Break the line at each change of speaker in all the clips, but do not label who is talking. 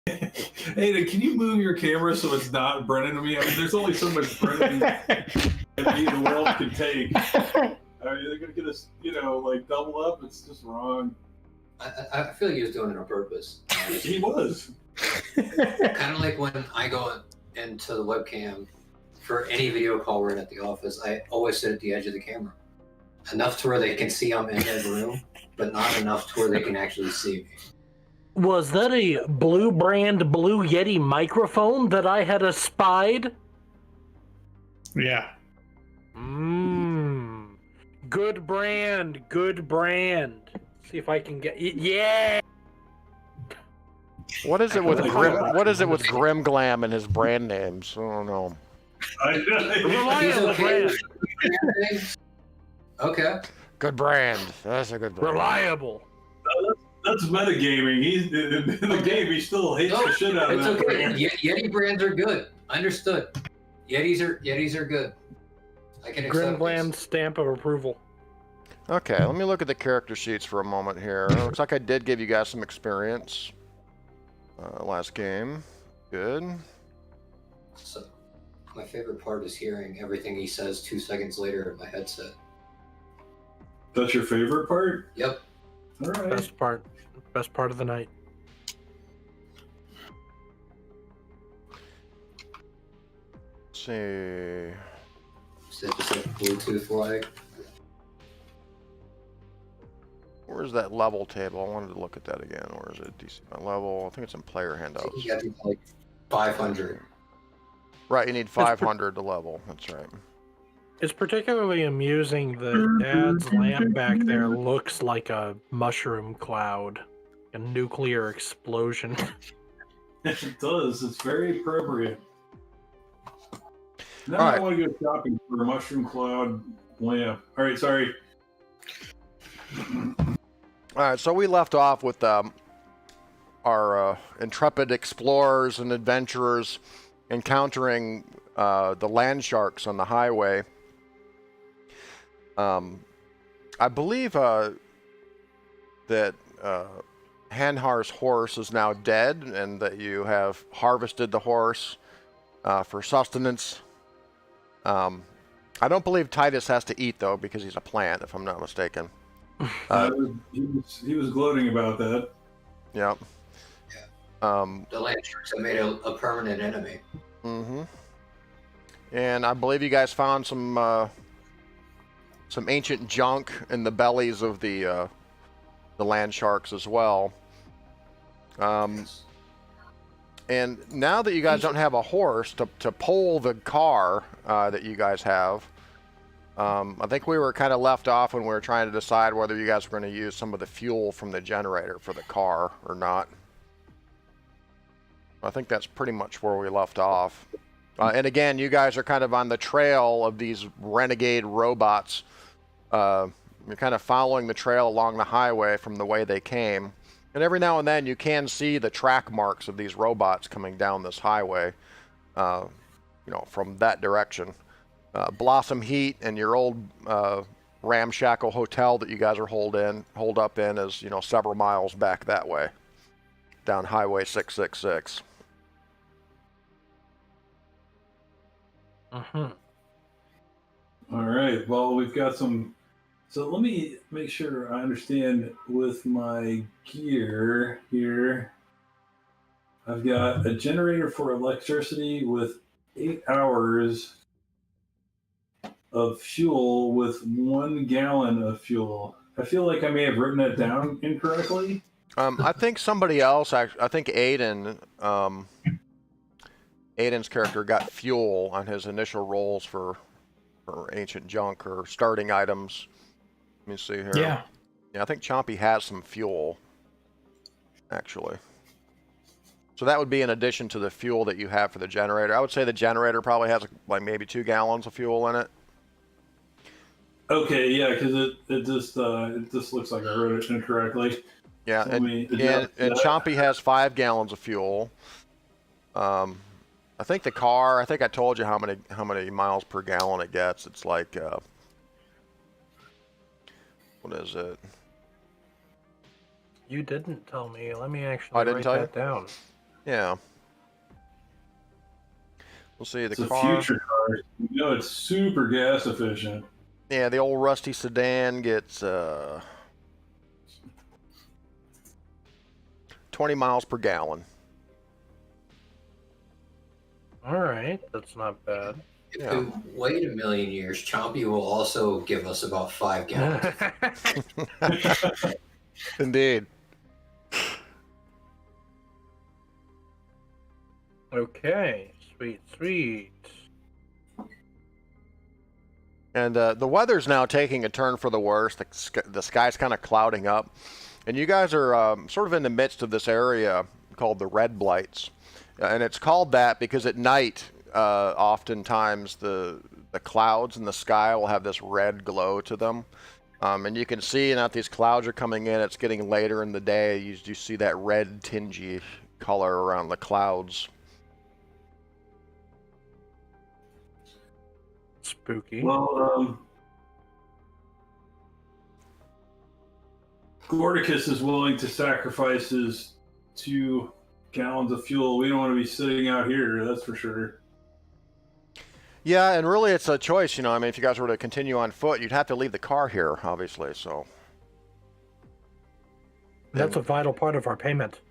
Hey, can you move your camera so it's not Brennan to me? I mean, there's only so much Brennan the world can take. I mean, they're gonna get us, like double up. It's just wrong.
I feel like he was doing it on purpose.
He was.
Kind of like when I go into the webcam for any video call we're in at the office, I always sit at the edge of the camera. Enough to where they can see I'm in the room, but not enough to where they can actually see me.
Was that a Blue Brand Blue Yeti microphone that I had espied?
Yeah.
Good brand, good brand. See if I can get yeah.
What is it with Grim Glam and his brand names? I don't know.
Reliable brand.
Okay.
Good brand. That's a good brand.
Reliable.
That's metagaming. He's in the game. He still hates the shit out of
it's
that.
Okay.
Brand.
Yeti brands are good. Understood. Yetis are good. I can accept
Grim Glam stamp of approval.
Okay, let me look at the character sheets for a moment here. Looks like I did give you guys some experience last game. Good.
So, my favorite part is hearing everything he says 2 seconds later in my headset.
That's your favorite part?
Yep.
All right.
Best part of the night.
Let's see.
Just like Bluetooth lag.
Where's that level table? I wanted to look at that again. Where is it? DC my level. I think it's in player handouts.
You got to like 500.
Right, you need 500 to level. That's right.
It's particularly amusing that Dad's lamp back there looks like a mushroom cloud, a nuclear explosion.
It does. It's very appropriate. Now
All
I
right.
want to go shopping for a mushroom cloud lamp. All right, sorry.
All right, so we left off with our intrepid explorers and adventurers encountering the land sharks on the highway. I believe that Hanhar's horse is now dead, and that you have harvested the horse for sustenance. I don't believe Titus has to eat, though, because he's a plant, if I'm not mistaken.
He was gloating about that.
Yep.
The land sharks have made a permanent enemy.
Mm-hmm. And I believe you guys found some ancient junk in the bellies of the land sharks as well.
Yes.
And now that you guys don't have a horse to pull the car that you guys have, I think we were kind of left off when we were trying to decide whether you guys were going to use some of the fuel from the generator for the car or not. I think that's pretty much where we left off. And again, you guys are kind of on the trail of these renegade robots. You're kind of following the trail along the highway from the way they came. And every now and then you can see the track marks of these robots coming down this highway, from that direction. Blossom Heat and your old ramshackle hotel that you guys are holed up in is, several miles back that way, down Highway 666.
Mm-hmm.
All right. Well, we've got some. So let me make sure I understand with my gear here. I've got a generator for electricity with 8 hours of fuel with 1 gallon of fuel. I feel like I may have written that down incorrectly.
I think somebody else, I think Aiden, Aiden's character got fuel on his initial rolls for ancient junk or starting items. Let me see here.
Yeah.
Yeah, I think Chompy has some fuel, actually. So that would be in addition to the fuel that you have for the generator. I would say the generator probably has like maybe 2 gallons of fuel in it.
Okay, yeah, because it just looks like I wrote it incorrectly.
Yeah,
So
and Chompy has 5 gallons of fuel. I think the car, I think I told you how many miles per gallon it gets. It's like, what is it?
You didn't tell me. Let me actually
I didn't
write
tell
that down.
Yeah. We'll see the
It's a
car.
future car. You know, it's super gas efficient.
Yeah, the old rusty sedan gets 20 miles per gallon.
All right, that's not bad.
If
Yeah.
we wait a million years, Chompy will also give us about 5 gallons.
Indeed.
Okay, sweet.
And the weather's now taking a turn for the worse. The sky's kind of clouding up. And you guys are sort of in the midst of this area called the Red Blights. And it's called that because at night, oftentimes the clouds in the sky will have this red glow to them. And you can see now that these clouds are coming in, it's getting later in the day. You see that red tingy color around the clouds.
Spooky.
Well, Gordicus is willing to sacrifice his 2 gallons of fuel. We don't want to be sitting out here, that's for sure.
Yeah, and really it's a choice, you know. I mean, if you guys were to continue on foot, you'd have to leave the car here, obviously, so.
That's a vital part of our payment.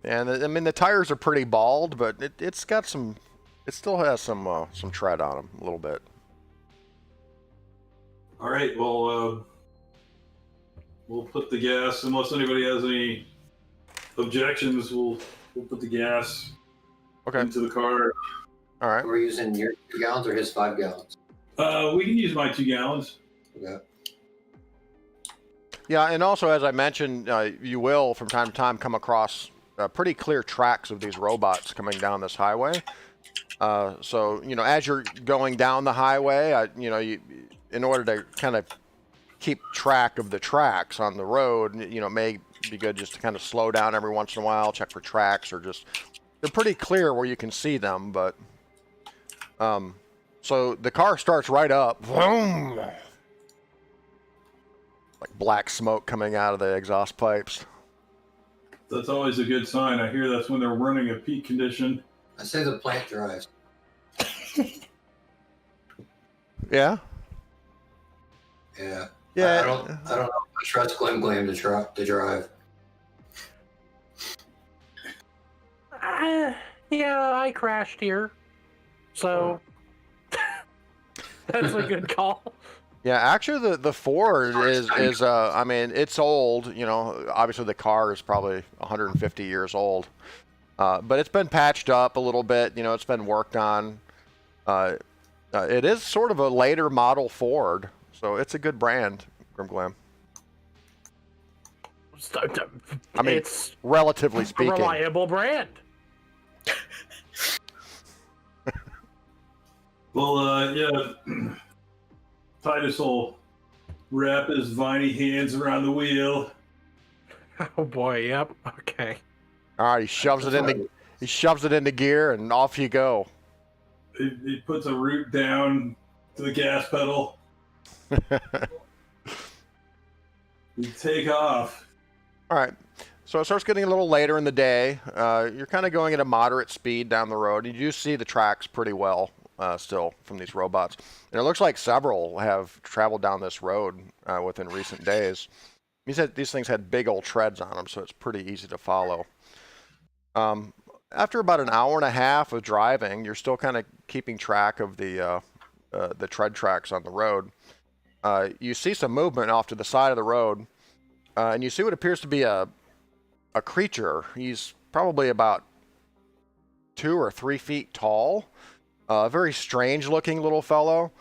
And I mean, the tires are pretty bald, but it's got some, it still has some tread on them a little bit.
All right, well, we'll put the gas, unless anybody has any objections, we'll put the gas into the car.
All right.
We're using your 2 gallons or his 5 gallons?
We can use my 2 gallons.
Okay.
Yeah, and also, as I mentioned, you will, from time to time, come across pretty clear tracks of these robots coming down this highway. So, you know, as you're going down the highway, you know, in order to kind of keep track of the tracks on the road, you know, it may be good just to kind of slow down every once in a while, check for tracks, or just, they're pretty clear where you can see them, but, so the car starts right up, boom, like black smoke coming out of the exhaust pipes.
That's always a good sign. I hear that's when they're running at peak condition.
I say the plant drives.
Yeah?
Yeah.
Yeah.
I don't know if I trust Glim to drive.
Yeah, I crashed here. So, that's a good call.
Yeah, actually, the Ford is I mean, it's old. You know, obviously the car is probably 150 years old, but it's been patched up a little bit. You know, it's been worked on. It is sort of a later model Ford, so it's a good brand, Grimglam. I mean, it's relatively speaking,
a reliable brand.
Well, yeah. Titus will wrap his viney hands around the wheel.
Oh boy, yep. Okay.
All right, he shoves it into gear, and off you go.
He puts a root down to the gas pedal. We take off.
All right. So it starts getting a little later in the day. You're kind of going at a moderate speed down the road. You do see the tracks pretty well still from these robots. And it looks like several have traveled down this road within recent days. These things had big old treads on them, so it's pretty easy to follow. After about an hour and a half of driving, you're still kind of keeping track of the tread tracks on the road. You see some movement off to the side of the road, and you see what appears to be a creature. He's probably about 2 or 3 feet tall. A very strange looking little fellow.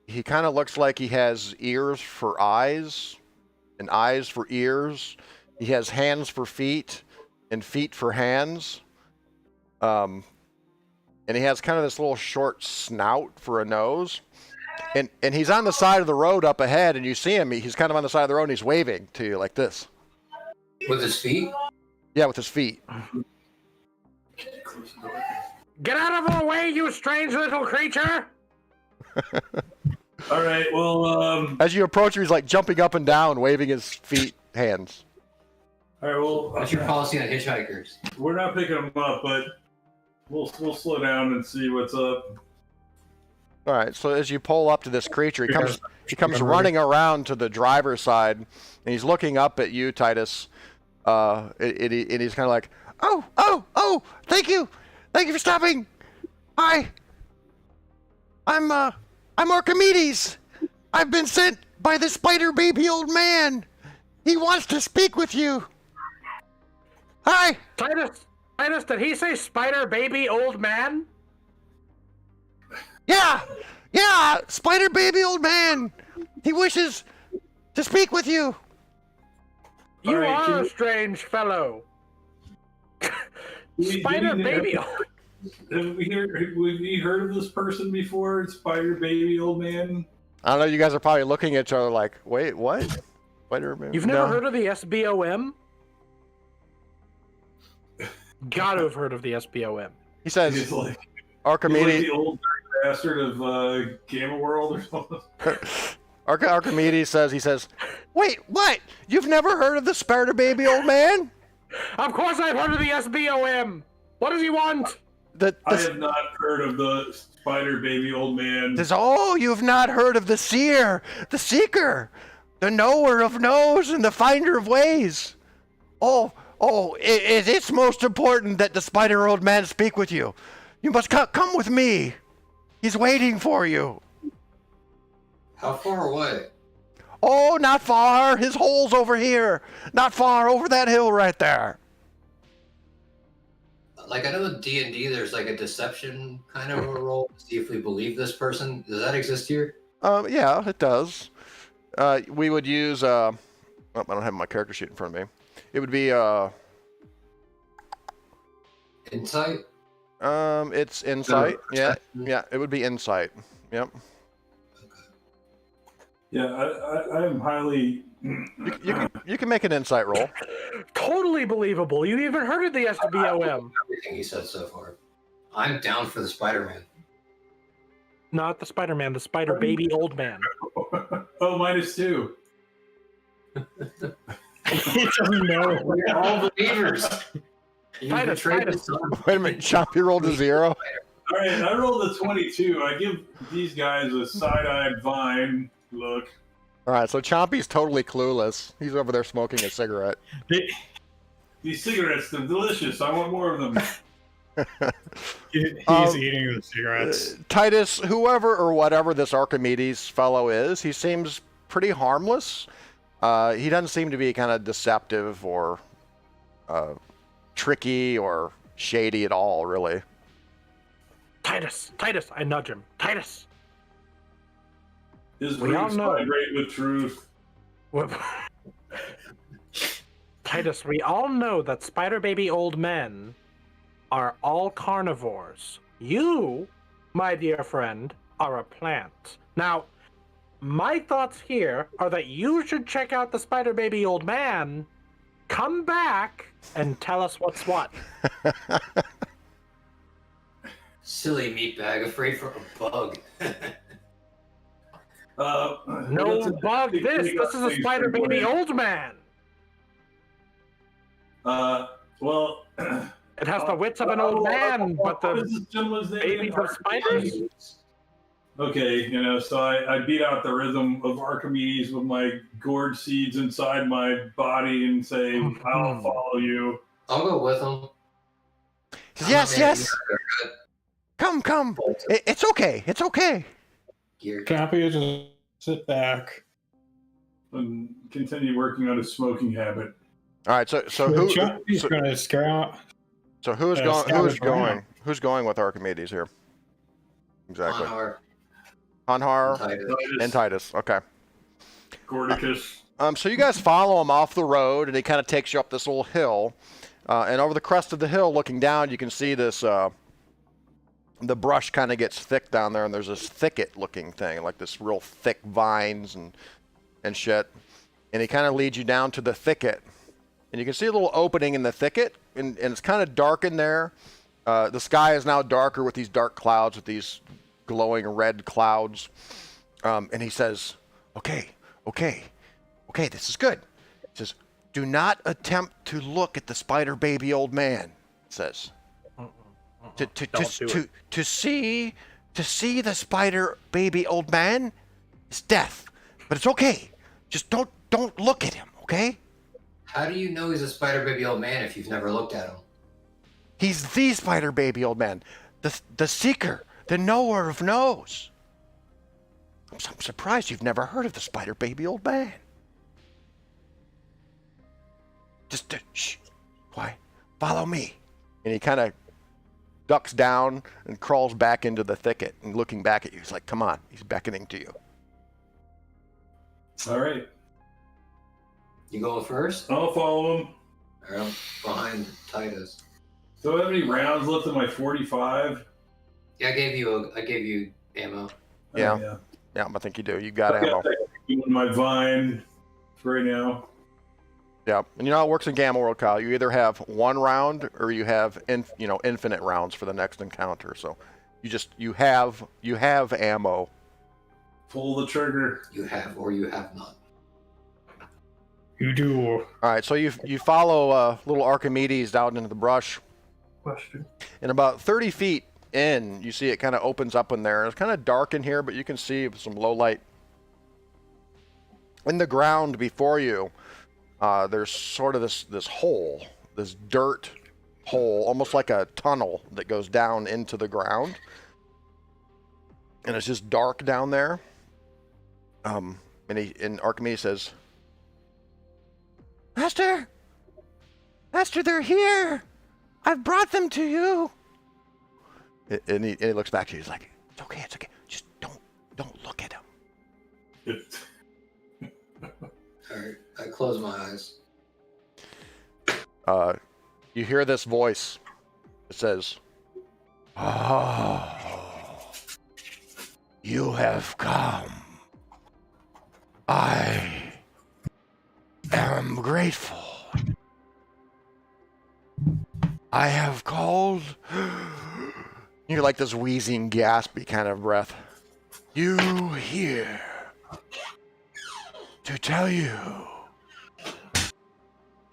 He kind of looks like he has ears for eyes and eyes for ears. He has hands for feet and feet for hands. And he has kind of this little short snout for a nose. And he's on the side of the road up ahead, and you see him. He's kind of on the side of the road, and he's waving to you like this.
With his feet?
Yeah, with his feet.
Get out of our way, you strange little creature!
All right, well,
as you approach him, he's like jumping up and down, waving his feet, hands.
All right. Well,
What's your policy on hitchhikers?
we're not picking them up, but we'll slow down and see what's up.
All right. So as you pull up to this creature, he comes running around to the driver's side, and he's looking up at you, Titus. And he's kind of like, oh, thank you for stopping. Hi, I'm Archimedes. I've been sent by the spider baby old man. He wants to speak with you. Hi.
Titus, did he say spider baby old man?
Yeah, spider baby old man. He wishes to speak with you.
You
All right,
are a strange fellow. Spider baby.
Have we heard of this person before? Spider baby old man?
I don't know. You guys are probably looking at each other like, wait, what? Spider baby.
You've never heard of the SBOM? Gotta have heard of the SBOM.
He says,
He's like
Archimedes.
the old bastard of Gamma World or something.
Archimedes says, wait, what? You've never heard of the spider baby old man?
Of course I've heard of the SBOM. What does he want?
I have not heard of the spider baby old man.
You've not heard of the seer, the seeker, the knower of knows and the finder of ways. It's most important that the spider old man speak with you. You must come with me. He's waiting for you.
How far away?
Oh, not far. His hole's over here. Not far, over that hill right there.
Like, I know in D&D there's like a deception kind of a role to see if we believe this person. Does that exist here?
Yeah, it does. We would use, I don't have my character sheet in front of me. It would be,
Insight?
It's insight. Yeah, it would be insight. Yep.
Yeah, I am highly.
You can make an insight roll.
Totally believable. You even heard of the SBOM.
Everything he said so far. I'm down for the Spider-Man.
Not the Spider-Man, the spider baby old man.
Oh, -2.
He doesn't know.
We're all believers.
Titus.
Wait a minute, Chompy rolled a 0.
All right, I rolled a 22. I give these guys a side-eyed vine look.
All right, so Chompy's totally clueless. He's over there smoking a cigarette.
These cigarettes, they're delicious. I want more of them.
He's eating the cigarettes.
Titus, whoever or whatever this Archimedes fellow is, he seems pretty harmless. He doesn't seem to be kind of deceptive or tricky or shady at all, really.
Titus, I nudge him. Titus.
His
We all
roots
know.
vibrate with truth.
Titus, we all know that spider baby old men are all carnivores. You, my dear friend, are a plant. Now, my thoughts here are that you should check out the spider baby old man, come back, and tell us what's what.
Silly meatbag, afraid for a bug.
No bug this. This is a spider baby old man.
Well,
It has the wits of an old man, but
what is
the
this gentleman's name?
babies of spiders?
Okay, so I beat out the rhythm of Archimedes with my gourd seeds inside my body and say, I'll follow you.
I'll go with him.
Yes. Come. It's okay.
Gear.
Chompy just sit back.
And continue working on his smoking habit.
All right, so who?
Chompy's gonna scare out.
So who's going? Who's going with Archimedes here? Exactly. Hanhar and Titus. Okay.
Gordicus.
So you guys follow him off the road, and he kind of takes you up this little hill, and over the crest of the hill, looking down, you can see this. The brush kind of gets thick down there, and there's this thicket-looking thing, like this real thick vines and shit. And he kind of leads you down to the thicket, and you can see a little opening in the thicket, and it's kind of dark in there. The sky is now darker with these dark clouds, with these glowing red clouds. And he says, okay, this is good. He says, Do not attempt to look at the spider baby old man, it says. To see the spider baby old man is death. But it's okay. Just don't look at him, okay?
How do you know he's a spider baby old man if you've never looked at him?
He's the spider baby old man. The seeker, the knower of knows. I'm surprised you've never heard of the spider baby old man. Just shh. Why? Follow me. And he kind of ducks down and crawls back into the thicket and looking back at you. He's like, come on. He's beckoning to you.
All right.
You go first?
I'll follow him.
Or I'm behind Titus.
Do I have any rounds left in my 45?
Yeah, I gave you ammo.
Yeah.
Oh, yeah.
Yeah, I think you do. You got
I've
ammo.
got my vine for right now.
Yeah, and you know how it works in Gamma World, Kyle. You either have one round or you have infinite rounds for the next encounter. So you have ammo.
Pull the trigger.
You have or you have not.
You do.
All right, so you follow little Archimedes down into the brush.
Question.
And about 30 feet in, you see it kind of opens up in there. It's kind of dark in here, but you can see some low light. In the ground before you, there's sort of this hole, this dirt hole, almost like a tunnel that goes down into the ground. And it's just dark down there. And Archimedes says, Master, they're here. I've brought them to you. And he looks back to you. He's like, it's okay. Just don't look at him.
Alright, I close my eyes.
You hear this voice. It says, "Oh, you have come. I am grateful. I have called." You're like this wheezing, gaspy kind of breath. You here to tell you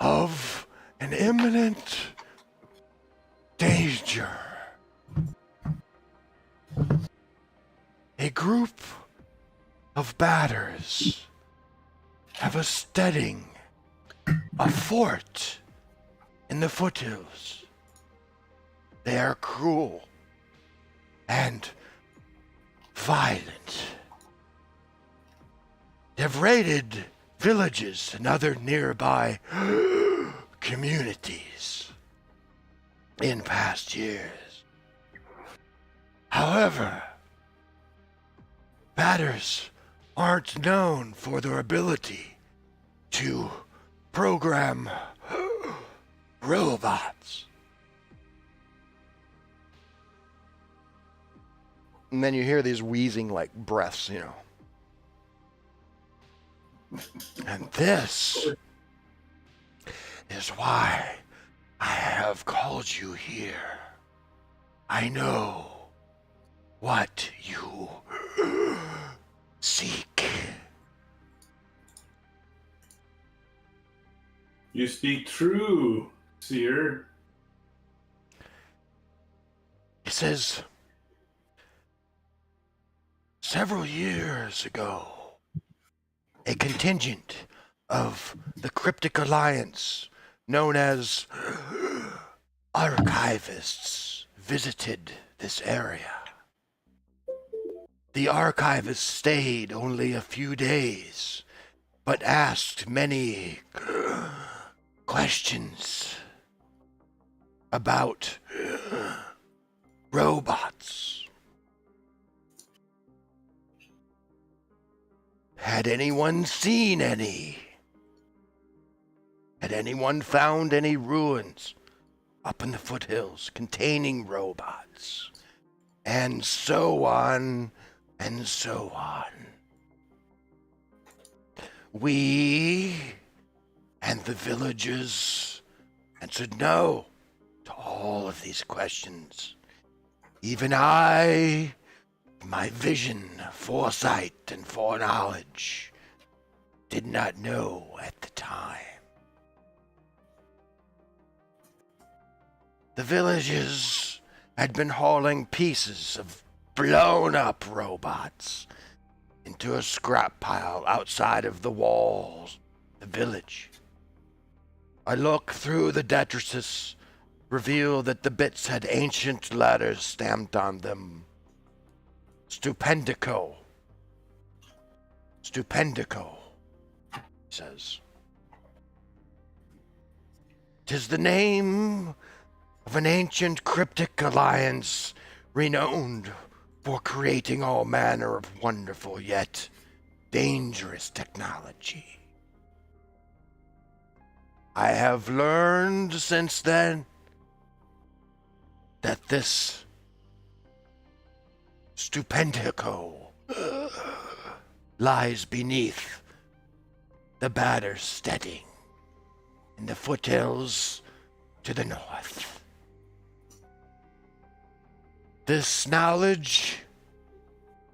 of an imminent danger. A group of batters have a steading a fort in the foothills. They are cruel and violent. They've raided villages and other nearby communities in past years. However, batters aren't known for their ability to program robots. And then you hear these wheezing like breaths, you know. And this is why I have called you here. I know what you seek.
You speak true, seer.
He says, several years ago, a contingent of the Cryptic Alliance, known as archivists, visited this area. The archivists stayed only a few days, but asked many questions about robots. Had anyone seen any? Had anyone found any ruins up in the foothills containing robots? And so on, and so on. We and the villagers answered no to all of these questions. Even I, my vision, foresight, and foreknowledge, did not know at the time. the villages had been hauling pieces of blown-up robots into a scrap pile outside of the walls of the village. I looked through the detritus, revealed that the bits had ancient letters stamped on them. Stupendico. Stupendico, he says. 'Tis the name of an ancient cryptic alliance renowned for creating all manner of wonderful yet dangerous technology. I have learned since then that this Stupendico lies beneath the Batter's steading in the foothills to the north. This knowledge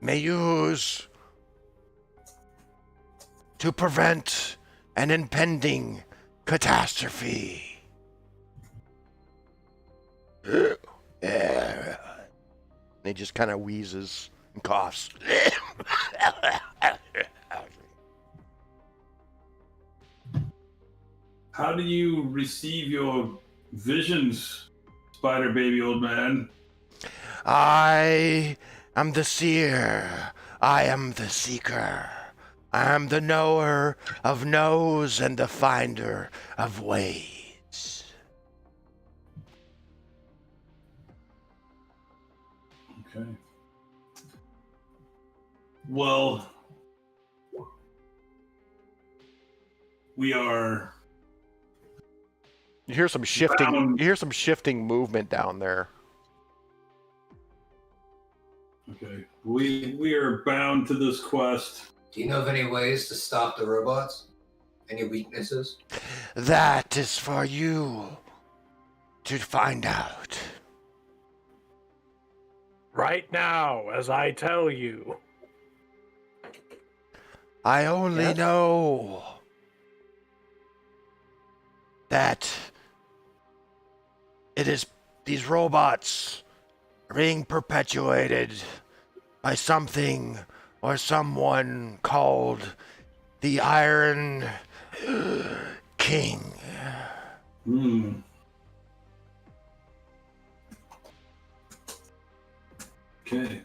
may use to prevent an impending catastrophe. And he just kind of wheezes and coughs.
How do you receive your visions, Spider Baby Old Man?
I am the seer. I am the seeker. I am the knower of knows and the finder of ways.
Okay. Well, we are.
You hear some shifting.
Bound.
You hear some shifting movement down there.
Okay. We are bound to this quest.
Do you know of any ways to stop the robots? Any weaknesses?
That is for you to find out.
Right now, as I tell you.
I only
Yes?
know that it is these robots are being perpetuated by something or someone called the Iron King.
Hmm. Okay.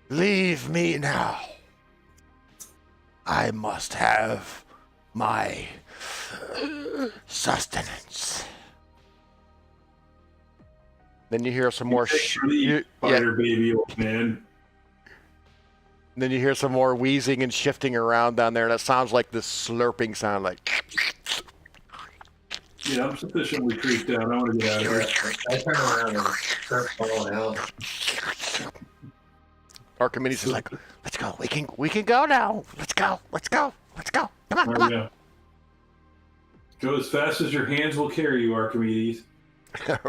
Leave me now. I must have my sustenance. Then you hear some more
Spider Baby Old Man.
Then you hear some more wheezing and shifting around down there, and it sounds like this slurping sound, like.
Yeah, I'm sufficiently creeped out. I want to get out of here.
I turn around and start falling out.
Archimedes is like, "Let's go. We can go now. Let's go. Come on, come on."
Yeah. Go as fast as your hands will carry you, Archimedes.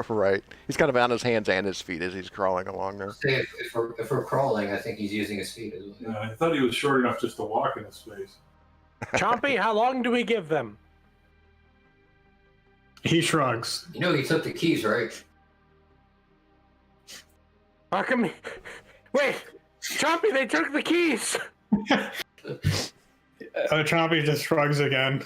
Right. He's kind of on his hands and his feet as he's crawling along there.
Say if we're crawling, I think he's using his feet as well.
I thought he was short enough just to walk in his space.
Chompy, how long do we give them?
He shrugs.
You know he took the keys, right?
Archimedes. Wait! Chompy, they took the keys!
Chompy just shrugs again.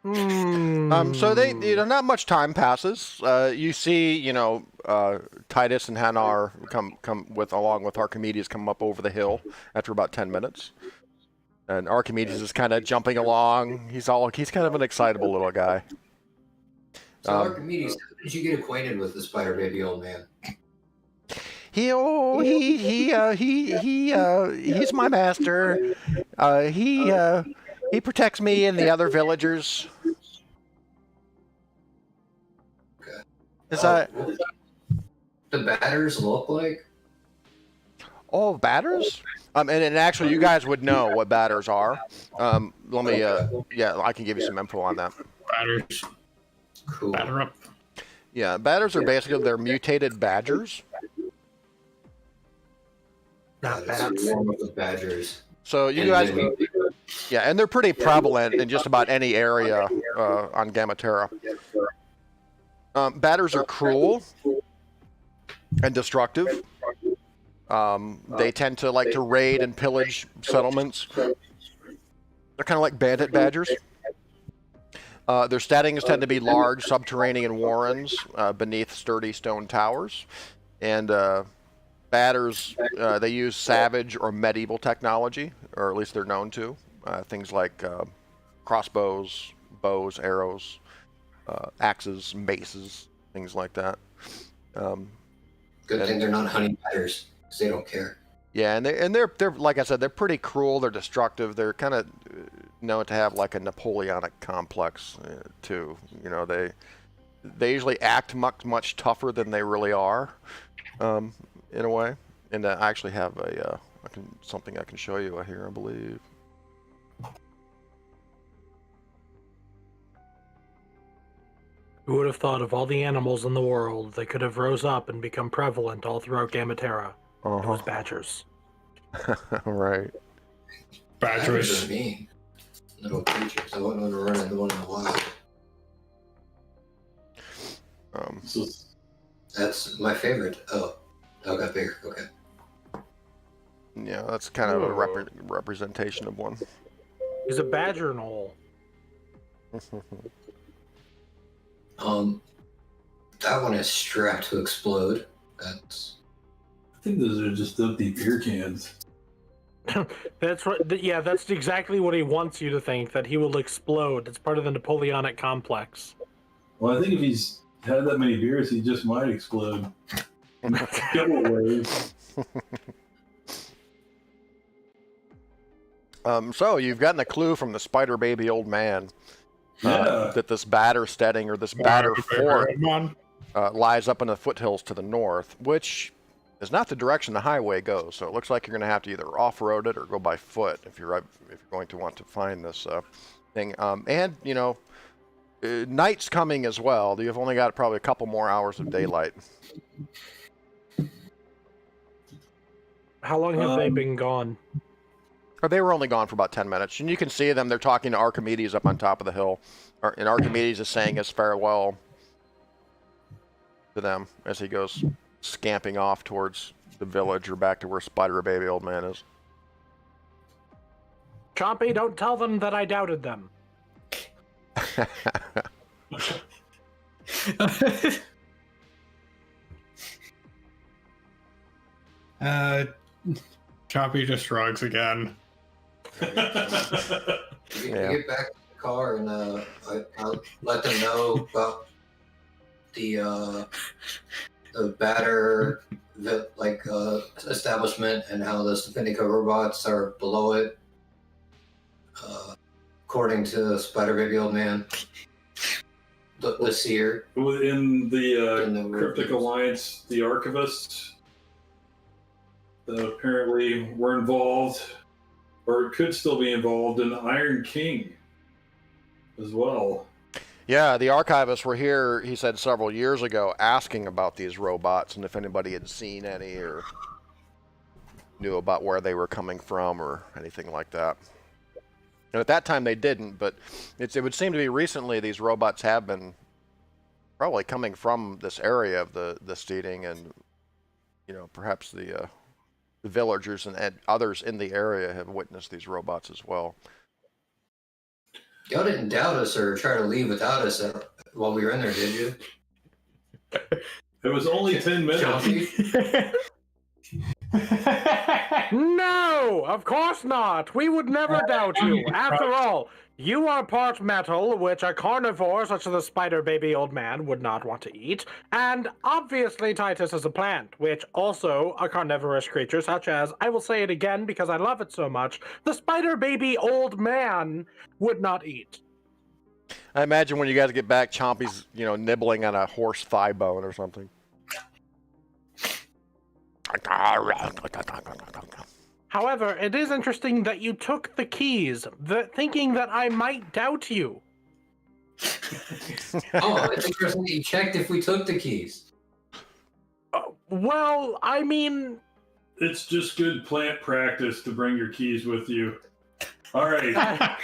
So they, not much time passes. You see, Titus and Hanar along with Archimedes come up over the hill after about 10 minutes. And Archimedes is kind of jumping along. He's kind of an excitable little guy.
So Archimedes, how did you get acquainted with the Spider Baby Old Man?
He's my master. He protects me and the other villagers.
Okay.
What
the batters look like?
Oh, batters? And actually, you guys would know what batters are. I can give you some info on that.
Batters.
Cool.
Batter up.
Yeah, batters are basically they're mutated badgers.
Not
That's
bad.
warm up with badgers.
So you
And
guys,
then
Yeah, and they're pretty prevalent in just about any area on Gamma-Terra. Batters are cruel and destructive. They tend to like to raid and pillage settlements. They're kind of like bandit badgers. Their steadings tend to be large subterranean warrens beneath sturdy stone towers. And batters, they use savage or medieval technology, or at least they're known to. Things like crossbows, bows, arrows, axes, maces, things like that.
Good thing they're not honey batters, because they don't care.
Yeah, and they're like I said, they're pretty cruel. They're destructive. They're kind of known to have like a Napoleonic complex too. You know, they usually act much tougher than they really are, in a way. And I actually have something I can show you here, I believe.
Who would have thought of all the animals in the world that could have rose up and become prevalent all throughout Gamma-Terra? It was badgers.
Right.
Badgers.
Are mean little creatures. I wouldn't want to run into one in the wild. That's my favorite. Oh, got bigger. Okay.
Yeah, that's kind of a representation of one.
He's a badger knoll.
That one is strapped to explode. That's.
I think those are just empty beer cans.
That's right. Yeah, that's exactly what he wants you to think, that he will explode. It's part of the Napoleonic complex.
Well, I think if he's had that many beers, he just might explode. In a couple of ways.
So you've gotten a clue from the spider baby old man that this batter steading or this batter fort lies up in the foothills to the north, which is not the direction the highway goes. So it looks like you're going to have to either off-road it or go by foot if you're going to want to find this thing. And you know, night's coming as well. You've only got probably a couple more hours of daylight.
How long have they been gone?
Or they were only gone for about 10 minutes. And you can see them. They're talking to Archimedes up on top of the hill. And Archimedes is saying his farewell to them as he goes scamping off towards the village or back to where Spider Baby Old Man is.
Chompy, don't tell them that I doubted them.
Chompy just shrugs again.
We get back to the car and I'll let them know about the batter establishment and how the Stephenica robots are below it. According to Spider Baby Old Man, the seer.
Within the Cryptic Alliance, the archivists apparently were involved, or could still be involved, in the Iron King as well.
Yeah, the archivists were here, he said, several years ago asking about these robots and if anybody had seen any or knew about where they were coming from or anything like that. And at that time they didn't, but it would seem to be recently these robots have been probably coming from this area of the Steeding, and you know, perhaps the villagers and others in the area have witnessed these robots as well.
Y'all didn't doubt us or try to leave without us while we were in there, did you?
It was only 10 minutes.
No, of course not. We would never doubt you. After all, you are part metal, which a carnivore such as the Spider Baby Old Man would not want to eat, and obviously Titus is a plant, which also a carnivorous creature such as, I will say it again because I love it so much, the Spider Baby Old Man would not eat.
I imagine when you guys get back, Chompy's, you know, nibbling on a horse thigh bone or something.
However, it is interesting that you took the keys, thinking that I might doubt you.
Oh, it's interesting that you checked if we took the keys.
Well, I mean...
It's just good plant practice to bring your keys with you. All right.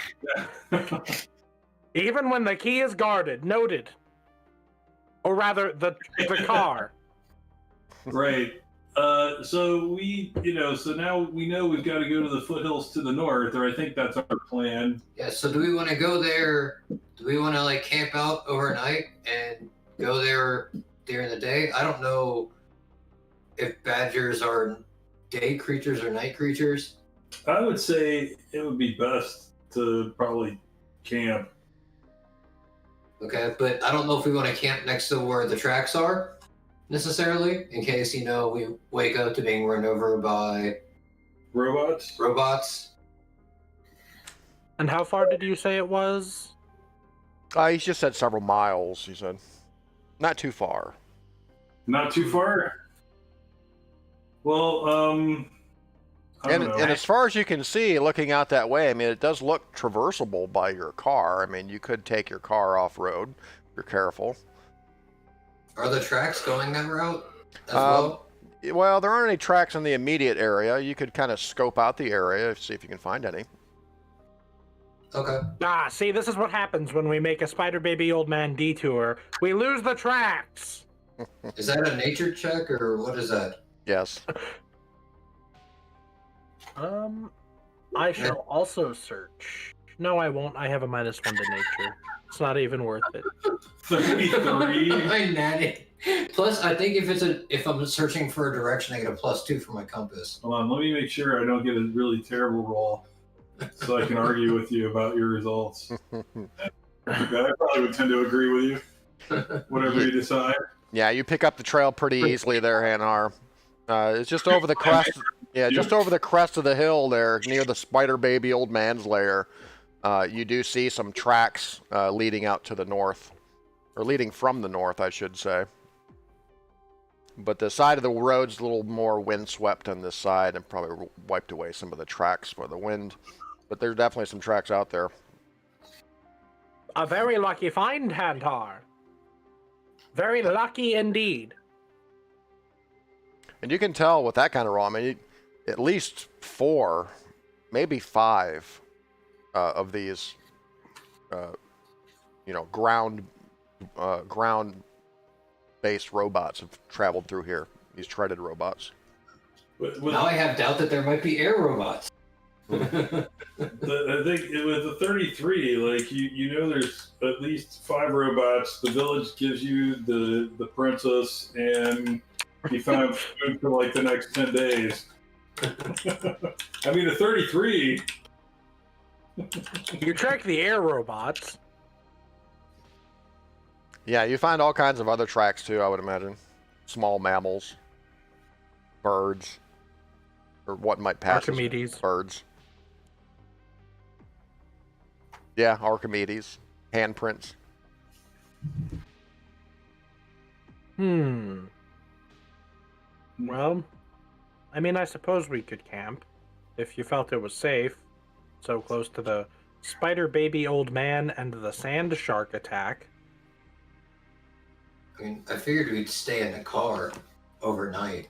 Even when the key is guarded, noted. Or rather, the car.
Right. So we, so now we know we've got to go to the foothills to the north, or I think that's our plan.
Yeah, so do we want to go there? Do we want to like camp out overnight and go there during the day? I don't know if badgers are day creatures or night creatures.
I would say it would be best to probably camp.
Okay, but I don't know if we want to camp next to where the tracks are necessarily, in case we wake up to being run over by robots.
And how far did you say it was?
He just said several miles. He said, not too far.
Not too far. Well, I don't know.
And as far as you can see, looking out that way, I mean, it does look traversable by your car. I mean, you could take your car off road if you're careful.
Are the tracks going that route as well?
Well, there aren't any tracks in the immediate area. You could kind of scope out the area, see if you can find any.
Okay.
See, this is what happens when we make a spider baby old man detour. We lose the tracks.
Is that a nature check or what is that?
Yes.
I shall also search. No, I won't. I have a -1 to nature. It's not even worth it.
33.
My natty. Plus, I think if I'm searching for a direction, I get a +2 for my compass.
Hold on, let me make sure I don't get a really terrible roll, so I can argue with you about your results. I probably would tend to agree with you. Whatever you decide.
Yeah, you pick up the trail pretty easily there, Hanar. It's just over the crest. Yeah, just over the crest of the hill there, near the spider baby old man's lair. You do see some tracks leading out to the north, or leading from the north, I should say. But the side of the road's a little more windswept on this side, and probably wiped away some of the tracks for the wind. But there's definitely some tracks out there.
A very lucky find, Hanar. Very lucky indeed.
And you can tell with that kind of roll, I mean, at least 4, maybe 5 of these, ground-based robots have traveled through here. These treaded robots.
Now I have doubt that there might be air robots.
I think with the 33, like there's at least 5 robots. The village gives you the princess, and you found food for like the next 10 days. I mean, the 33.
You track the air robots.
Yeah, you find all kinds of other tracks too, I would imagine. Small mammals, birds, or what might pass
Archimedes.
as birds. Yeah, Archimedes, handprints.
Well, I mean, I suppose we could camp if you felt it was safe. So close to the spider baby old man and the sand shark attack.
I mean, I figured we'd stay in the car overnight.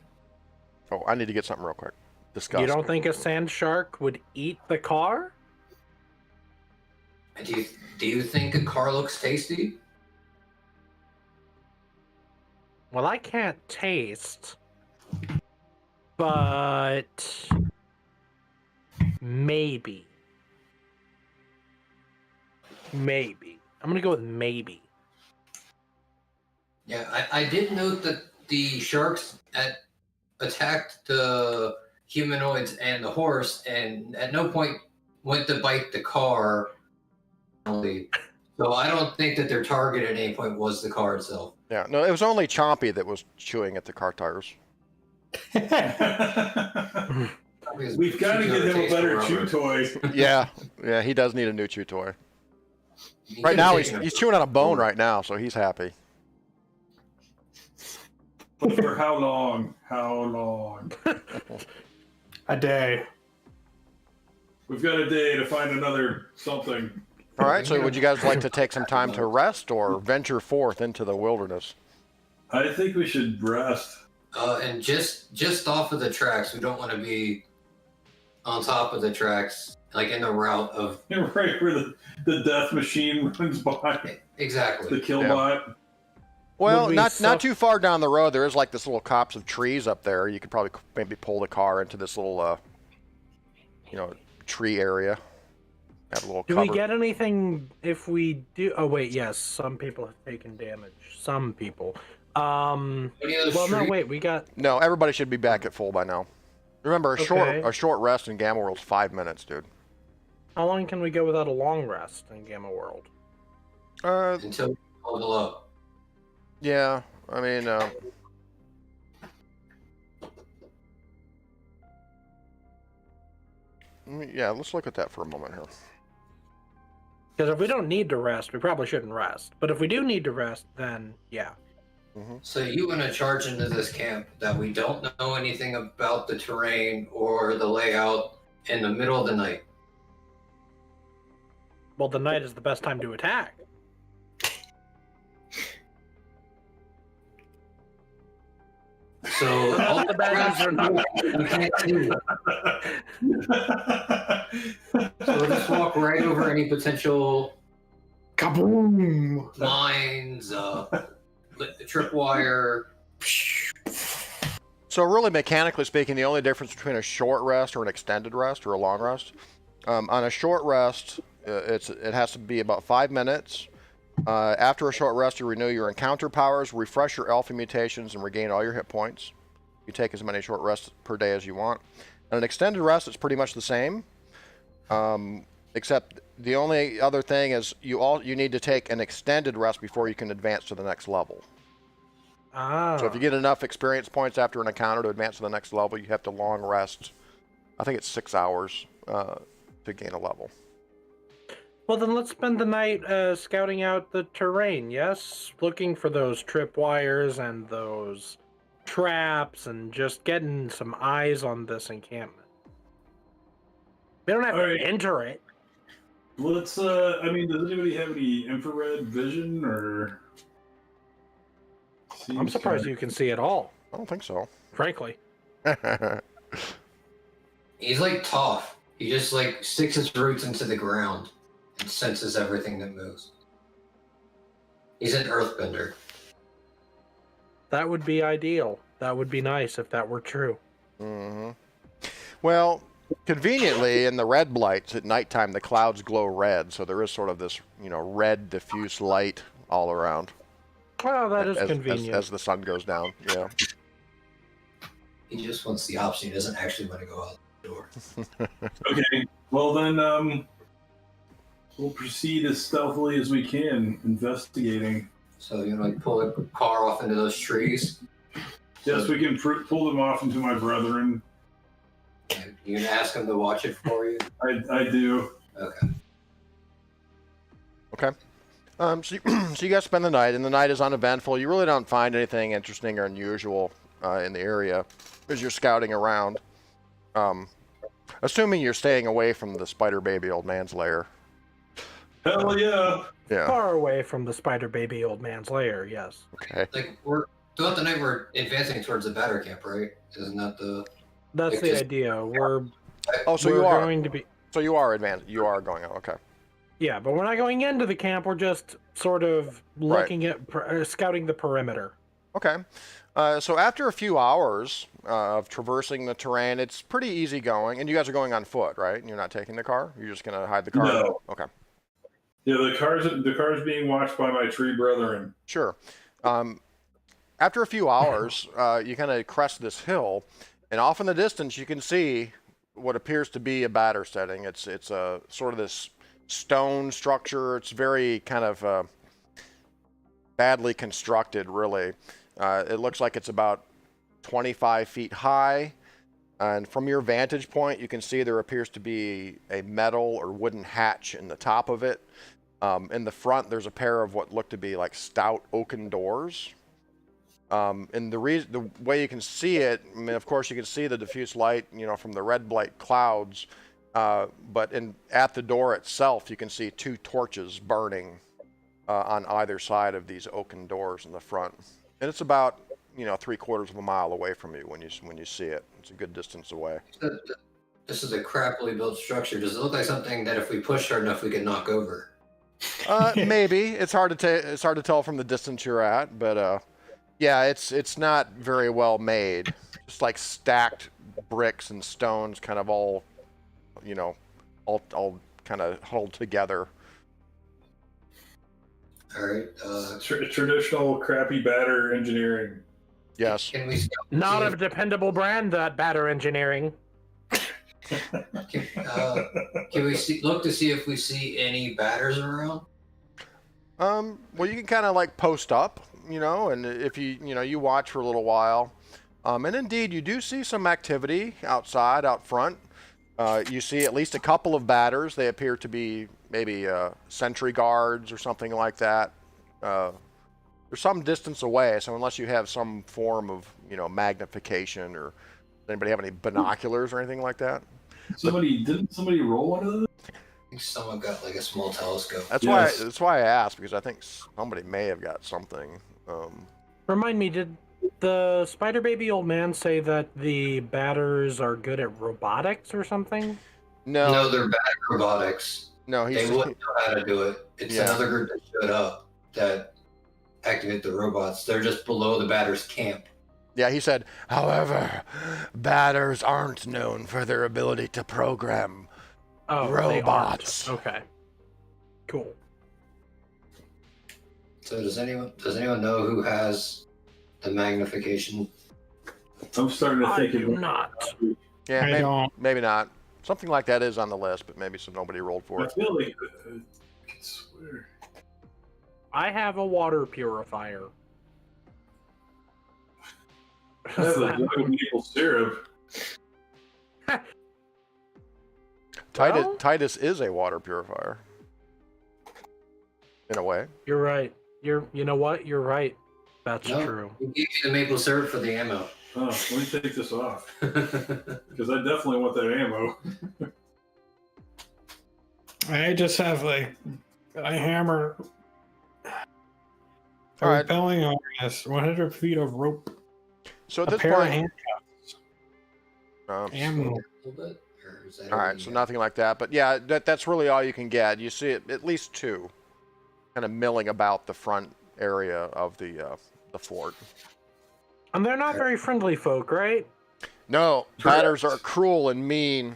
Oh, I need to get something real quick. Discuss.
You don't think a sand shark would eat the car?
Do you think a car looks tasty?
Well, I can't taste, but maybe. Maybe. I'm gonna go with maybe.
Yeah, I did note that the sharks attacked the humanoids and the horse, and at no point went to bite the car. So I don't think that their target at any point was the car itself.
Yeah, no, it was only Chompy that was chewing at the car tires.
We've got to give him a better chew toy.
Yeah, he does need a new chew toy. Right now, he's chewing on a bone right now, so he's happy.
For how long? How long?
A day.
We've got a day to find another something.
All right, so would you guys like to take some time to rest or venture forth into the wilderness?
I think we should rest.
And just off of the tracks, we don't want to be on top of the tracks like in the route of
Right where the death machine runs by.
exactly.
The killbot.
Well,
Would we
not too far down the road, there is like this little copse of trees up there. You could probably maybe pull the car into this little, tree area. Have a little
Do
cover.
we get anything if we do? Oh wait, yes. Some people have taken damage. Some people.
Any of those
Well, no,
trees-
wait. We got.
No, everybody should be back at full by now. Remember,
Okay.
a short rest in Gamma World's 5 minutes, dude.
How long can we go without a long rest in Gamma World?
until we level up.
Yeah. I mean, yeah. Let's look at that for a moment here.
Because if we don't need to rest, we probably shouldn't rest. But if we do need to rest, then yeah.
So you want to charge into this camp that we don't know anything about the terrain or the layout in the middle of the night.
Well, the night is the best time to attack.
So all the
baddies are not.
you can't see. So we'll just walk right over any potential
Kaboom!
mines, tripwire.
So really, mechanically speaking, the only difference between a short rest or an extended rest or a long rest, on a short rest, it has to be about 5 minutes. After a short rest, you renew your encounter powers, refresh your alpha mutations, and regain all your hit points. You take as many short rests per day as you want. On an extended rest, it's pretty much the same, except the only other thing is you need to take an extended rest before you can advance to the next level.
Ah.
So if you get enough experience points after an encounter to advance to the next level, you have to long rest. I think it's 6 hours to gain a level.
Well, then let's spend the night scouting out the terrain, yes? Looking for those tripwires and those traps and just getting some eyes on this encampment. We don't have
All
to
right.
enter it.
Let's, I mean, does anybody have any infrared vision or?
I'm surprised you can see it all,
I don't think so.
frankly.
He's like Toph. He just like sticks his roots into the ground and senses everything that moves. He's an earthbender.
That would be ideal. That would be nice if that were true.
hmm Well, conveniently, in the red blights at nighttime, the clouds glow red, so there is sort of this, red diffuse light all around.
Well, that is convenient.
As the sun goes down. Yeah.
He just wants the option. He doesn't actually want to go out the door.
Okay, well then, we'll proceed as stealthily as we can, investigating.
So you know, like pull a car off into those trees.
Yes, we can pull them off into my brethren.
And you can ask him to watch it for you.
I do.
Okay.
Okay. So you guys spend the night, and the night is uneventful. You really don't find anything interesting or unusual in the area as you're scouting around. Assuming you're staying away from the spider baby old man's lair.
Hell yeah.
Yeah.
Far away from the spider baby old man's lair, yes.
Okay.
Like we're throughout the night, we're advancing towards the batter camp, right? Isn't that the?
That's
Like
the
just-
idea. We're
Oh, so
we're
you are.
going to be.
So you are advanced. You are going out. Okay.
Yeah, but we're not going into the camp. We're just sort of looking at scouting the perimeter.
Okay. So after a few hours of traversing the terrain, it's pretty easy going, and you guys are going on foot, right? You're not taking the car. You're just gonna hide the car.
No.
Okay.
Yeah, the car's being watched by my tree brethren.
Sure. After a few hours, you kind of crest this hill, and off in the distance, you can see what appears to be a batter setting. It's a sort of this stone structure. It's very kind of badly constructed, really. It looks like it's about 25 feet high, and from your vantage point, you can see there appears to be a metal or wooden hatch in the top of it. In the front, there's a pair of what look to be like stout oaken doors. And the way you can see it, I mean, of course, you can see the diffuse light, from the red blight clouds. But at the door itself, you can see 2 torches burning on either side of these oaken doors in the front. And it's about 3/4 of a mile away from you when you see it. It's a good distance away.
The This is a crappily built structure. Does it look like something that if we push hard enough, we could knock over?
Maybe it's hard to tell from the distance you're at, but yeah, it's not very well made. Just like stacked bricks and stones, kind of all, you know, all kind of huddled together.
All right.
Traditional crappy batter engineering.
Yes.
Can we?
Not a dependable brand, that batter engineering.
Can we look to see if we see any batters around?
Well, you can kind of like post up, you know, and if you watch for a little while, and indeed you do see some activity outside, out front. You see at least a couple of batters. They appear to be maybe sentry guards or something like that. They're some distance away, so unless you have some form of, magnification, or does anybody have any binoculars or anything like that?
Didn't somebody roll one of those?
I think someone got like a small telescope.
That's
Yes.
why I asked, because I think somebody may have got something.
Remind me, did the Spider Baby old man say that the batters are good at robotics or something?
No, they're bad at robotics.
No,
They wouldn't know how to do it. It's
Yeah.
another group that showed up that activate the robots. They're just below the batter's camp.
Yeah, he said, however, batters aren't known for their ability to program robots.
They aren't. Okay. Cool.
So does anyone know who has the magnification?
I'm starting to
I
think
do not.
Yeah,
I don't.
maybe not. Something like that is on the list, but maybe nobody rolled for
I
it.
feel like I can swear.
I have a water purifier.
That's a jug of maple syrup.
Well?
Titus is a water purifier. In a way.
You're right. You know what? You're right. That's
No,
true.
we gave you the maple syrup for the ammo.
Oh, let me take this off, because I definitely want that ammo.
I just have like a hammer.
All right.
Repelling on this 100 feet of rope.
So at
A
this
pair of
point,
handcuffs. Ammo.
A little bit, or is that
all right,
everything
so
you
nothing like that. But yeah, that's really all you can get. You see at least two, kind of milling about the front area of the fort.
And they're not very friendly folk, right?
No, batters are cruel and mean.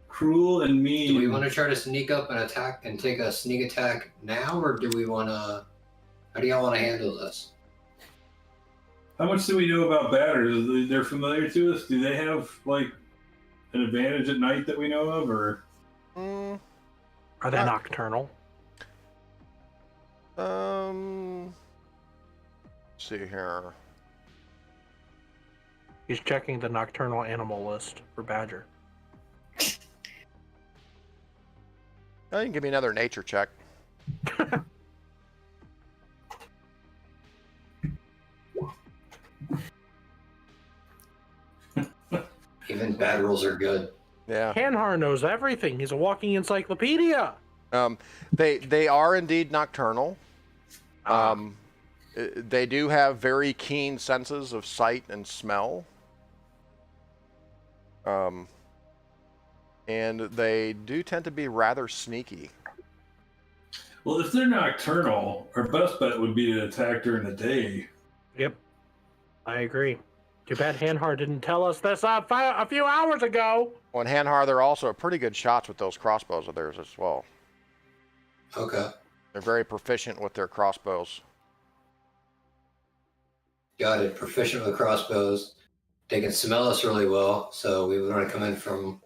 Cruel and mean.
Do we want to try to sneak up and attack and take a sneak attack now, or do we want to? How do y'all want to handle this?
How much do we know about batters? They're familiar to us. Do they have like an advantage at night that we know of, or?
Mm,
Are they
Uh,
nocturnal?
let's see here.
He's checking the nocturnal animal list for badger.
Oh, you can give me another nature check.
Even bad rules are good.
Yeah.
Hanhar knows everything. He's a walking encyclopedia.
They are indeed nocturnal.
Ah.
They do have very keen senses of sight and smell. And they do tend to be rather sneaky.
Well, if they're nocturnal, our best bet would be to attack during the day.
Yep. I agree. Too bad Hanhar didn't tell us this a few hours ago.
On Hanhar, they're also pretty good shots with those crossbows of theirs as well.
Okay,
They're very proficient with their crossbows.
got it. Proficient with crossbows. They can smell us really well, so we would want to come in from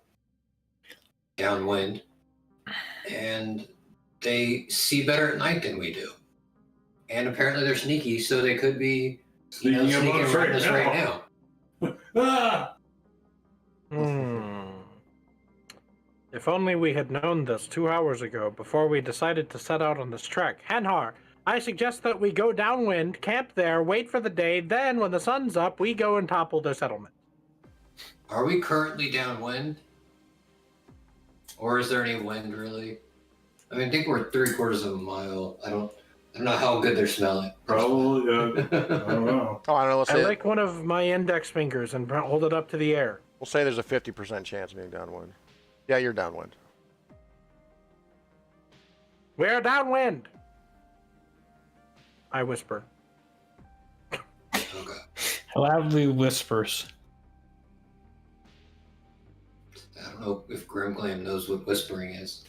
downwind. And they see better at night than we do. And apparently they're sneaky, so they could be
Sneaking up on us
around us right now.
Ah!
If only we had known this 2 hours ago before we decided to set out on this trek. Hanhar, I suggest that we go downwind, camp there, wait for the day, then when the sun's up, we go and topple their settlement.
Are we currently downwind? Or is there any wind really? I mean, I think we're 3/4 of a mile. I don't know how good they're smelling.
Probably. I don't know.
Oh, I don't know. Let's
I
see.
lick one of my index fingers and hold it up to the air.
We'll say there's a 50% chance of being downwind. Yeah, you're downwind.
We're downwind. I whisper.
Okay.
Loudly whispers.
I don't know if Grimglam knows what whispering is.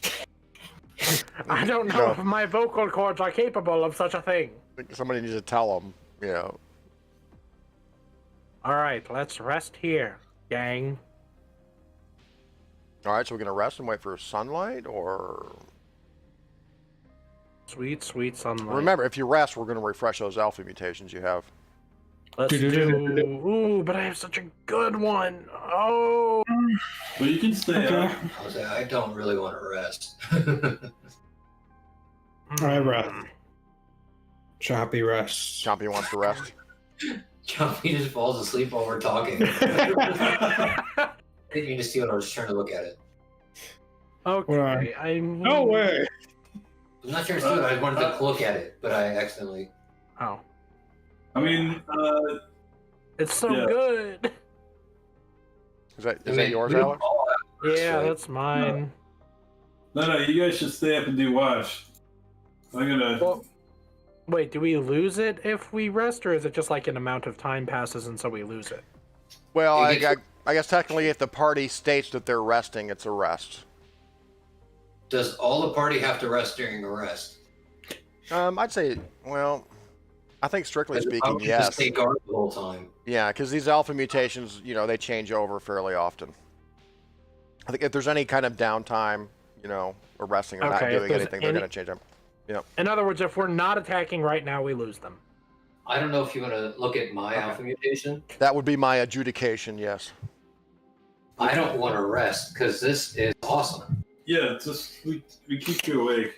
I don't know
No.
if my vocal cords are capable of such a thing.
Somebody needs to tell them, you know.
All right, let's rest here, gang.
All right, so we're going to rest and wait for sunlight, or...
Sweet, sweet sunlight.
Remember, if you rest, we're going to refresh those alpha mutations you have.
Let's do. Ooh, but I have such a good one. Oh.
Well, you can stay up.
I don't really want to rest.
I rest. Choppy rests.
Chompy wants to rest.
Chompy just falls asleep while we're talking. I didn't mean to steal it. I was trying to look at it.
Okay,
No way.
I'm not trying to steal it. I wanted to look at it, but I accidentally.
Oh,
I mean,
it's so
Yeah.
good.
Is that yours, Alex?
Yeah, that's mine.
no, you guys should stay up and do watch. I'm gonna.
Well, wait, do we lose it if we rest, or is it just like an amount of time passes and so we lose it?
Well, I guess technically if the party states that they're resting, it's a rest.
Does all the party have to rest during a rest?
I'd say, well, I think strictly
Does the
speaking,
party
yes.
just stay guard the whole time?
Yeah, because these alpha mutations, you know, they change over fairly often. I think if there's any kind of downtime, you know, or resting or not
Okay, if
doing
there's
anything, they're
any-
going to change them.
In other words, if we're not attacking right now, we lose them.
I don't know if you want to look at my alpha mutation.
That would be my adjudication, yes.
I don't want to rest because this is awesome.
Yeah, just we keep you awake.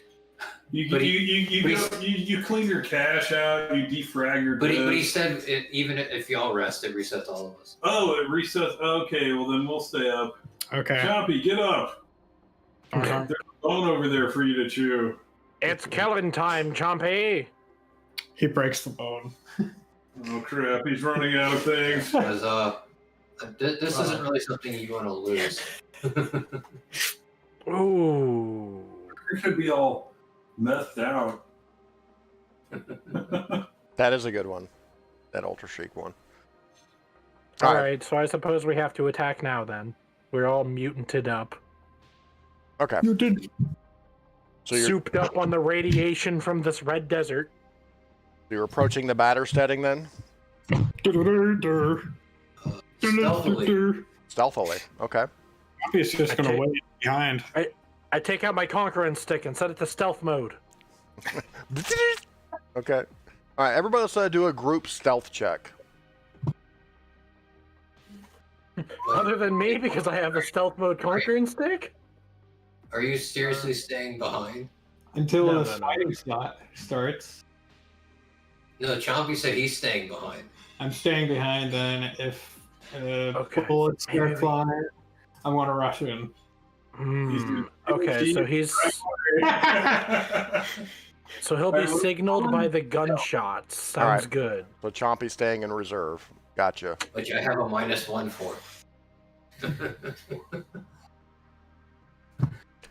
You
But
you clean your cache out. You defrag your.
But he
disks.
said even if y'all rest, it resets all of us.
Oh, it resets. Okay, well then we'll stay up.
Okay.
Chompy, get up.
Okay.
There's a bone over there for you to chew.
It's killing time, Chompy.
He breaks the bone.
Oh crap, he's running out of things.
Because this isn't really something you want to lose.
Ooh.
It could be all methed out.
That is a good one. That Ultra Shriek one.
All right, so I suppose we have to attack now then. We're all mutanted up.
Okay.
You did.
So you're,
Souped up on the radiation from this red desert.
you're approaching the batter steading then?
Stealthily.
Stealthily. Okay.
He's just gonna
Okay.
wait behind.
I take out my conquering stick and set it to stealth mode.
Okay. All right, everybody let's do a group stealth check.
Other than me, because I have the stealth mode conquering stick?
Are you seriously staying behind?
Until
No,
the
no, no.
fighting slot starts.
No, Chompy said he's staying behind.
I'm staying behind. Then if
Okay.
bullets
Maybe
start
we-
flying, I want to rush in.
Okay, so he'll be signaled by the gunshots. Sounds
Alright.
good.
So Chompy staying in reserve. Gotcha.
Which I have a -1 for.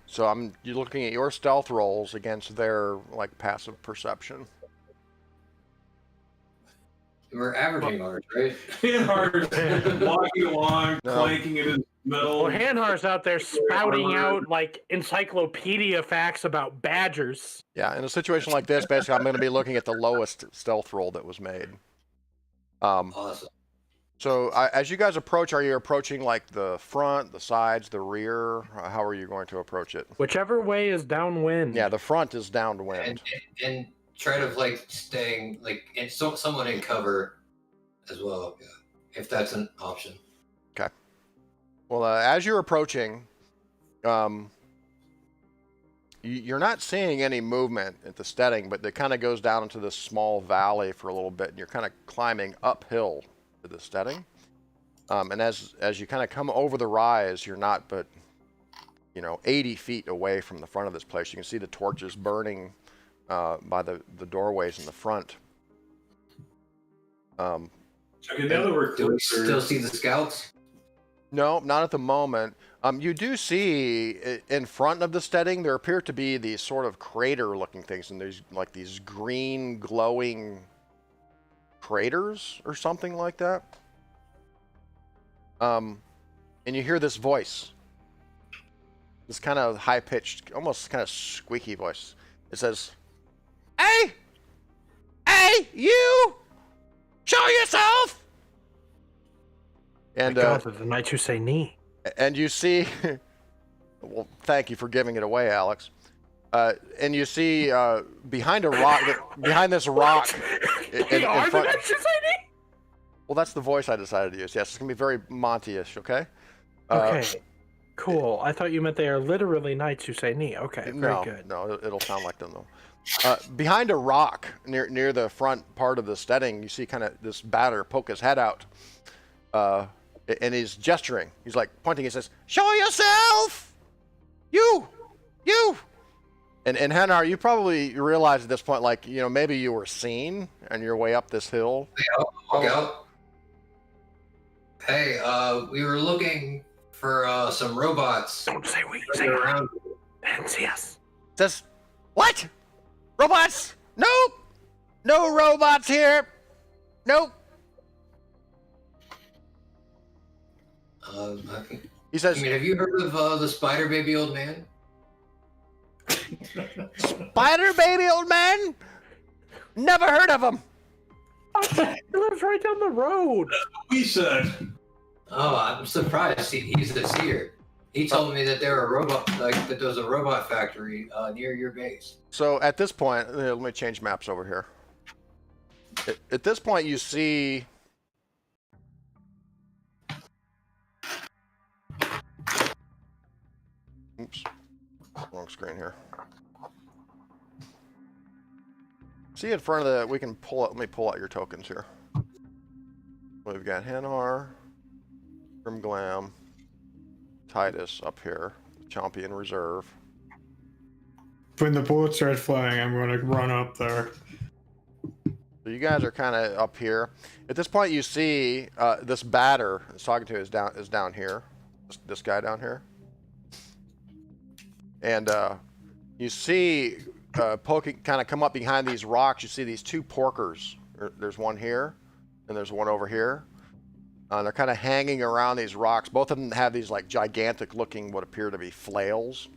So you're looking at your stealth rolls against their like passive perception.
We're averaging ours, right?
Hanhar's walking along,
No.
clanking it in the middle.
Well, Hanhar's out there spouting out like encyclopedia facts about badgers.
Yeah, in a situation like this, basically I'm going to be looking at the lowest stealth roll that was made.
Awesome.
So as you guys approach, are you approaching like the front, the sides, the rear? How are you going to approach it?
Whichever way is downwind.
Yeah, the front is downwind.
And try to like staying like and someone in cover as well, yeah, if that's an option.
Well, as you're approaching, you're not seeing any movement at the steading, but it kind of goes down into this small valley for a little bit, and you're kind of climbing uphill to the steading. And as you kind of come over the rise, you're not but 80 feet away from the front of this place. You can see the torches burning by the doorways in the front.
Okay, now that we're
Do we
closer,
still see the scouts?
No, not at the moment. You do see in front of the steading, there appear to be these sort of crater-looking things, and there's like these green glowing craters or something like that. And you hear this voice, this kind of high-pitched, almost kind of squeaky voice. It says, "Hey, you, show yourself!" And
God, the night you say knee.
And you see, well, thank you for giving it away, Alex. And you see behind a rock, behind this rock, in front. Well, that's the voice I decided to use. Yes, it's gonna be very Monty-ish. Okay.
Okay. Cool. I thought you meant they are literally knights who say knee. Okay. Very good.
No, it'll sound like them though. Behind a rock near the front part of the steading, you see kind of this batter poke his head out. And he's gesturing. He's like pointing. He says, "Show yourself! You! And Hanar, you probably realize at this point, like, you know, maybe you were seen on your way up this hill.
Walk out. Hey, we were looking for some robots.
Don't say we. Say around. And see us.
Says, what? Robots? Nope. No robots here. Nope. He says,
I mean, have you heard of the Spider Baby Old Man?
Spider Baby Old Man? Never heard of him.
He lives right down the road.
We said.
Oh, I'm surprised. He's a seer. He told me that there was a robot factory near your base.
So at this point, let me change maps over here. At this point, you see. Oops, wrong screen here. See in front of the, we can pull out, let me pull out your tokens here. We've got Hanar, Grimglam, Titus up here, Chompy in reserve.
When the bullets start flying, I'm going to run up there.
So you guys are kind of up here. At this point, you see this batter that's talking to you is down here. This guy down here. And you see poking, kind of come up behind these rocks. You see these two porkers. There's one here, and there's one over here. They're kind of hanging around these rocks. Both of them have these like gigantic-looking, what appear to be flails,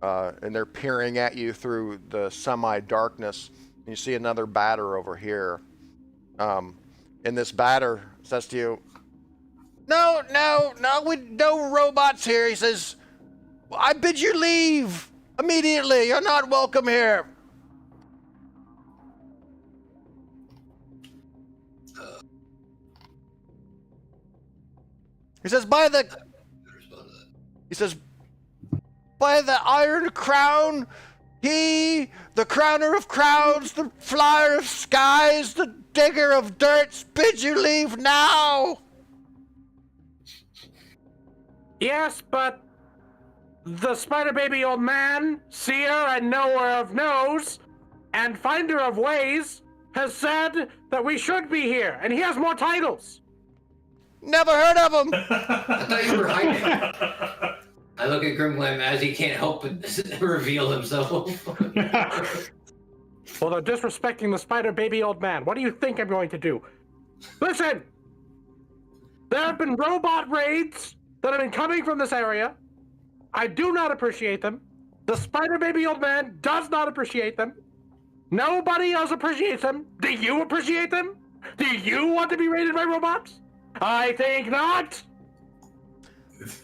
and they're peering at you through the semi-darkness. And you see another batter over here, and this batter says to you, "No, robots here." He says, "I bid you leave immediately. You're not welcome here." He says, "By the Iron Crown, he, the crowner of crowns, the flyer of skies, the digger of dirt, bids you leave now."
Yes, but the Spider Baby Old Man, seer and knower of knows, and finder of ways, has said that we should be here, and he has more titles.
Never heard of him.
I thought you were hiding. I look at Grimglam as he can't help but reveal himself.
Well, they're disrespecting the Spider Baby Old Man. What do you think I'm going to do? Listen! There have been robot raids that have been coming from this area. I do not appreciate them. The Spider Baby Old Man does not appreciate them. Nobody else appreciates them. Do you appreciate them? Do you want to be raided by robots? I think not.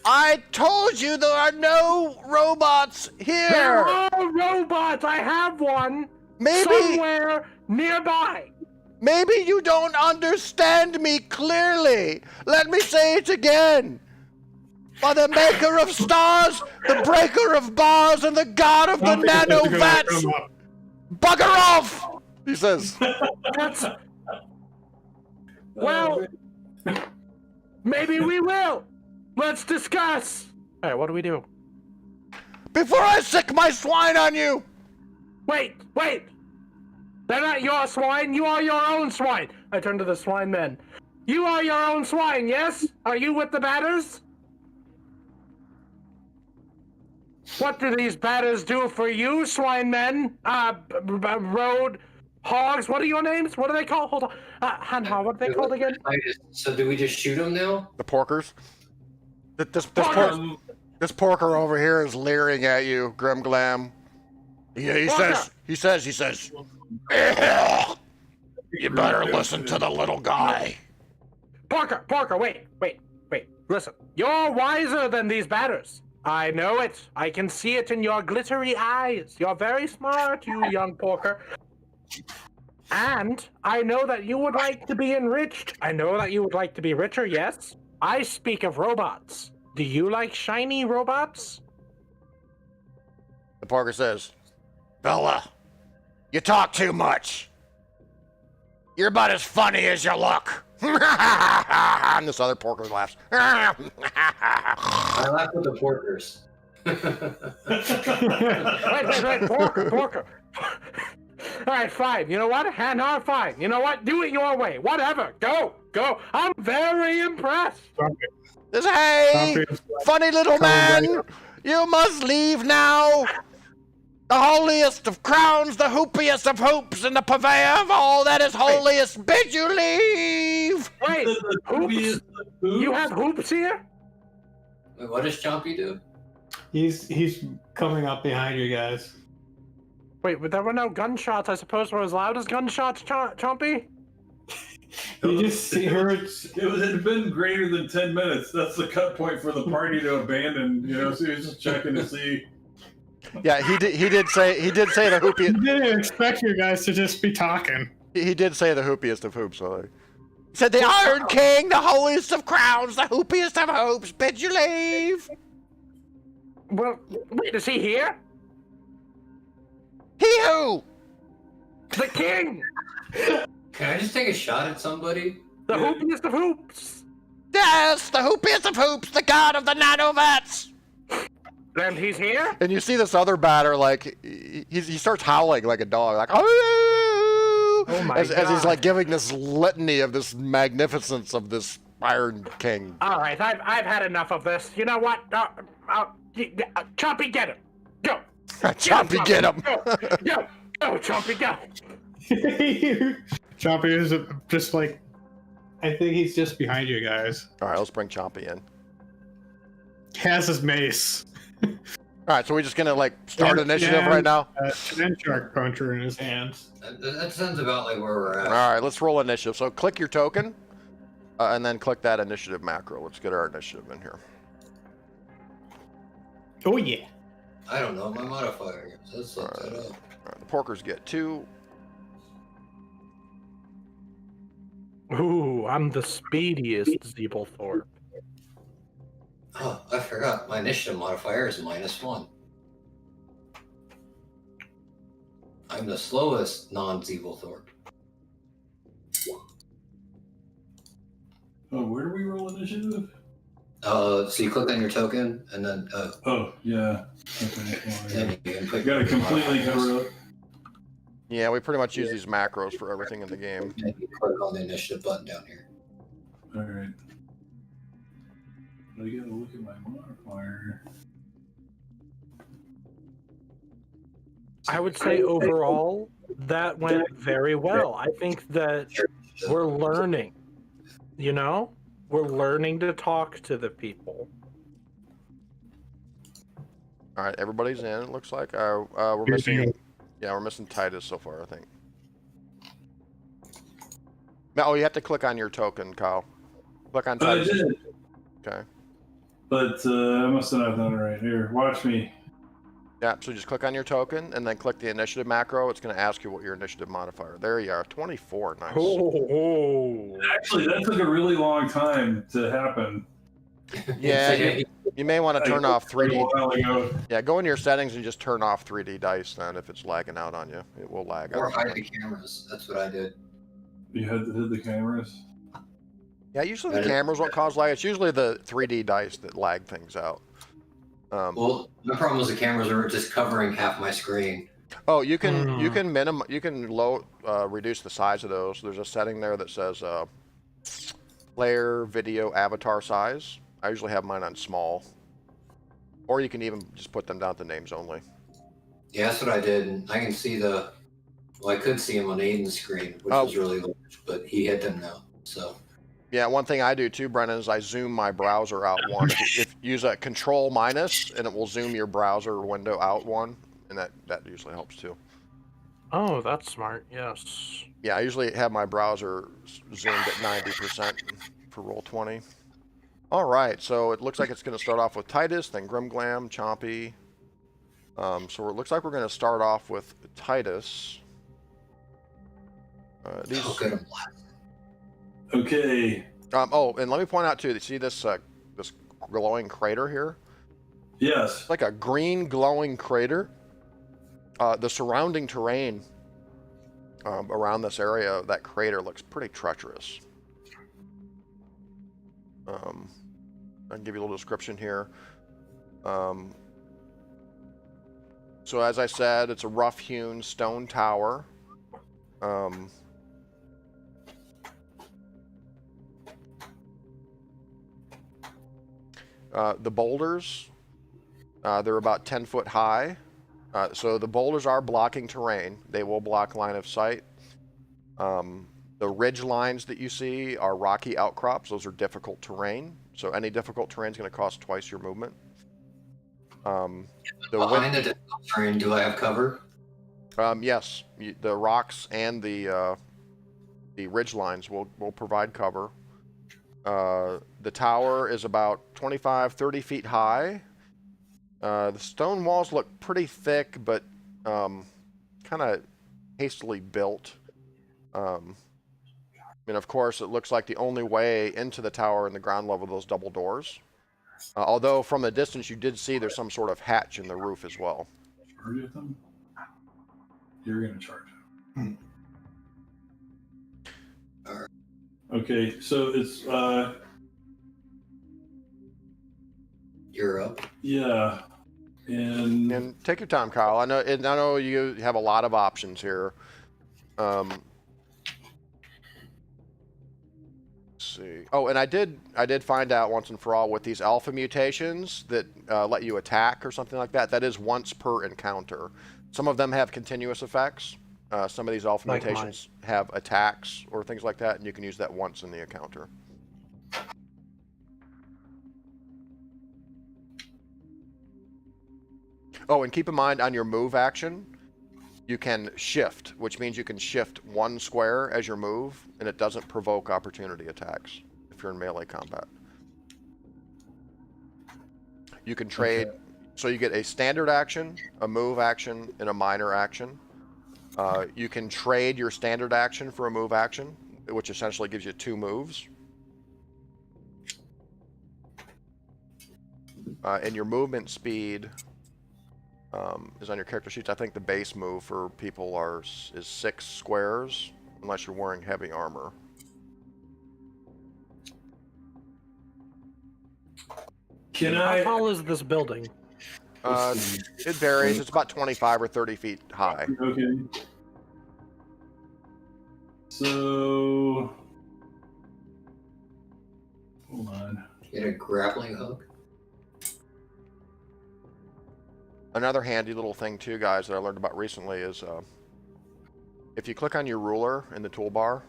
I told you there are no robots here.
There are robots. I have one. Somewhere nearby.
Maybe you don't understand me clearly. Let me say it again. By the maker of stars, the breaker of bars, and the god of the nanovats. Bugger off, he says.
Well, maybe we will. Let's discuss. All right, what do we do?
Before I sick my swine on you.
Wait. They're not your swine. You are your own swine. I turn to the swine men. You are your own swine, yes? Are you with the batters? What do these batters do for you, swine men? Road hogs. What are your names? What are they called? Hold on. Hanha, what are they called again?
So do we just shoot him now?
The porkers. This
Porker!
this porker over here is leering at you, Grimglam. Yeah, he says. You better listen to the little guy.
Porker, wait. Listen, you're wiser than these batters. I know it. I can see it in your glittery eyes. You're very smart, you young porker. And I know that you would like to be enriched. I know that you would like to be richer, yes? I speak of robots. Do you like shiny robots?
The porker says, Fella, you talk too much. You're about as funny as you look. And this other porker laughs.
I laugh with the porkers.
Wait, porker. All right, fine. You know what? Hanha, fine. You know what? Do it your way. Whatever. Go. I'm very impressed.
Says, hey, funny little man, you must leave now. The holiest of crowns, the hoopiest of hoops, and the purveyor of all that is holiest, bid you leave.
Wait, hoops? You have hoops here?
Wait, what does Chompy do?
He's coming up behind you guys.
Wait, but there were no gunshots. I suppose were as loud as gunshots, Chompy?
You just heard.
It had been greater than 10 minutes. That's the cut point for the party to abandon. So he was just checking to see.
Yeah, he did say the hoopiest.
You didn't expect you guys to just be talking.
He did say the hoopiest of hoops. So he said the Iron King, the holiest of crowns, the hoopiest of hoops, bid you leave.
Well, wait, is he here?
He who?
The king!
Can I just take a shot at somebody?
The hoopiest of hoops!
Yes, the hoopiest of hoops, the god of the nanovats.
And he's here?
And you see this other batter, like, he starts howling like a dog, like, oh
my
as he's
God.
like giving this litany of this magnificence of this Iron King.
All right, I've had enough of this. You know what? Chompy, get him. Go.
Chompy, get him.
Go, Chompy, go.
Chompy is just like. I think he's just behind you guys.
All right, let's bring Chompy in.
He has his mace.
All right, so we're just gonna like start initiative right now.
An shark puncher in his hands.
That sounds about like where we're at.
All right, let's roll initiative. So click your token, and then click that initiative macro. Let's get our initiative in here.
Oh yeah.
I don't know my modifier. So let's look that up.
All right, the porkers get 2.
Ooh, I'm the speediest Zeeblethorpe.
Oh, I forgot. My initiative modifier is -1. I'm the slowest non-Zeeblethorpe.
Oh, where do we roll initiative?
So you click on your token, and then
Oh, yeah. Okay.
then you can
You
put
gotta completely
modifiers,
cover up.
Yeah, we pretty much use these macros for everything in the game.
and you click on the initiative button down here.
Alright. I gotta look at my modifier.
I would say overall, that went very well. I think that we're learning, you know? We're learning to talk to the people.
All right, everybody's in. It looks like we're missing. Yeah, we're missing Titus so far, I think. No, you have to click on your token, Kyle. Click on
I
Titus.
did,
Okay.
but I must have not done it right. Here, watch me.
Yeah, so just click on your token and then click the initiative macro. It's going to ask you what your initiative modifier. There you are, 24. Nice.
Oh.
Actually, that took a really long time to happen.
Yeah, you may want to turn off 3D.
A while ago.
Yeah, go into your settings and just turn off 3D dice then if it's lagging out on you. It will lag
Or
out.
hide the cameras. That's what I did.
You had to hit the cameras.
Yeah, usually the cameras won't cause lag. It's usually the 3D dice that lag things out.
Well, my problem was the cameras were just covering half my screen.
Oh, you can reduce the size of those. There's a setting there that says player video avatar size. I usually have mine on small. Or you can even just put them down to names only.
Yeah, that's what I did. And I can see well, I could see him on Aiden's screen, which was really large, but he hit them now. So.
Yeah, one thing I do too, Brennan, is I zoom my browser out one. If you use a Control minus, and it will zoom your browser window out one, and that usually helps too.
Oh, that's smart. Yes.
Yeah, I usually have my browser zoomed at 90% for Roll20. All right, so it looks like it's going to start off with Titus, then Grimglam, Chompy. So it looks like we're going to start off with Titus.
Okay.
Oh, and let me point out too. You see this this glowing crater here?
Yes.
It's like a green glowing crater. The surrounding terrain around this area, that crater looks pretty treacherous. I can give you a little description here. So as I said, it's a rough-hewn stone tower. The boulders, they're about 10 foot high. So the boulders are blocking terrain. They will block line of sight. The ridge lines that you see are rocky outcrops. Those are difficult terrain. So any difficult terrain is going to cost twice your movement.
Behind the difficult terrain, do I have cover?
Yes, the rocks and the ridge lines will provide cover. The tower is about 25, 30 feet high. The stone walls look pretty thick, but kind of hastily built. And of course, it looks like the only way into the tower in the ground level are those double doors. Although from a distance, you did see there's some sort of hatch in the roof as well.
Charge them? You're going to charge them. Okay, so it's
You're up.
Yeah,
and take your time, Kyle. I know you have a lot of options here. Let's see. Oh, and I did find out once and for all with these alpha mutations that let you attack or something like that. That is once per encounter. Some of them have continuous effects. Some of these alpha mutations have attacks or things like that, and you can use that once in the encounter. Oh, and keep in mind on your move action, you can shift, which means you can shift one square as your move, and it doesn't provoke opportunity attacks if you're in melee combat. You can trade, so you get a standard action, a move action, and a minor action. You can trade your standard action for a move action, which essentially gives you 2 moves. And your movement speed is on your character sheets. I think the base move for people is 6 squares, unless you're wearing heavy armor.
How tall is this building?
It varies. It's about 25 or 30 feet high.
Okay. So, hold on.
Get a grappling hook.
Another handy little thing too, guys, that I learned about recently is if you click on your ruler in the toolbar,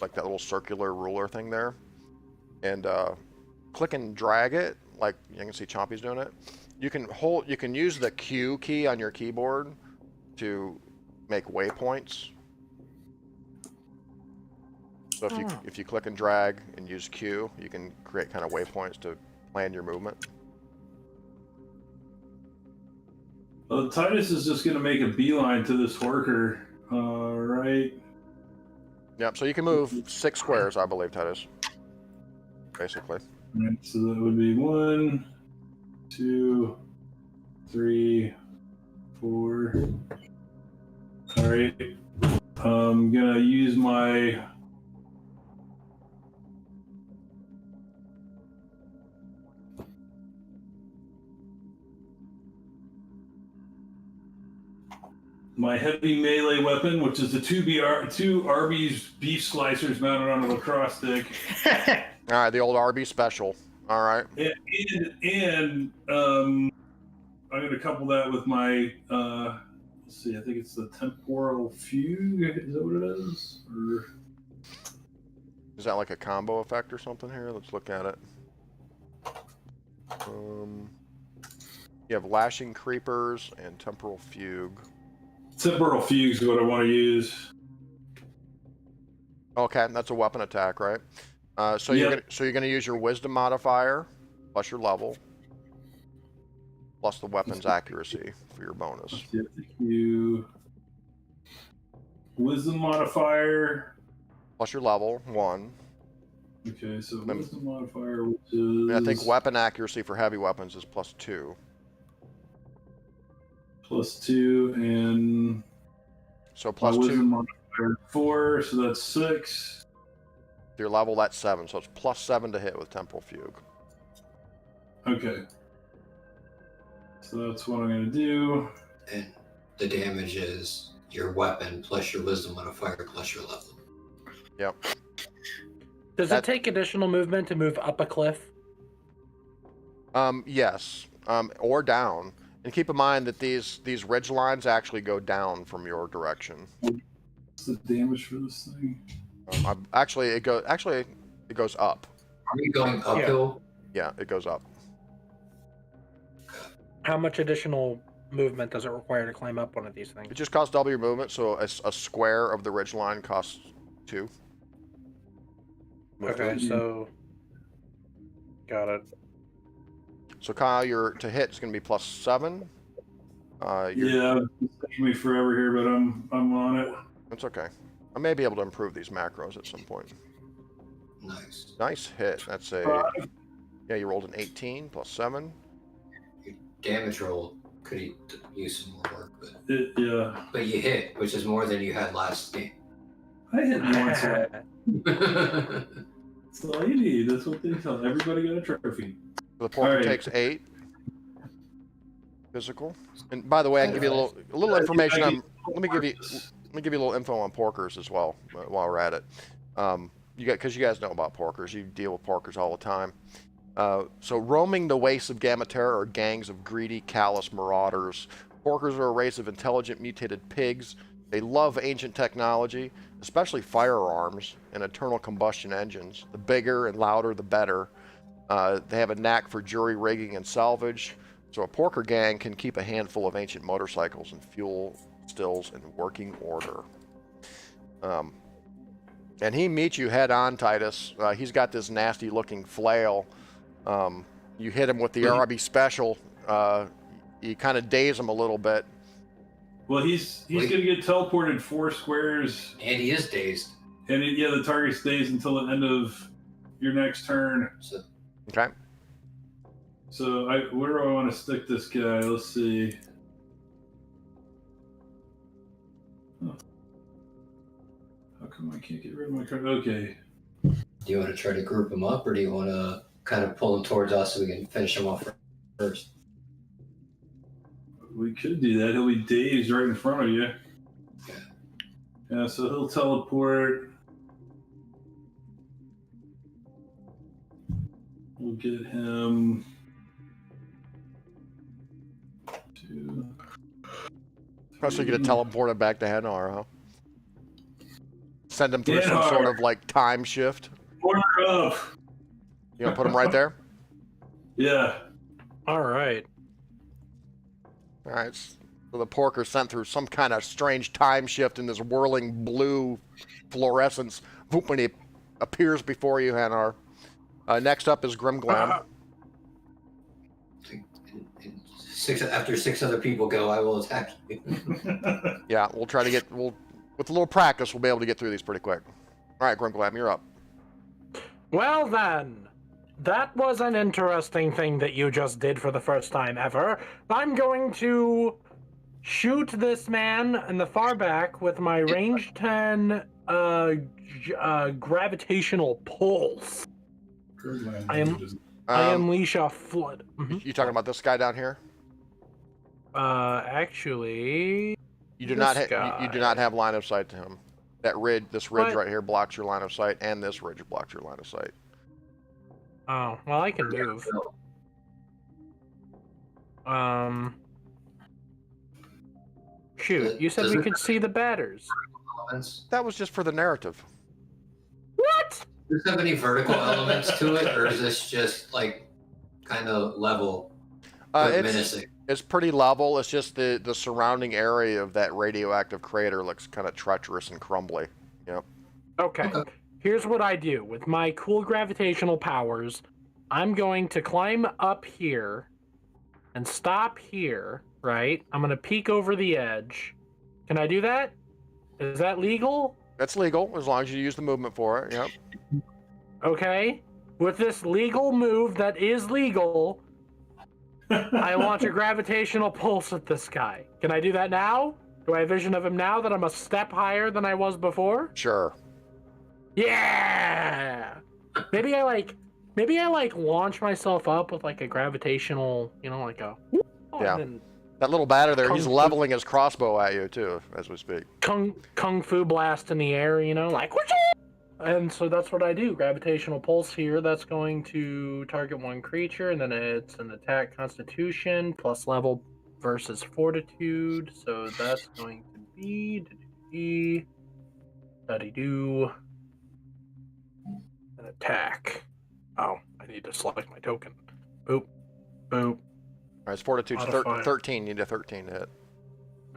like that little circular ruler thing there, and click and drag it, like you can see Chompy's doing it. You can use the Q key on your keyboard to make waypoints. So if you click and drag and use Q, you can create kind of waypoints to plan your movement.
Well, Titus is just going to make a beeline to this worker, right?
Yep, so you can move 6 squares, I believe, Titus. Basically.
Right, so that would be 1, 2, 3, 4. All right. I'm going to use my... my heavy melee weapon, which is the two Arby's beef slicers mounted on a lacrosse stick.
All right, the old RB special. All right.
And I'm going to couple that with my, let's see, I think it's the temporal fugue. Is that what it is? Or...
Is that like a combo effect or something here? Let's look at it. You have lashing creepers and temporal fugue.
Temporal fugue is what I want to use.
Okay, that's a weapon attack, right? So you're gonna use your wisdom modifier plus your level plus the weapon's accuracy for your bonus.
You wisdom modifier
Plus your level 1.
Okay, so wisdom modifier, which is...
I think weapon accuracy for heavy weapons is +2.
+2, and...
So +2.
Wisdom modifier 4, so that's 6.
Your level, that's 7, so it's +7 to hit with temporal fugue.
Okay. So that's what I'm going to do.
And the damage is your weapon plus your wisdom modifier plus your level.
Yep.
Does it take additional movement to move up a cliff?
Yes. Or down. And keep in mind that these ridge lines actually go down from your direction.
What's the damage for this thing?
Actually, it goes up.
Are you going uphill?
Yeah, it goes up.
How much additional movement does it require to climb up one of these things?
It just costs double your movement, so a square of the ridge line costs 2.
Okay, so got it.
So Kyle, to hit is going to be +7.
Yeah, it's taking me forever here, but I'm on it.
That's okay. I may be able to improve these macros at some point.
Nice.
Nice hit. That's a... Yeah, you rolled an 18 +7.
Your damage roll could use some more work, but...
Yeah.
But you hit, which is more than you had last game.
I hit once. That's all you need. That's what they tell. Everybody got a trophy.
The porker takes 8. Physical. And by the way, I can give you a little information on... Let me give you a little info on porkers as well while we're at it. Because you guys know about porkers. You deal with porkers all the time. So roaming the wastes of Gamma-Terra are gangs of greedy, callous marauders. Porkers are a race of intelligent, mutated pigs. They love ancient technology, especially firearms and internal combustion engines. The bigger and louder, the better. They have a knack for jury rigging and salvage. So a porker gang can keep a handful of ancient motorcycles and fuel stills in working order. And he meets you head on, Titus. He's got this nasty looking flail. You hit him with the RB special. You kind of daze him a little bit.
Well, he's going to get teleported 4 squares.
And he is dazed.
And the target stays until the end of your next turn.
Okay.
So where do I want to stick this guy? Let's see. Oh. How come I can't get rid of my card? Okay.
Do you want to try to group him up, or do you want to kind of pull him towards us so we can finish him off first?
We could do that. He'll be dazed right in front of you.
Okay.
Yeah, so he'll teleport. We'll get him to...
Probably going to teleport him back to Hanar, huh? Send him through some
Hanar.
sort of like time shift.
Order up!
You gonna put him right there?
Yeah.
All right.
All right. So the porker sent through some kind of strange time shift in this whirling blue fluorescence when he appears before you, Hanar. Next up is Grimglam.
After 6 other people go, I will attack you.
Yeah, we'll try to get... with a little practice, we'll be able to get through these pretty quick. All right, Grimglam, you're up.
Well then, that was an interesting thing that you just did for the first time ever. I'm going to shoot this man in the far back with my range 10 gravitational pulse. I unleash a flood.
You talking about this guy down here?
Actually,
you do not have line of sight to him. This ridge right here blocks your line of sight, and this ridge blocks your line of sight.
Oh, well, I can move. Shoot, you said we could see the batters.
Elements?
That was just for the narrative.
What?
Does this have any vertical elements to it, or is this just like kind of level but menacing?
It's pretty level. It's just the surrounding area of that radioactive crater looks kind of treacherous and crumbly. Yep.
Okay. Here's what I do. With my cool gravitational powers, I'm going to climb up here and stop here, right? I'm going to peek over the edge. Can I do that? Is that legal?
That's legal, as long as you use the movement for it. Yep.
Okay. With this legal move that is legal, I launch a gravitational pulse at this guy. Can I do that now? Do I have vision of him now that I'm a step higher than I was before?
Sure.
Yeah. Maybe I launch myself up with like a gravitational, like a
Yeah.
and then
That little batter there, he's
Kung Fu.
leveling his crossbow at you too, as we speak.
kung fu blast in the air, like whoosh! And so that's what I do. Gravitational pulse here. That's going to target one creature, and then it's an attack Constitution plus level versus Fortitude. So that's going to be do an attack. Oh, I need to select my token. Boop, boop.
All right, it's Fortitude's
Modifier.
13. You need a 13 to hit.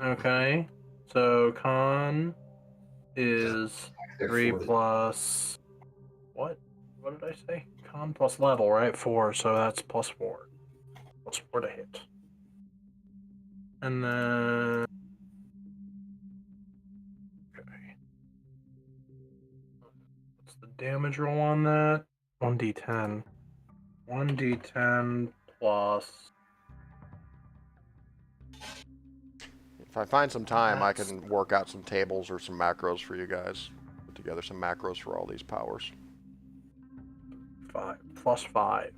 Okay, so con is 3 plus what? What did I say? Con plus level, right? 4, so that's plus 4. Plus 4 to hit. And then okay. What's the damage roll on that? 1d10. 1d10 plus.
If I find some time, I can work out some tables or some macros for you guys. Put together some macros for all these powers.
5 plus 5.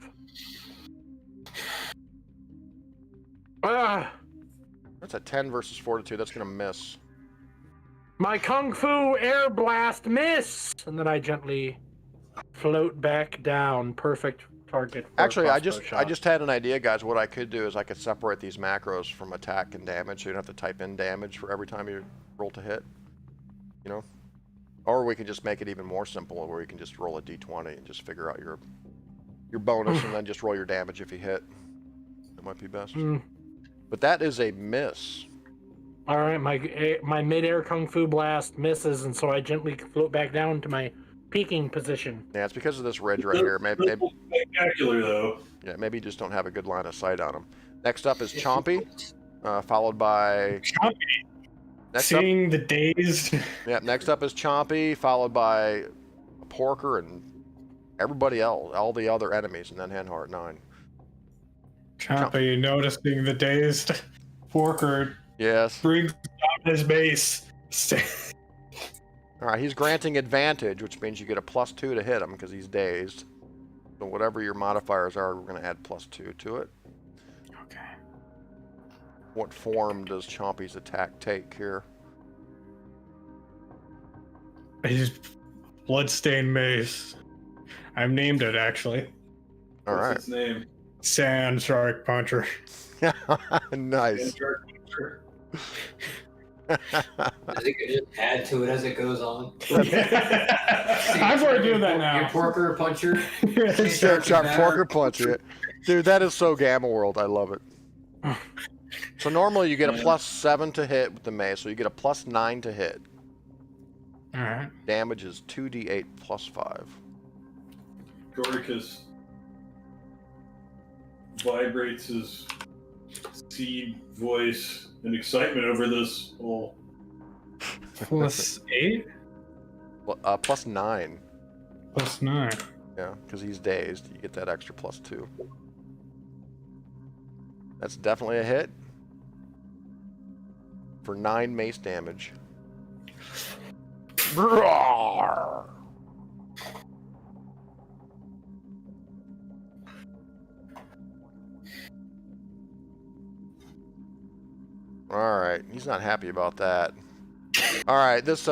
Ah!
That's a 10 versus Fortitude. That's going to miss.
My Kung Fu air blast miss! And then I gently float back down. Perfect target for
Actually,
a
I
crossbow
just
shot.
had an idea, guys. What I could do is I could separate these macros from attack and damage, so you don't have to type in damage for every time you roll to hit. You know? Or we could just make it even more simple, where you can just roll a d20 and just figure out your bonus, and then just roll your damage if you hit. That might be best. But that is a miss.
All right, my mid-air Kung Fu blast misses, and so I gently float back down to my peaking position.
Yeah, it's because of this ridge right here. Maybe
Spectacular, though.
yeah, maybe you just don't have a good line of sight on him. Next up is Chompy, followed by
Seeing the dazed.
yeah. Next up is Chompy, followed by Porker and everybody else, all the other enemies, and then Henhart 9.
Chompy noticing the dazed Porker
Yes.
brings down his base.
All right, he's granting advantage, which means you get a +2 to hit him because he's dazed. So whatever your modifiers are, we're going to add +2 to it.
Okay.
What form does Chompy's attack take here?
His bloodstained mace. I've named it actually.
All
What's
right.
its name?
Sand Shark Puncher.
Nice.
I think I just add to it as it goes on.
I'm going to do that
Your
now.
Porker puncher.
Shark Porker Punch it. Dude, that is so Gamma World. I love it. So normally you get a +7 to hit with the mace, so you get a +9 to hit.
Alright.
Damage is 2d8 +5.
Goricus vibrates his seed voice in excitement over this whole.
+8?
Well, +9.
+9.
Yeah, because he's dazed. You get that extra +2. That's definitely a hit. For 9 mace damage. Roar! Alright, he's not happy about that. Alright, this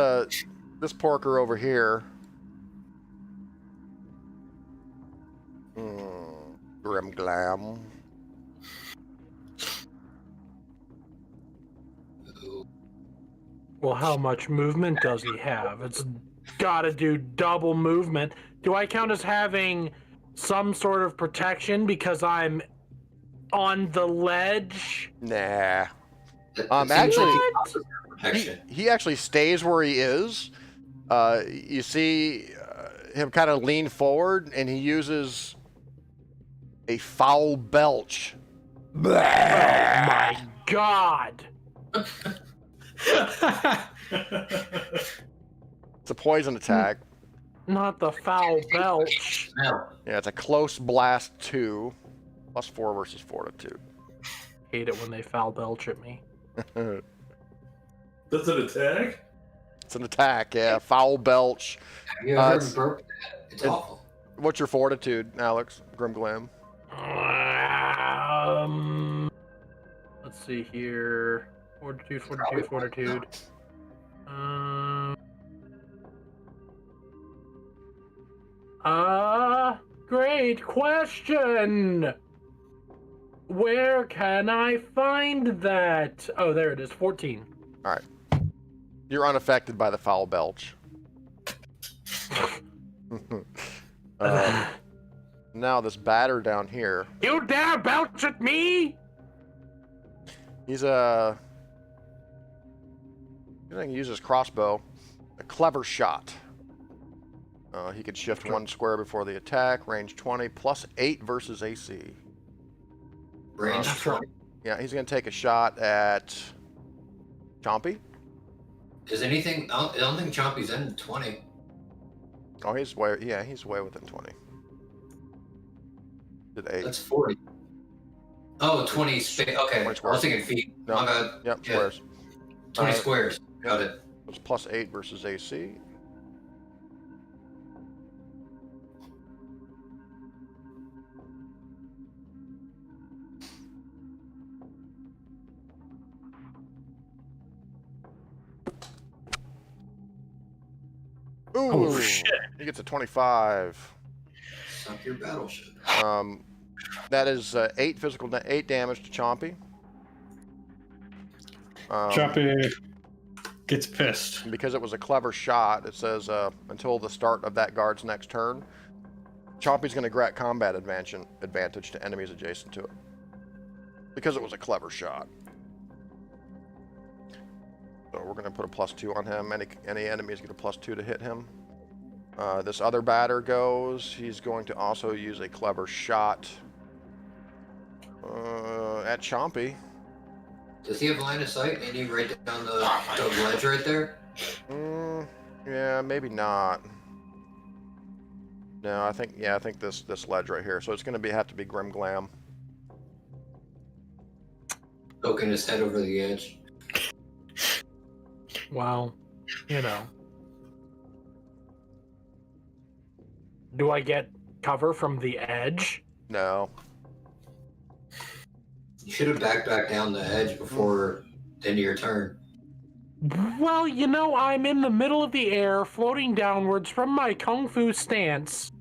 Porker over here. Grim Glam.
Ooh.
Well, how much movement does he have? It's gotta do double movement. Do I count as having some sort of protection because I'm on the ledge?
Nah.
It seems
Actually,
like the opposite of protection.
he actually stays where he is. You see him kind of lean forward, and he uses a foul belch.
Oh my god!
It's a poison attack.
Not the foul belch.
Smell.
Yeah, it's a close blast 2, +4 versus fortitude.
Hate it when they foul belch at me.
That's an attack?
It's an attack, yeah. Foul belch.
Have you ever
it's-
burped that? It's awful.
What's your fortitude, Alex? Grim Glam.
Let's see here. Fortitude. Great question. Where can I find that? Oh, there it is. 14.
You're unaffected by the foul belch. Now this batter down here.
You dare belch at me?
He's gonna use his crossbow. A clever shot. He can shift 1 square before the attack. Range 20, +8 versus AC.
Range
That's
20.
Yeah, he's gonna take a shot at Chompy.
Is anything? I don't think Chompy's in 20.
Oh, he's way within 20. Did 8.
That's 40. Oh, 20 space. Okay,
20
I
squares.
was thinking feet.
No.
My bad.
Yep,
Yeah.
squares.
20 squares. Got it.
It's +8 versus AC. Ooh,
Oh, shit.
He gets a 25.
Sunk your battleship.
That is 8 damage to Chompy.
Choppy gets pissed.
Because it was a clever shot, it says until the start of that guard's next turn, Chompy's going to grant combat advantage to enemies adjacent to it. Because it was a clever shot. So we're going to put a +2 on him. Any enemies get a +2 to hit him. This other batter goes. He's going to also use a clever shot at Chompy.
Does he have line of sight? And you right down the ledge right there?
Yeah, maybe not. No, I think this ledge right here. So it's going to have to be Grim Glam.
Poking his head over the edge.
Well, you know. Do I get cover from the edge?
No.
You should have backed back down the edge before the end of your turn.
Well, you know, I'm in the middle of the air, floating downwards from my kung fu stance.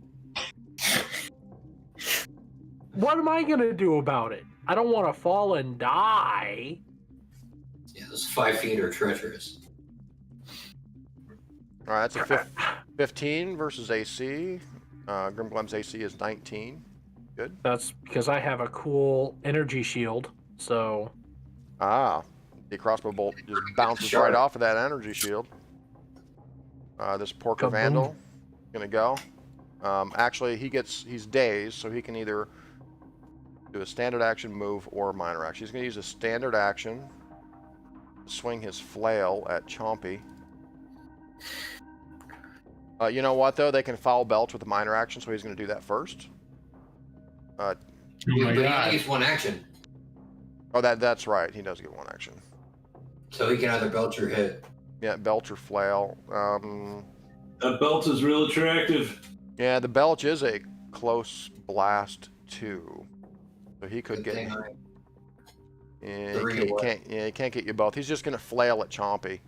What am I gonna do about it? I don't want to fall and die.
Yeah, those 5 feet are treacherous.
All right, that's a 15 versus AC. Grim Glam's AC is 19. Good.
That's because I have a cool energy shield, so...
The crossbow bolt just bounces
Sure.
right off of that energy shield. This Porker
Kaboom.
Vandal gonna go. Actually, he's dazed, so he can either do a standard action move or a minor action. He's gonna use a standard action to swing his flail at Chompy. You know what though? They can foul belch with a minor action, so he's gonna do that first.
Oh
Yeah,
my
but
god.
he needs one action.
Oh, that's right. He does get one action.
So he can either belch or hit.
Yeah, belch or flail.
That belt is real attractive.
Yeah, the belch is a close blast 2, so he could
Good
get.
thing I-
Yeah,
Three
he
away.
can't get you both. He's just gonna flail at Chompy.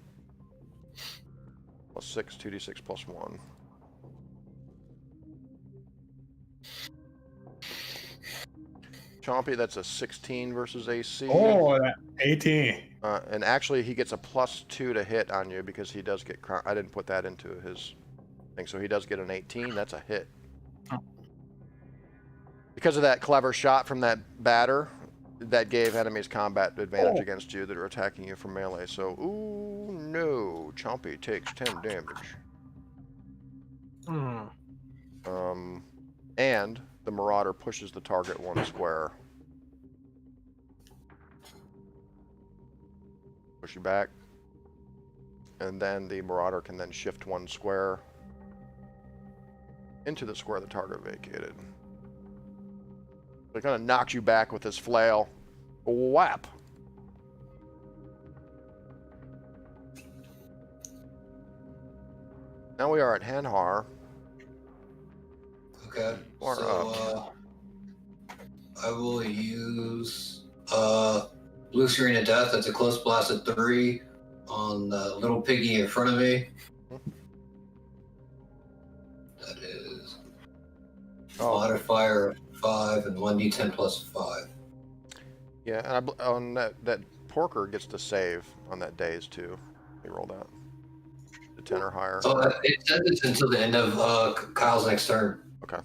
+6, 2d6 +1. Chompy, that's a 16 versus AC.
Oh, that 18.
And actually, he gets a +2 to hit on you because he does get. I didn't put that into his thing, so he does get an 18. That's a hit.
Oh.
Because of that clever shot from that batter, that gave enemies combat advantage against you that are attacking you from melee. So, ooh, no. Chompy takes 10 damage. And the Marauder pushes the target 1 square. Push you back. And then the Marauder can then shift 1 square into the square the target vacated. So it kind of knocks you back with his flail. Whap! Now we are at Hanhar.
Okay.
Or
So I will use blue screen of death. That's a close blast of 3 on the little piggy in front of me. That is modifier 5 and 1d10 plus 5.
Yeah, and on that Porker gets to save on that daze too. Let me roll that. The 10 or higher.
So it says it's until the end of Kyle's next turn.
Okay.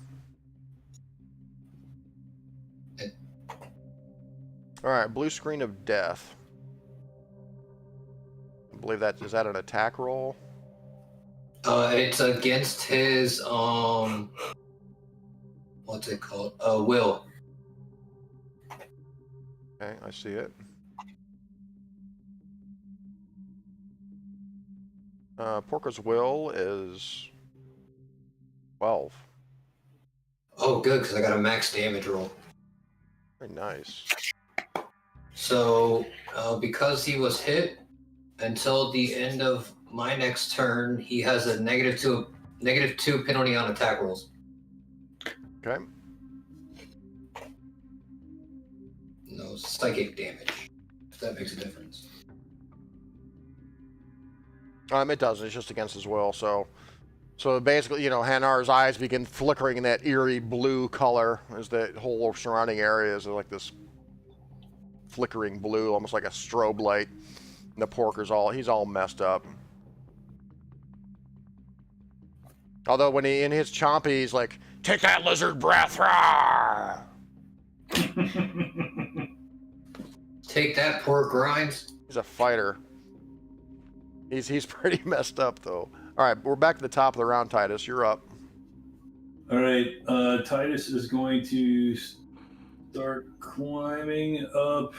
All right, blue screen of death. I believe is that an attack roll?
It's against his what's it called? Will.
Okay, I see it. Porker's will is 12.
Oh, good, because I got a max damage roll.
Very nice.
So, because he was hit, until the end of my next turn, he has a -2 penalty on attack rolls.
Okay.
No psychic damage, if that makes a difference.
It doesn't. It's just against his will. So basically, Hanar's eyes begin flickering in that eerie blue color as the whole surrounding area is like this flickering blue, almost like a strobe light. And the Porker's he's all messed up. Although when he hits Chompy, he's like, "Take that lizard breath!" Rawr!
Take that, poor grinds.
He's a fighter. He's pretty messed up though. All right, we're back to the top of the round, Titus. You're up.
All right, Titus is going to start climbing up.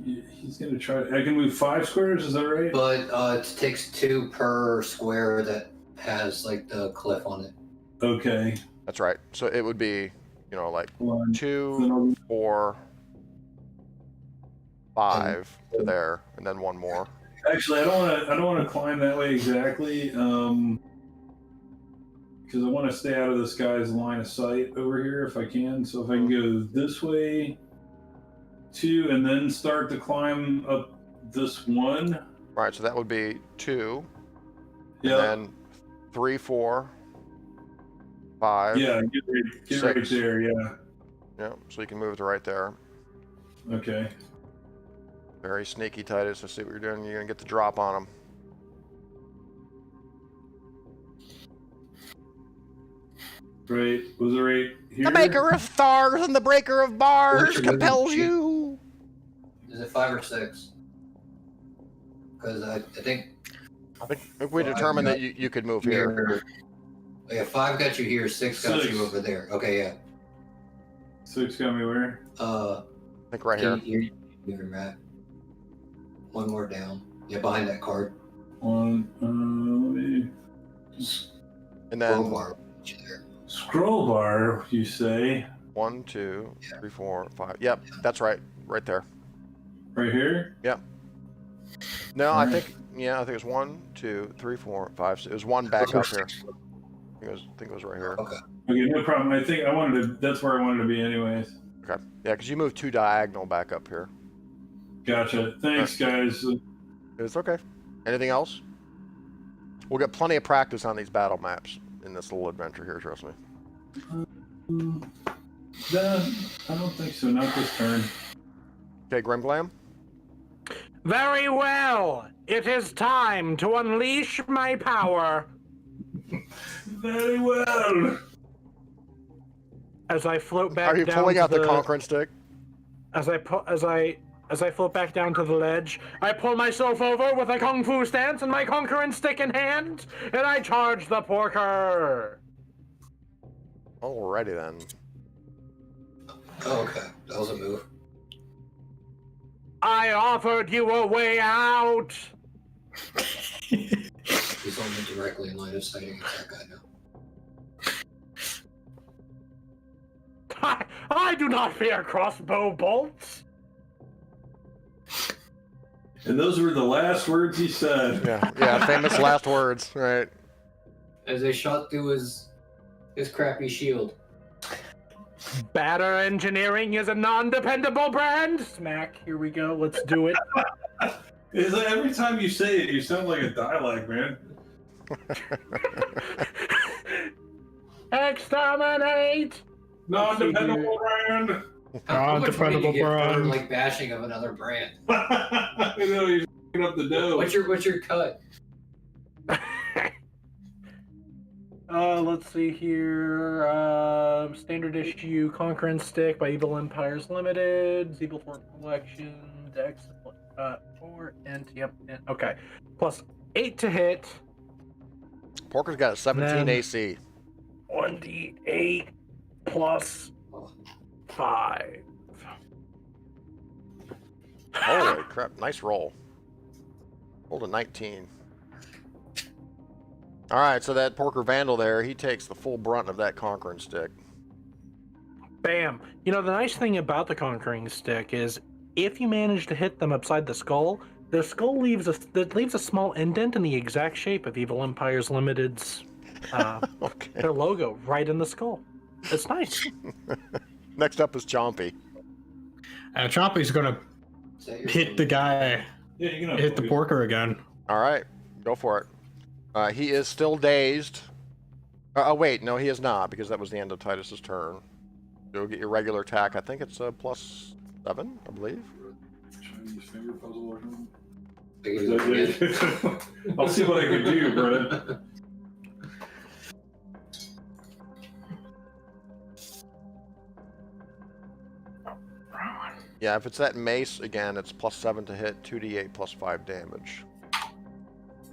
He's going to try. I can move 5 squares. Is that right?
But it takes 2 per square that has like the cliff on it.
Okay.
That's right. So it would be, like
1,
2, 4, 5 to there, and then 1 more.
Actually, I don't want to climb that way exactly, because I want to stay out of this guy's line of sight over here if I can. So if I can go this way, 2, and then start to climb up this 1.
Right. So that would be 2.
Yeah.
And then 3, 4, 5.
Yeah. Get right
6.
there. Yeah.
Yeah. So you can move to right there.
Okay.
Very sneaky, Titus. I see what you're doing. You're gonna get the drop on him.
Right. Was it right here?
The maker of stars and the breaker of bars
Where's your
compels
movement sheet?
you.
Is it 5 or 6? Because I think
I think if we determine that you could move here.
Yeah, 5 got you here, 6 got
6.
you over there. Okay, yeah.
6 got me where?
I think right here.
You're Matt. 1 more down. Yeah, behind that card.
1. Let me...
And then
Scroll bar. There.
Scroll bar, you say?
1, 2, 3, 4, 5. Yep, that's right. Right there.
Right here?
Yep. No, I think it was 1, 2, 3, 4, 5. 6. It was 1 back up here. I think it was right here.
Okay.
Okay, no problem. I think that's where I wanted to be anyways.
Okay. Yeah, because you moved 2 diagonal back up here.
Gotcha. Thanks, guys.
It's okay. Anything else? We'll get plenty of practice on these battle maps in this little adventure here, trust me.
No, I don't think so. Not this turn.
Okay, Grimglam.
Very well. It is time to unleash my power.
Very well.
As I float back
Are you
down
pulling
to
out the conquering stick?
As I float back down to the ledge, I pull myself over with a kung fu stance and my conquering stick in hand, and I charge the porker.
Alrighty then.
Oh, okay. That was a move.
I offered you a way out.
He's only directly in line of sight against that guy now.
I do not fear crossbow bolts.
And those were the last words he said.
Yeah, famous last words, right?
As they shot through his crappy shield.
Batter Engineering is a non-dependable brand. Smack. Here we go. Let's do it.
It's like every time you say it, you sound like a dialect, man.
Exterminate.
Non-dependable brand.
How much money do you get for
brand.
like bashing of another brand?
I know you're f***ing up the dough.
What's your cut?
Let's see here. Standard issue Conquering Stick by Evil Empires Limited. Zeeble for Collection. Dex. 4 and yep. And, okay. Plus 8 to hit.
Porker's got a 17
Then-
AC.
1d8 plus 5.
Holy crap! Nice roll. Rolled a 19. All right, so that Porker Vandal there, he takes the full brunt of that conquering stick.
Bam. You know, the nice thing about the Conquering Stick is if you manage to hit them upside the skull leaves a small indent in the exact shape of Evil Empires Limited's
Okay.
their logo right in the skull. It's nice.
Next up is Chompy.
Chompy's gonna
Is that your
hit the guy,
Yeah, you can
hit the porker again.
All right, go for it. He is still dazed. Oh, wait, no, he is not, because that was the end of Titus's turn. You'll get your regular attack. I think it's +7, I believe.
Chinese finger puzzle or something.
I give you the again?
I'll see what I can do, Brennan.
Yeah, if it's that mace, again, it's +7 to hit, 2d8 plus 5 damage.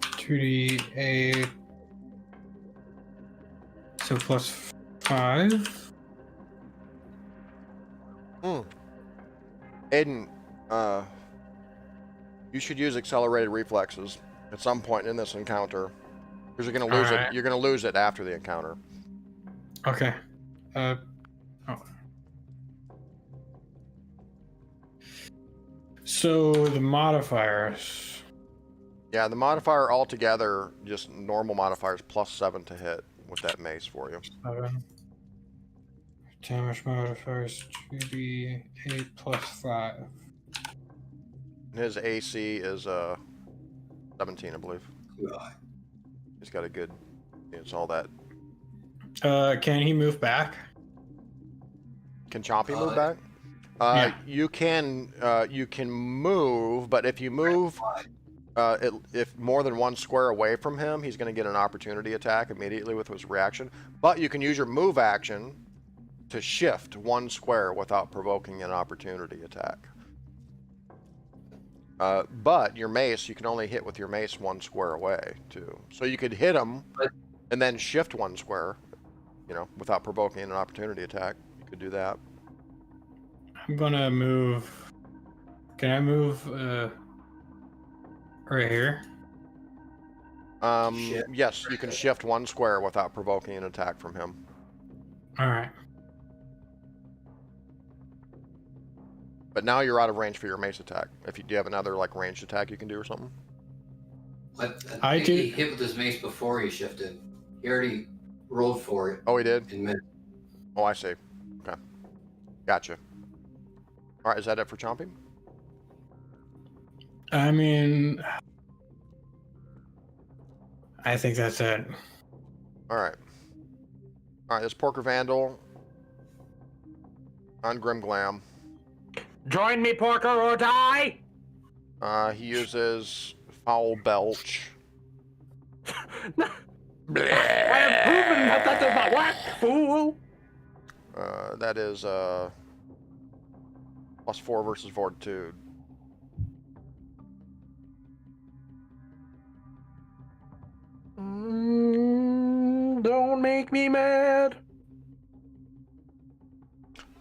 2d8. So plus 5.
Aiden, you should use accelerated reflexes at some point in this encounter, because you're gonna lose
Alright.
it. You're gonna lose it after the encounter.
Okay. So the modifiers.
Yeah, the modifier altogether, just normal modifiers, +7 to hit with that mace for you.
7. Damage modifiers 2d8 plus 5.
And his AC is 17, I believe. He's got a good. It's all that.
Can he move back?
Can Chompy move back?
Yeah.
You can move, but if you move, if more than one square away from him, he's going to get an opportunity attack immediately with his reaction. But you can use your move action to shift one square without provoking an opportunity attack. But your mace, you can only hit with your mace one square away too. So you could hit him and then shift one square, without provoking an opportunity attack. You could do that.
I'm gonna move. Can I move right here?
Yes, you can shift one square without provoking an attack from him.
All right.
But now you're out of range for your mace attack. Do you have another ranged attack you can do or something?
I think he hit with his mace before he shifted. He already rolled for it.
Oh, he did?
And missed.
Oh, I see. Okay. Gotcha. All right, is that it for Chompy?
I mean, I think that's it.
All right. All right, this Porker Vandal. On Grimglam.
Join me, Porker, or die!
He uses Foul Belch.
I have proven that that does not work, fool!
That is +4 versus Fortitude.
Don't make me mad.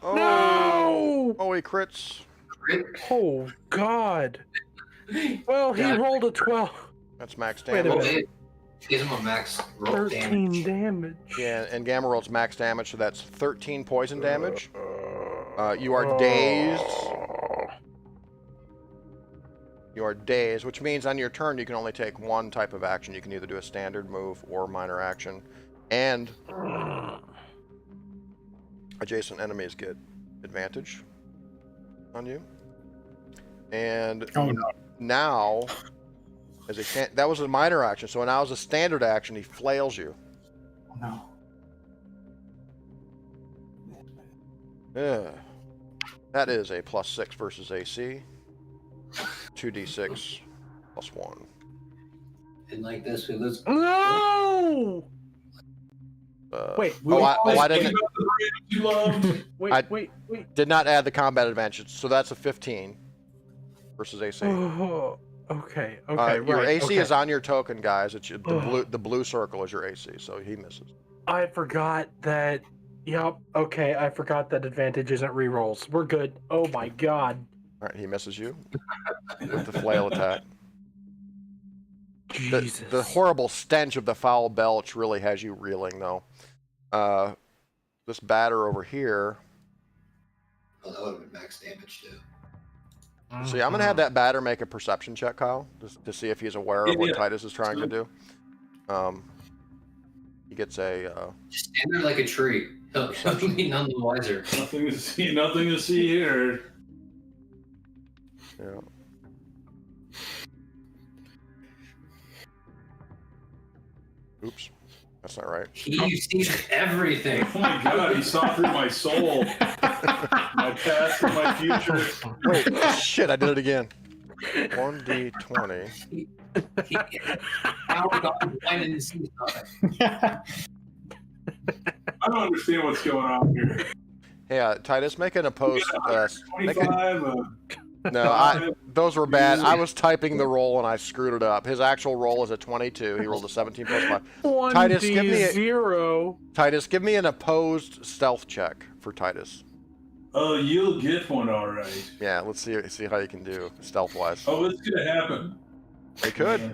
Oh,
No!
Oh, he crits.
Oh, God. Well, he rolled a 12.
That's max
Wait a
damage.
minute.
Gives him a max roll
13
damage.
damage.
Yeah, and Gamma rolls max damage, so that's 13 poison damage. You are dazed. You are dazed, which means on your turn you can only take one type of action. You can either do a standard move or minor action. And adjacent enemies get advantage on you. And now, as a that was a minor action, so now as a standard action, he flails you.
No.
Yeah. That is a +6 versus AC. 2d6 +1.
And like this, we lose.
No! Wait,
I didn't.
You loved.
Wait.
Did not add the combat advantage, so that's a 15 versus AC.
Oh, okay,
Your
right.
AC
okay.
is on your token, guys. It's the blue circle is your AC, so he misses.
I forgot that. Yep. Okay, I forgot that advantage isn't rerolls. We're good. Oh my God.
All right, he misses you with the flail attack.
Jesus.
The horrible stench of the foul belch really has you reeling, though. This batter over here.
Oh, that would have been max damage too.
So yeah, I'm gonna have that batter make a perception check, Kyle, just to see if he's aware of what Titus is trying to do. He gets a.
Just stand there like a tree. He'll be none the wiser.
Nothing to see. Nothing to see here.
Yeah. Oops, that's not right.
He sees everything.
Oh my God! He saw through my soul, my past and my future.
Wait, shit! I did it again. 1d20.
How God blind and see something.
I don't understand what's going on here.
Hey, Titus, make an opposed.
25.
No, those were bad. I was typing the roll and I screwed it up. His actual roll is a 22. He rolled a 17 plus 5.
1d0.
Titus, give me an opposed stealth check for Titus.
Oh, you'll get one, all right.
Yeah, let's see how you can do stealth wise.
Oh, it's gonna happen.
It could.
Yeah.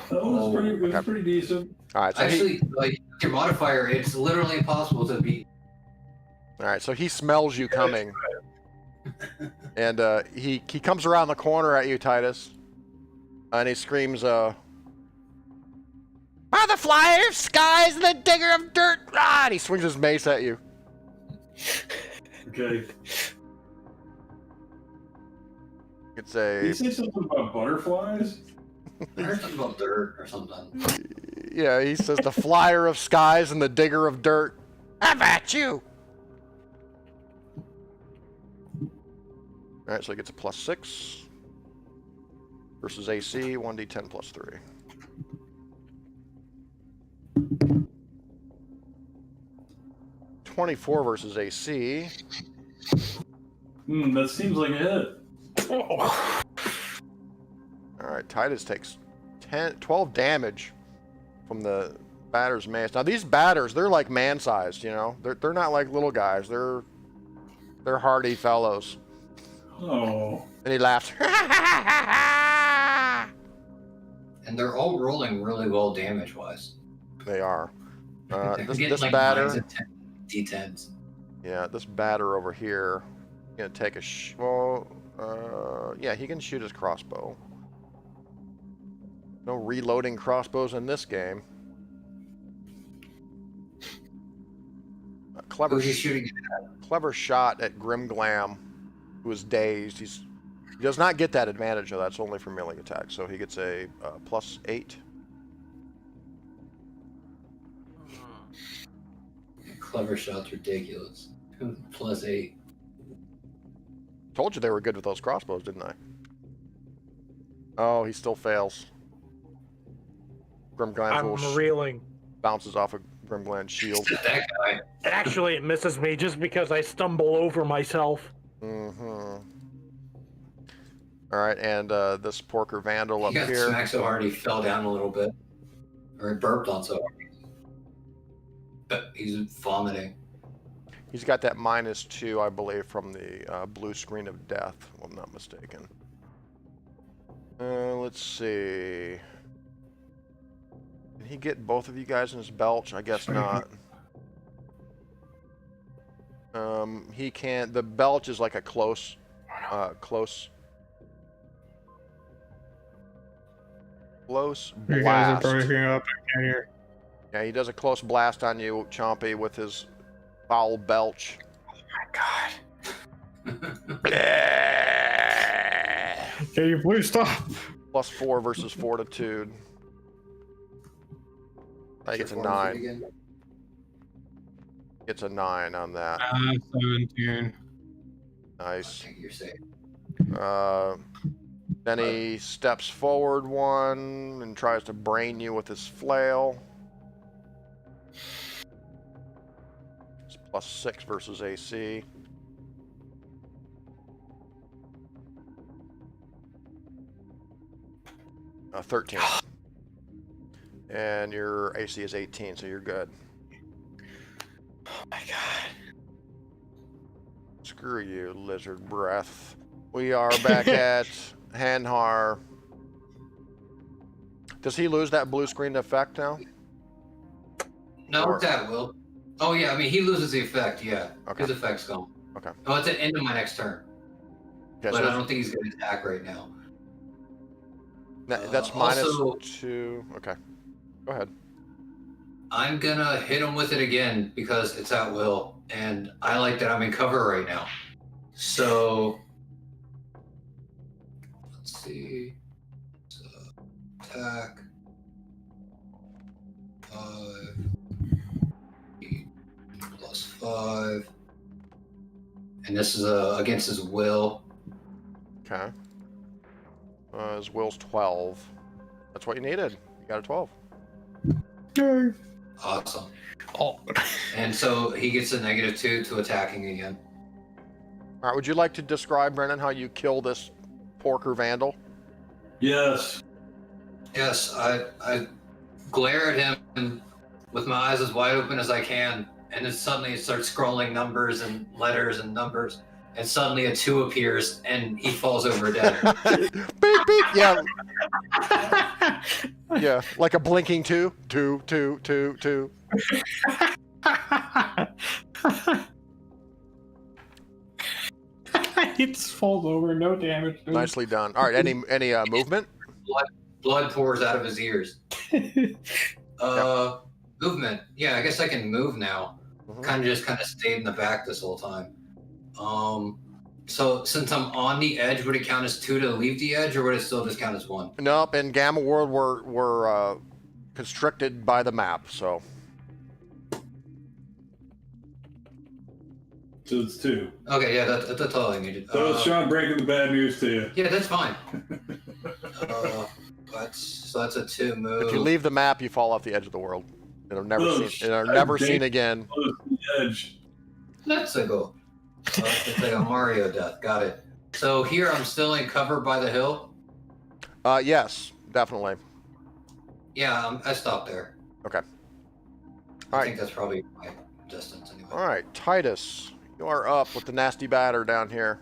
That was pretty decent.
All right, so
Actually, like your modifier, it's literally impossible to beat.
all right, so he smells you coming, and he comes around the corner at you, Titus, and he screams, "Are the flyer of skies and the digger of dirt!" Ah! And he swings his mace at you.
Okay.
It's
Did you
a
say something about butterflies?
I heard something about dirt or something.
yeah. He says, "The flyer of skies and the digger of dirt." Have at you. All right, so he gets a +6 versus AC, 1d10 plus 3. (24) versus AC.
That seems like a hit.
All right, Titus takes 12 damage from the batter's mace. Now these batters, they're like man-sized, you know. They're not like little guys. They're hardy fellows.
Oh.
And he laughs.
And they're all rolling really well damage-wise.
They are. This
like
batter.
9s and D10s.
Yeah, this batter over here. Gonna take a yeah, he can shoot his crossbow. No reloading crossbows in this game. Clever,
Who's he shooting at?
clever shot at Grimglam, who is dazed. He does not get that advantage, though. That's only for melee attack. So he gets a +8.
Clever shot's ridiculous. +8.
Told you they were good with those crossbows, didn't I? Oh, he still fails. Grimglan's
I'm
little
reeling.
bounces off of Grimglan's shield.
That guy.
Actually, it misses me just because I stumble over myself.
Mm-hmm. All right, and this Porker Vandal up
He got
here.
smacked so hard he fell down a little bit. Or he burped on so hard. But he's vomiting.
He's got that -2, I believe, from the blue screen of death, if I'm not mistaken. Let's see. Can he get both of you guys in his belch? I guess not. He can't. The belch is like a close
You guys are
blast.
breaking up. I can't hear.
Yeah, he does a close blast on you, Chompy, with his foul belch.
My God. Can you please stop?
+4 versus Fortitude. I think it's a 9. It's a 9 on that.
17.
Nice.
I think you're safe.
Then he steps forward one and tries to brain you with his flail. It's +6 versus AC. Uh, 13. And your AC is 18, so you're good.
Oh my God.
Screw you, lizard breath. We are back at Hanhar. Does he lose that blue screen effect now?
No, that will. Oh yeah, I mean he loses the effect. Yeah,
Okay.
his effect's gone.
Okay.
Oh, it's at the end of my next turn.
Okay,
But
so
I don't think he's going to attack right now.
that's
also-
-2. Okay. Go ahead.
I'm gonna hit him with it again because it's at will, and I like that I'm in cover right now. So let's see. So, attack. 5. 8 +5. And this is against his will.
Okay. His will's 12. That's what you needed. You got a 12.
Yay.
Awesome.
Oh.
And so he gets a -2 to attacking again.
All right. Would you like to describe, Brennan, how you kill this Porker Vandal?
Yes.
Yes, I glare at him with my eyes as wide open as I can, and then suddenly it starts scrolling numbers and letters and numbers, and suddenly a 2 appears, and he falls over dead.
Beep beep. Yeah. Yeah. Like a blinking 2. 2, 2, 2, 2.
He just falls over, no damage. Dude.
Nicely done. All right. Any movement?
Blood pours out of his ears. Movement. Yeah, I guess I can move now.
Mhm.
Kind of stayed in the back this whole time. So since I'm on the edge, would it count as 2 to leave the edge, or would it still just count as 1?
Nope. In Gamma World, we're constricted by the map. So
So it's 2.
Okay, yeah, that's all I needed.
So it's Sean breaking the bad news to you.
Yeah, that's fine. So that's a 2 move.
if you leave the map, you fall off the edge of the world and are never
Oh,
seen. And are never
dang.
seen again.
Close to the edge.
Let's go. It's like a Mario death. Got it. So here I'm still in cover by the hill.
Yes, definitely.
Yeah, I stopped there.
Okay.
I
All
think
right.
that's probably my distance anyway.
All right, Titus, you are up with the nasty batter down here,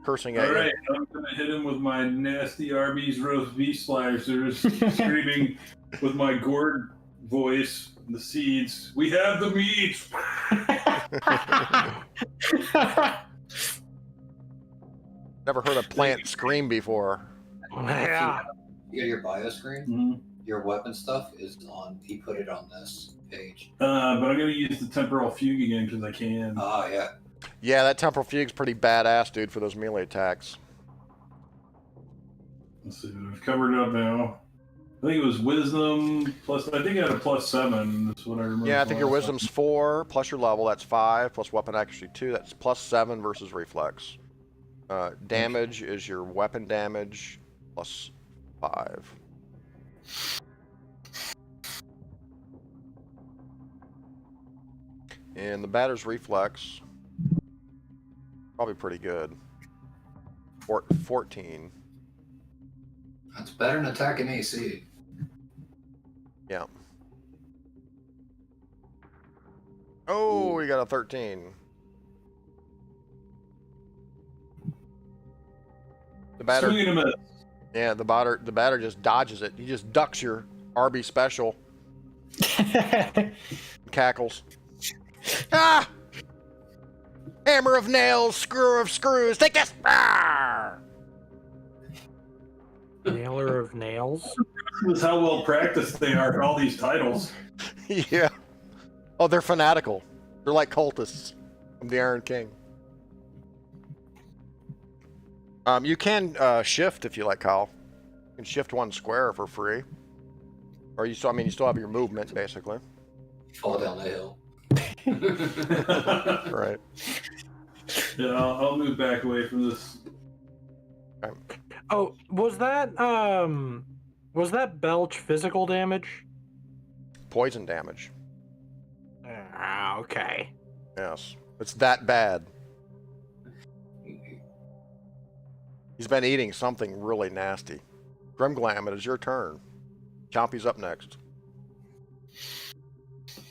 cursing at
All
you.
right, I'm gonna hit him with my nasty Arby's roast beef slicers, screaming with my gourd voice, the seeds. We have the meat.
Never heard a plant scream before.
Yeah.
You got your bio screen?
Mhm.
Your weapon stuff is on. He put it on this page.
But I'm gonna use the temporal fugue again because I can.
Ah, yeah.
Yeah, that temporal fugue's pretty badass, dude, for those melee attacks.
Let's see. I've covered it up now. I think it was wisdom plus. I think I had a +7. That's what I remember.
Yeah, I think your wisdom's 4 plus your level. That's 5 plus weapon accuracy 2. That's +7 versus reflex. Damage is your weapon damage +5. And the batter's reflex, probably pretty good. 14.
That's better than attacking AC.
Yeah. Oh, we got a 13. The batter.
Swing and a miss.
Yeah, the batter just dodges it. He just ducks your RB special. Cackles. Ah! Hammer of nails, screw of screws. Take this. Ah!
Nailer of nails.
This is how well practiced they are at all these titles.
Yeah. Oh, they're fanatical. They're like cultists from the Iron King. You can shift if you like, Kyle. You can shift 1 square for free. Or you still, you still have your movement basically.
Fall down the hill.
Right.
Yeah, I'll move back away from this.
Oh, was that belch physical damage?
Poison damage.
Ah, okay.
Yes. It's that bad. He's been eating something really nasty. Grimglam, it is your turn. Chompy's up next.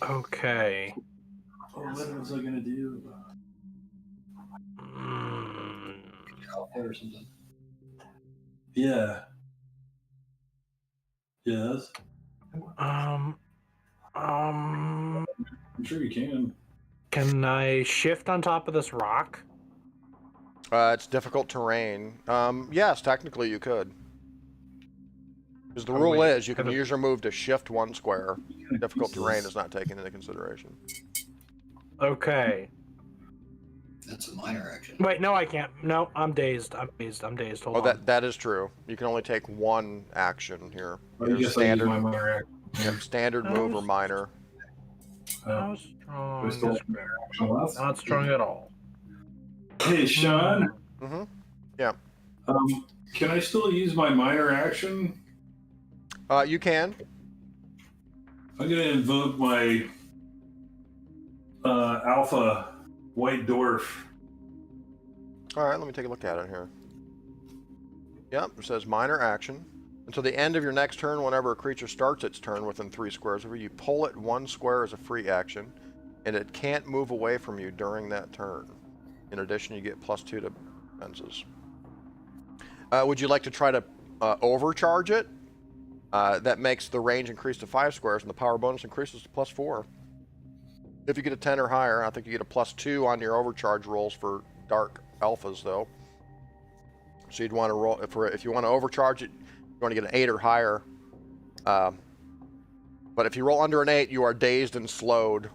Okay.
Oh, what was I gonna do?
Or something.
Yeah. Yes.
I'm
sure you can.
Can I shift on top of this rock?
It's difficult terrain. Yes, technically you could. Because the rule is you can use your move to shift 1 square. Difficult terrain is not taken into consideration.
Okay.
That's a minor action.
Wait, no, I can't. No, I'm dazed. I'm dazed. Hold on.
That is true. You can only take 1 action here.
I guess
Standard,
I use my minor action.
yep, standard move or minor.
How strong?
Still
Not strong at all.
Hey, Sean.
Mm-hmm. Yeah.
Can I still use my minor action?
You can.
I'm gonna invoke my alpha white dwarf.
All right, let me take a look at it here. Yep, it says minor action. Until the end of your next turn, whenever a creature starts its turn within 3 squares of you, you pull it 1 square as a free action, and it can't move away from you during that turn. In addition, you get +2 to defenses. Would you like to try to overcharge it? That makes the range increase to 5 squares, and the power bonus increases to +4. If you get a 10 or higher, I think you get a +2 on your overcharge rolls for dark alphas, though. So you'd want to roll if you want to overcharge it. You want to get an 8 or higher. But if you roll under an 8, you are dazed and slowed,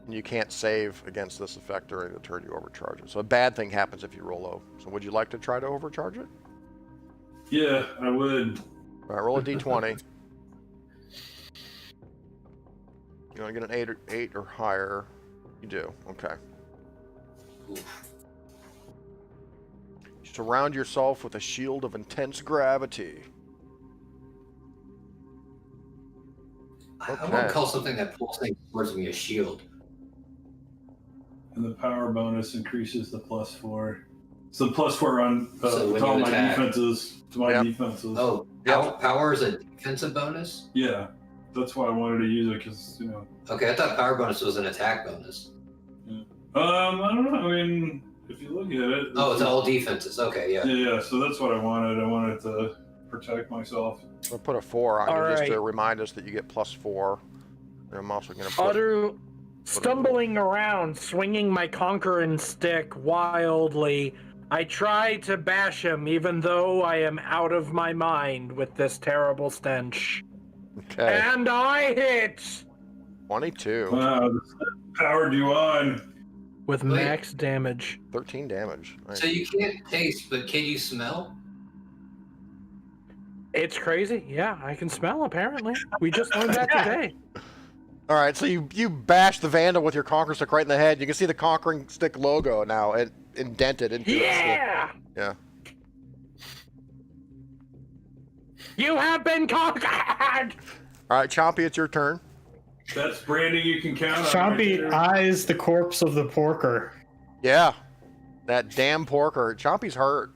and you can't save against this effect during the turn you overcharge it. So a bad thing happens if you roll low. So would you like to try to overcharge it?
Yeah, I would.
All right, roll a d20. You want to get an 8 or higher? You do. Okay.
Oof.
Surround yourself with a shield of intense gravity.
I want to call something that pulls things towards me a shield.
And the power bonus increases the +4. So +4 on
So when
to all
you
my
attack-
defenses. To my
Yep.
defenses.
Oh, power is a defensive bonus?
Yeah, that's why I wanted to use it because
Okay, I thought power bonus was an attack bonus.
I don't know. I mean, if you look at it.
Oh, it's all defenses. Okay, yeah.
Yeah. So that's what I wanted. I wanted to protect myself.
I'll put a 4 on
All
you just to
right.
remind us that you get +4. And I'm also going to put...
Stumbling around, swinging my conquering stick wildly, I try to bash him even though I am out of my mind with this terrible stench.
Okay.
And I hit!
22.
Wow, powered you on.
With
Wait.
max damage.
13 damage. Nice.
So you can't taste, but can you smell?
It's crazy. Yeah, I can smell, apparently. We just learned that today.
All right, so you bash the Vandal with your Conquering Stick right in the head. You can see the Conquering Stick logo now indented into
Yeah!
Yeah.
You have been conquered!
All right, Chompy, it's your turn.
That's branding you can count on.
Chompy
right there.
eyes the corpse of the porker.
Yeah. That damn porker. Chompy's hurt.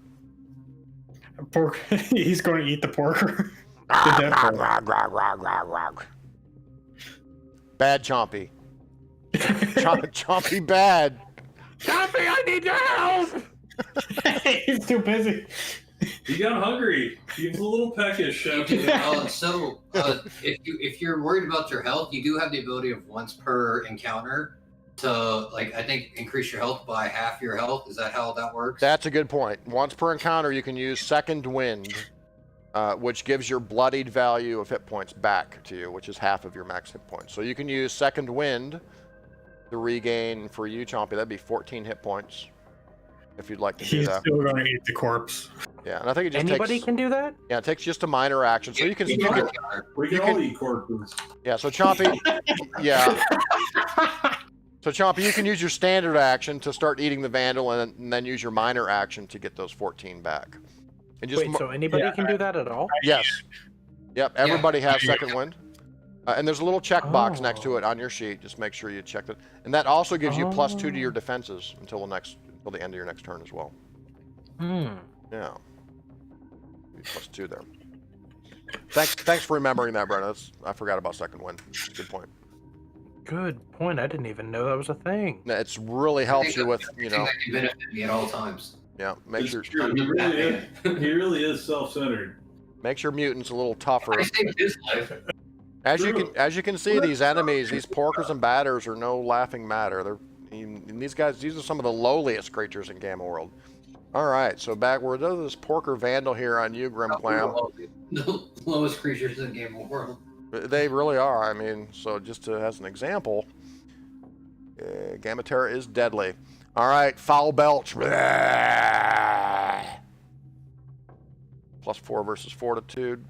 He's going to eat the porker.
Ah,
The dead porker.
Bad Chompy. Chompy bad.
Chompy, I need your help!
He's too busy.
He got hungry. He was a little peckish.
If you're worried about your health, you do have the ability of once per encounter to, like, I think increase your health by half your health. Is that how that works?
That's a good point. Once per encounter, you can use Second Wind, which gives your bloodied value of hit points back to you, which is half of your max hit points. So you can use Second Wind to regain, for you, Chompy, that'd be 14 hit points, if you'd like to do
He's
that.
still going to eat the corpse.
Yeah, and I think it just
Anybody
takes...
can do that?
Yeah, it takes just a minor action. So you can...
We can all eat corpses.
Yeah, so Chompy... Yeah. So Chompy, you can use your standard action to start eating the Vandal, and then use your minor action to get those 14 back. And just
Wait, so anybody can do that at all?
Yes. Yep, everybody has Second Wind. And there's a little checkbox next to it on your sheet. Just make sure you check that. And that also gives you +2 to your defenses until the end of your next turn as well. Yeah. +2 there. Thanks for remembering that, Brenna. I forgot about Second Wind. Good point.
Good point. I didn't even know that was a thing.
It's really helps you with, you know.
That can benefit me at all times.
Yeah, make sure.
True. He really is self-centered.
Makes your mutants a little tougher.
I saved his life.
As you can see, these enemies, these porkers and batters, are no laughing matter. These are some of the lowliest creatures in Gamma World. All right, so back we're to this porker Vandal here on you, Grim Clam.
The lowest creatures in the Game of World.
They really are. I mean, so just as an example, Gamma Terra is deadly. All right, Foul Belch. +4 versus Fortitude.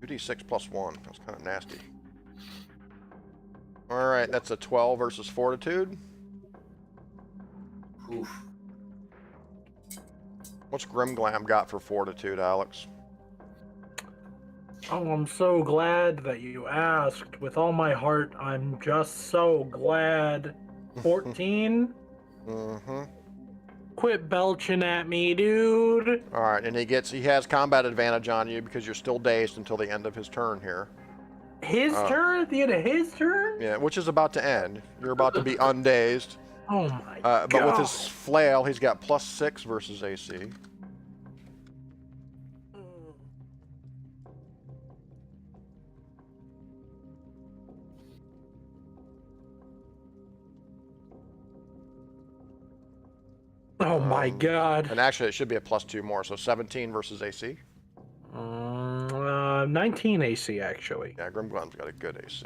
D6 +1. That's kind of nasty. All right, that's a 12 versus Fortitude.
Oof.
What's Grimglam got for Fortitude, Alex?
Oh, I'm so glad that you asked. With all my heart, I'm just so glad. 14?
Mm-hmm.
Quit belching at me, dude.
All right, and he has combat advantage on you because you're still dazed until the end of his turn here.
His turn? At the end of his turn?
Yeah, which is about to end. You're about to be undazed.
Oh my god.
But with his flail, he's got +6 versus AC.
Oh my god.
And actually, it should be a +2 more, so 17 versus AC.
19 AC, actually.
Yeah, Grimglam's got a good AC.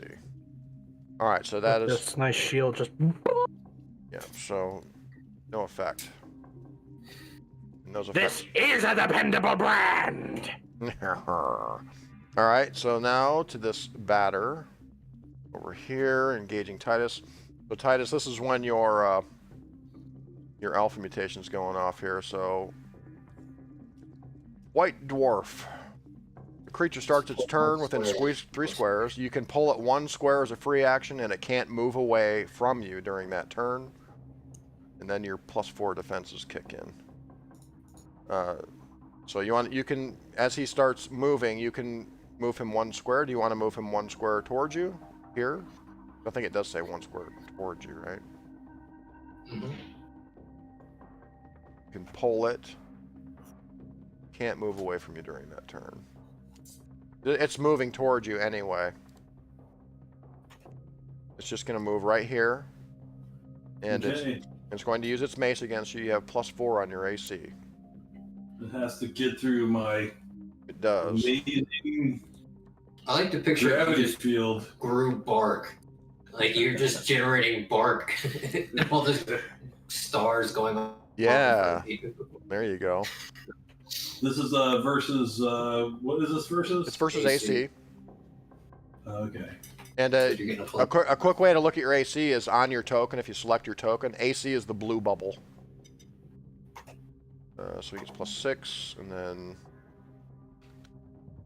All right, so that is...
This nice shield just...
Yeah, so no effect. And those
This is a dependable brand!
All right, so now to this batter. Over here, engaging Titus. So Titus, this is when your alpha mutation's going off here, so... White Dwarf. The creature starts its turn within 3 squares. You can pull it 1 square as a free action, and it can't move away from you during that turn. And then your +4 defenses kick in. So you can, as he starts moving, you can move him 1 square. Do you want to move him 1 square towards you? Here? I think it does say 1 square towards you, right?
Mm-hmm.
You can pull it. Can't move away from you during that turn. It's moving towards you anyway. It's just going to move right here. And it's going to use its mace against you. You have +4 on your AC.
It has to get through my
It does.
amazing
I like to picture you
gravity
just
field.
grew bark. Like you're just generating bark. All this stars going on.
Yeah. There you go.
This is versus what is this versus?
It's versus
AC.
AC.
Okay.
And
So you're getting a
a quick way to look at your AC is on your token. If you select your token, AC is the blue bubble. So he gets +6, and then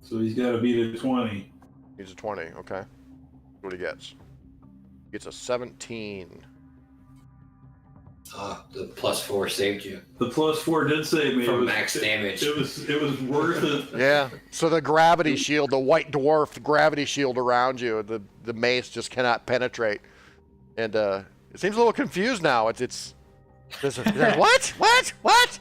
So he's got to beat a 20.
he's a 20. Okay. That's what he gets. He gets a 17.
The +4 saved you
The +4 did save me.
from
It was-
max damage.
It was worth it.
Yeah. So the gravity shield, the white dwarf gravity shield around you, the mace just cannot penetrate. And it seems a little confused now. It's what?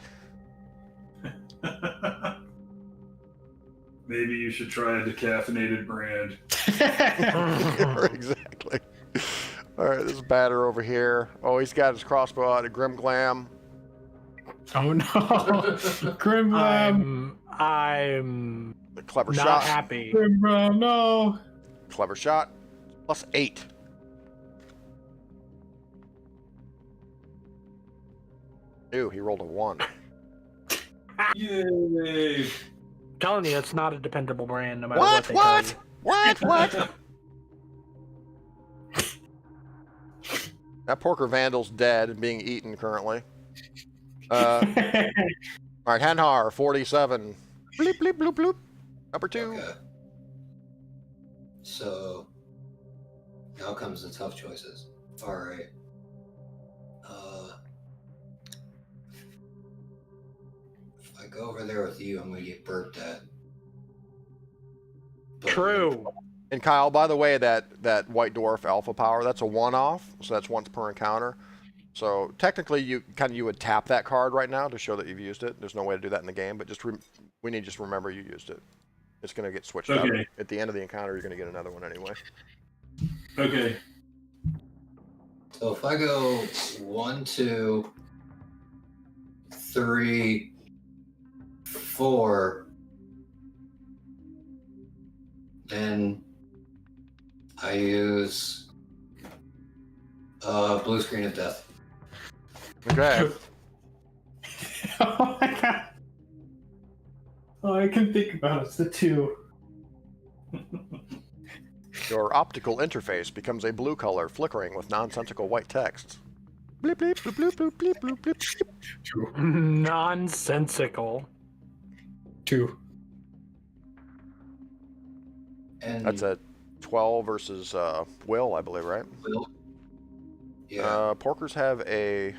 Maybe you should try a decaffeinated brand.
Exactly. All right, this is batter over here. Oh, he's got his crossbow out. A Grim Glam.
Oh no. Grim Lamb.
I'm
A clever
not
shot.
happy.
Grim Lamb, no.
Clever shot. +8. Ew, he rolled a 1.
Yay!
Telling you, it's not a dependable brand, no matter what they tell
What?
you.
What? That Porker Vandal's dead and being eaten currently. All right, Henhar, 47. Bleep, bleep, bloop, bloop. Number 2.
Okay. So now comes the tough choices. All right. If I go over there with you, I'm gonna get burped at. But-
True.
And Kyle, by the way, that White Dwarf Alpha Power, that's a one-off, so that's once per encounter. So technically, you would tap that card right now to show that you've used it. There's no way to do that in the game, but we need to just remember you used it. It's going to get switched out.
Okay.
At the end of the encounter, you're going to get another one anyway.
Okay.
So if I go 1, 2, 3, 4, then I use blue screen of death.
Okay.
Oh my god. Oh, I can think about it. It's the 2.
Your optical interface becomes a blue color, flickering with nonsensical white text. Bleep, bleep, bloop, bloop, bloop, bleep, bloop, bleep.
2.
Nonsensical.
2.
And
That's a 12 versus Will, I believe, right?
Will. Yeah.
Porkers have a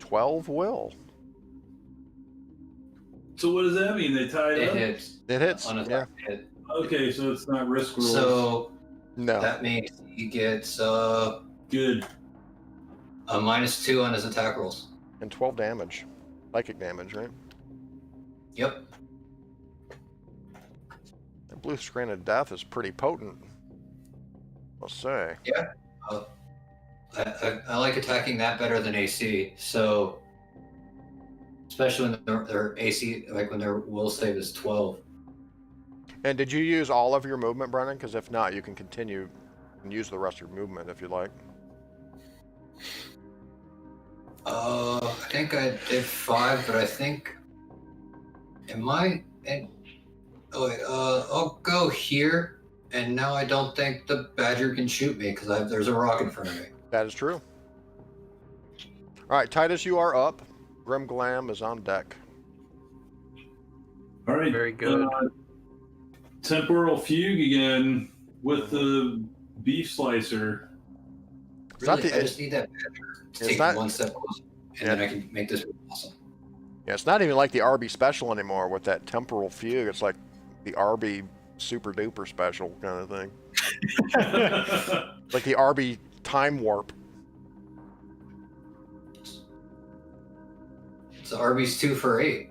12 Will.
So what does that mean? They tied
it
up?
hits.
It hits.
On a
Yeah.
hit.
Okay, so it's not risk rules.
So
No.
that means he gets
Good.
a -2 on his attack rolls.
And 12 damage. Psychic damage, right?
Yep.
That blue screen of death is pretty potent. I'll say.
I like attacking that better than AC. So especially when their AC, like when their will save is 12.
And did you use all of your movement, Brennan? Because if not, you can continue and use the rest of your movement if you like.
I think I did 5, but I think I'll go here, and now I don't think the badger can shoot me because there's a rock in front of me.
That is true. All right, Titus, you are up. Grim Glam is on deck.
All right.
Very good.
Temporal fugue again with the beef slicer.
It's not
Really,
the-
I just need that badger to
it's
take
not-
one step closer, and then I can make this awesome.
Yeah, it's not even like the RB special anymore with that temporal fugue. It's like the RB super duper special kind of thing. Like the RB time warp.
So Arby's 2 for 8.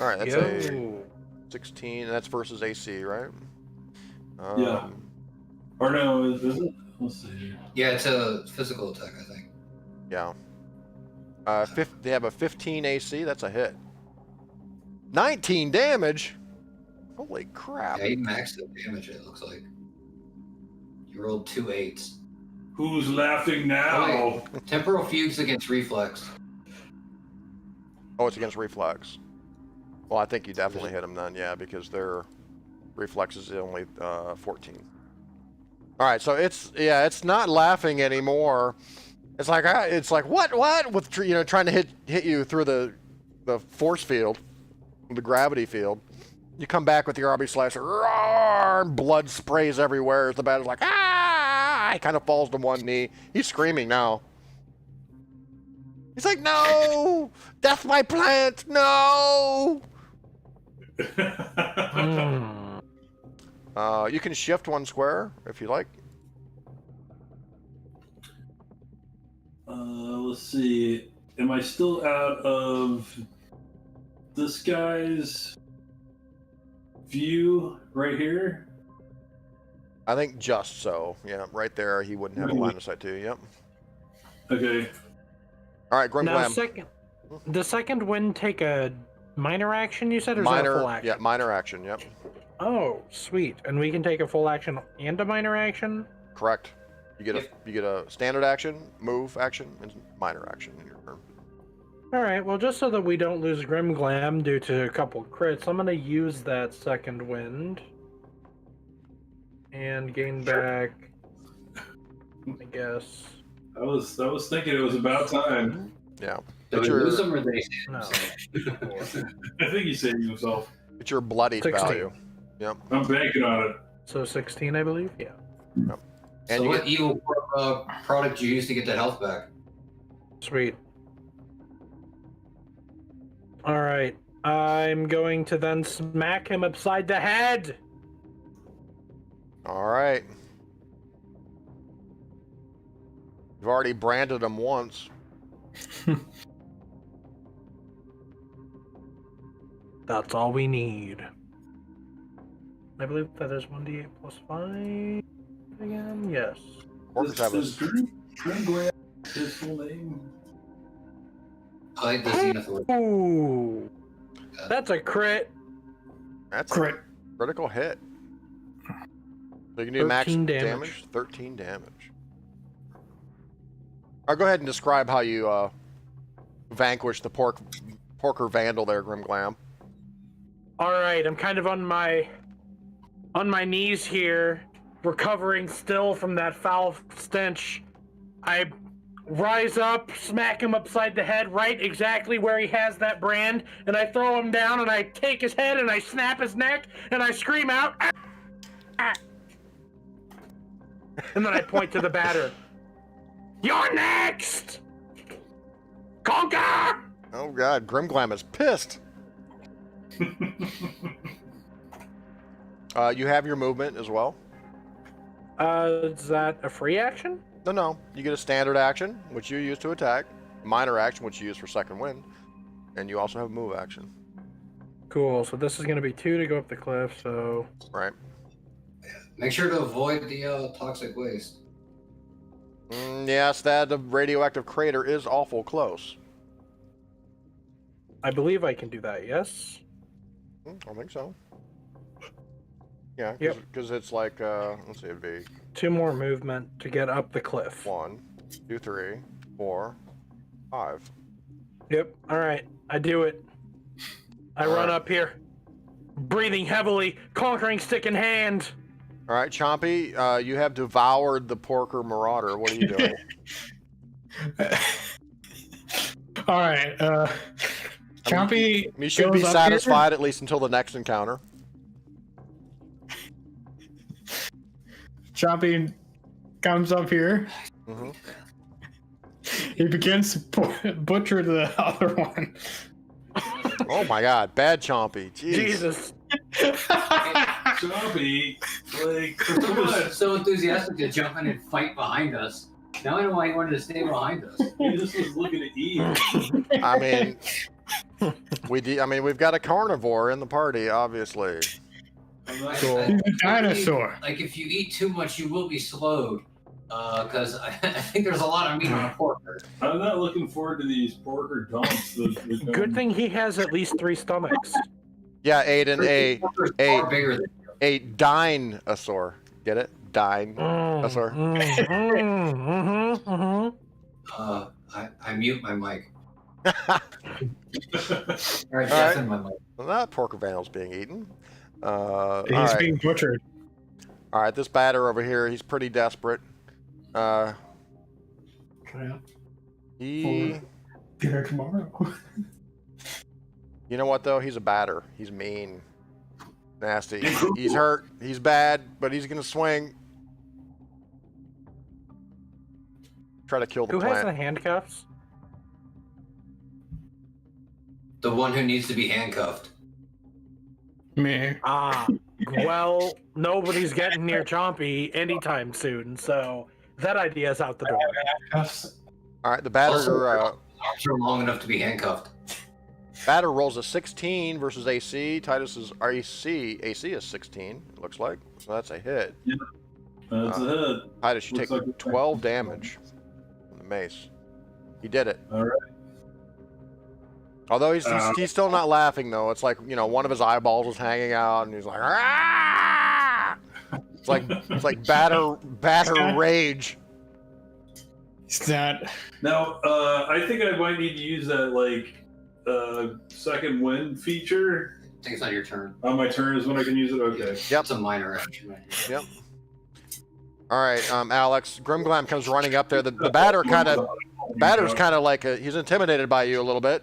All right, that's a
Yo.
16. That's versus AC, right?
Yeah. Or no, is it? Let's see here.
Yeah, it's a physical attack, I think.
Yeah. They have a 15 AC. That's a hit. 19 damage. Holy crap!
Yeah, he maxed the damage. It looks like you rolled 2 8s.
Who's laughing now?
Temporal fugue's against reflex.
Oh, it's against reflex. Well, I think you definitely hit them then, yeah, because their reflex is only 14. All right, so it's not laughing anymore. It's like what with trying to hit you through the force field, the gravity field. You come back with your RB slasher, roar, blood sprays everywhere. The bat is like, ah! He kind of falls to one knee. He's screaming now. He's like, no! Death my plant! No! You can shift one square if you like.
Let's see. Am I still out of this guy's view right here?
I think just so. Yeah, right there. He wouldn't have a line of sight to you. Yep.
Okay.
All right, Grim
Now,
Glam.
the second wind take a minor action, you said, or is that a full action?
Yeah, minor action. Yep.
Oh, sweet. And we can take a full action and a minor action?
Correct. You get a standard action, move action, and minor action in your turn.
Alright, well, just so that we don't lose Grim Glam due to a couple crits, I'm going to use that second wind. And gain back, I guess.
I was thinking it was about time.
Yeah.
Do we lose them or they save
No.
themselves?
I think he saved himself.
It's your bloody
16.
value. Yep.
I'm banking on it.
So 16, I believe? Yeah.
Yep. And
So
you
what
get,
evil product you use to get that health back?
Sweet. Alright, I'm going to then smack him upside the head!
all right. You've already branded him once.
That's all we need. I believe that is 1d8 plus 5 again? Yes.
Orcs have
Is
a
Grim Glam his full name?
I like the Zenith word.
Ooh! That's a crit!
that's
Crit.
a critical hit. So you can do max
13
damage.
damage.
13 damage. I'll go ahead and describe how you vanquish the porker vandal there, Grim Glam.
Alright, I'm kind of on my knees here, recovering still from that foul stench. I rise up, smack him upside the head, right exactly where he has that brand, and I throw him down, and I take his head, and I snap his neck, and I scream out, "Ah! Ah!" And then I point to the batter. You're next! Conquer!
Oh god, Grim Glam is pissed. You have your movement as well.
Is that a free action?
No. You get a standard action, which you use to attack. Minor action, which you use for second wind. And you also have a move action.
Cool, so this is going to be 2 to go up the cliff, so...
Right.
Make sure to avoid the toxic waste.
Yes, that radioactive crater is awful close.
I believe I can do that, yes?
I think so. Yeah,
Yep.
because it's like, let's see, it'd be
2 more movement to get up the cliff.
1, 2, 3, 4, 5.
Yep, alright, I do it. I run up here, breathing heavily, conquering stick in hand.
All right, Chompy, you have devoured the porker marauder. What are you doing?
All right. Chompy.
You should be
goes up
satisfied at least until the next encounter.
Here. Chompy comes up here.
Mm-hmm.
He begins to butcher the other one.
Oh my god, bad Chompy. Jeez.
Jesus.
Chompy, like,
Someone was so enthusiastic to jump in and fight behind us. Now I know why he wanted to stay behind us.
he just was looking to eat.
I mean, we've got a carnivore in the party, obviously.
I'm not
Cool.
He's a dinosaur.
Like, if you eat too much, you will be slowed. Because I think there's a lot of meat on a porker.
I'm not looking forward to these porker dumps.
Good thing he has at least 3 stomachs.
Yeah, Aiden,
Porker's far bigger than
a dinosaur. Get it? dying. That's our...
I mute my mic.
All
All right, deafen my mic.
Well, that pork vanil's being eaten.
He's
all right.
being butchered.
All right, this batter over here, he's pretty desperate. He...
Dinner tomorrow.
You know what, though? He's a batter. He's mean. Nasty. He's hurt. He's bad, but he's going to swing. Try to kill the
Who
plant.
has the handcuffs?
The one who needs to be handcuffed.
Me.
Well, nobody's getting near Chompy anytime soon, so that idea is out the door.
All right, the batter...
Arms are long enough to be handcuffed.
Batter rolls a 16 versus AC. Titus's AC is 16, it looks like. So that's a hit.
Yeah, that's a hit.
Titus, you
Looks
take
like
12 damage from the mace. He did it.
All right.
Although he's still not laughing, though. It's like, you know, one of his eyeballs is hanging out, and he's like, "Ah!" It's like batter rage.
Is that...
Now, I think I might need to use that, like, second wind feature.
I think it's not your turn.
On my turn is when I can use it? Okay.
Yep.
It's a minor action.
Yep. All right, Alex. Grimglam comes running up there. The batter's kind of like he's intimidated by you a little bit,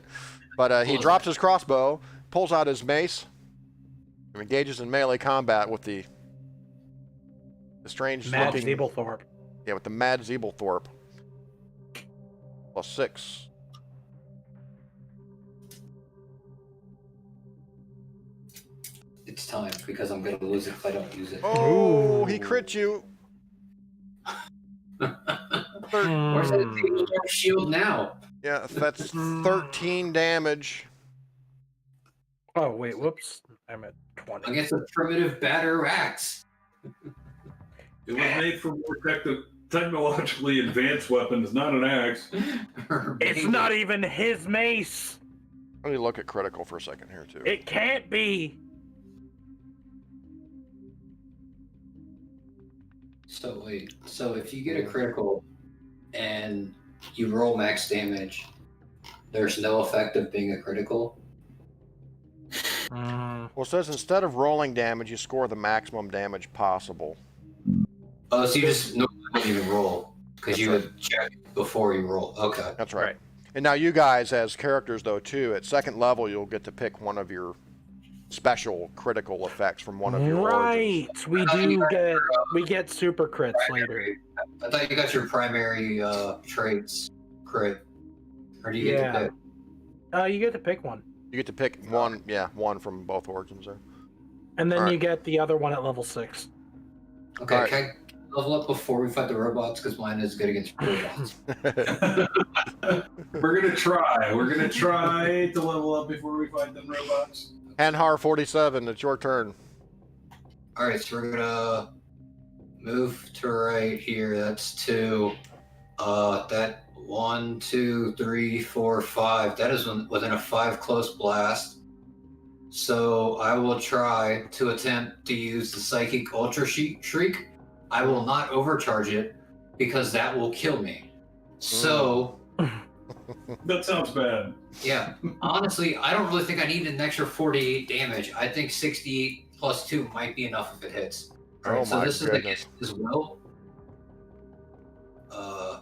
but he drops his crossbow, pulls out his mace, and engages in melee combat with the strange
Mad
looking.
Zeeblethorpe.
Yeah, with the Mad Zeeblethorpe. +6.
It's time because I'm gonna lose it if I don't use it.
Oh, he crit you.
Where's that shield now?
Yeah, that's 13 damage.
Oh, wait, whoops. I'm at 20.
Against a primitive batter axe.
It was made for more technologically advanced weapons, not an axe.
It's not even his mace.
Let me look at critical for a second here, too.
It can't be.
So wait, so if you get a critical and you roll max damage, there's no effect of being a critical?
Well, it says instead of rolling damage, you score the maximum damage possible.
Oh, so you just don't even roll because you would check before you roll. Okay.
That's right. And now you guys, as characters, though, too, at second level, you'll get to pick one of your special critical effects from one of your origins.
We get super crits later.
I thought you got your primary traits crit. Or do you get to pick?
You get to pick one.
You get to pick one, one from both origins there.
And then you get the other one at level 6.
Okay,
All right.
can I level up before we fight the robots? Because mine is good against robots.
We're gonna try. We're gonna try to level up before we fight them robots.
Hanhar 47, it's your turn.
Alright, so we're gonna move to right here. That's 2. That 1, 2, 3, 4, 5. That is within a 5 close blast. So I will try to attempt to use the Psychic Ultra Shriek. I will not overcharge it because that will kill me. So...
That sounds bad.
Yeah, honestly, I don't really think I need an extra 48 damage. I think 68 plus 2 might be enough if it hits. All right,
Oh
so
my
this
goodness.
is as well. I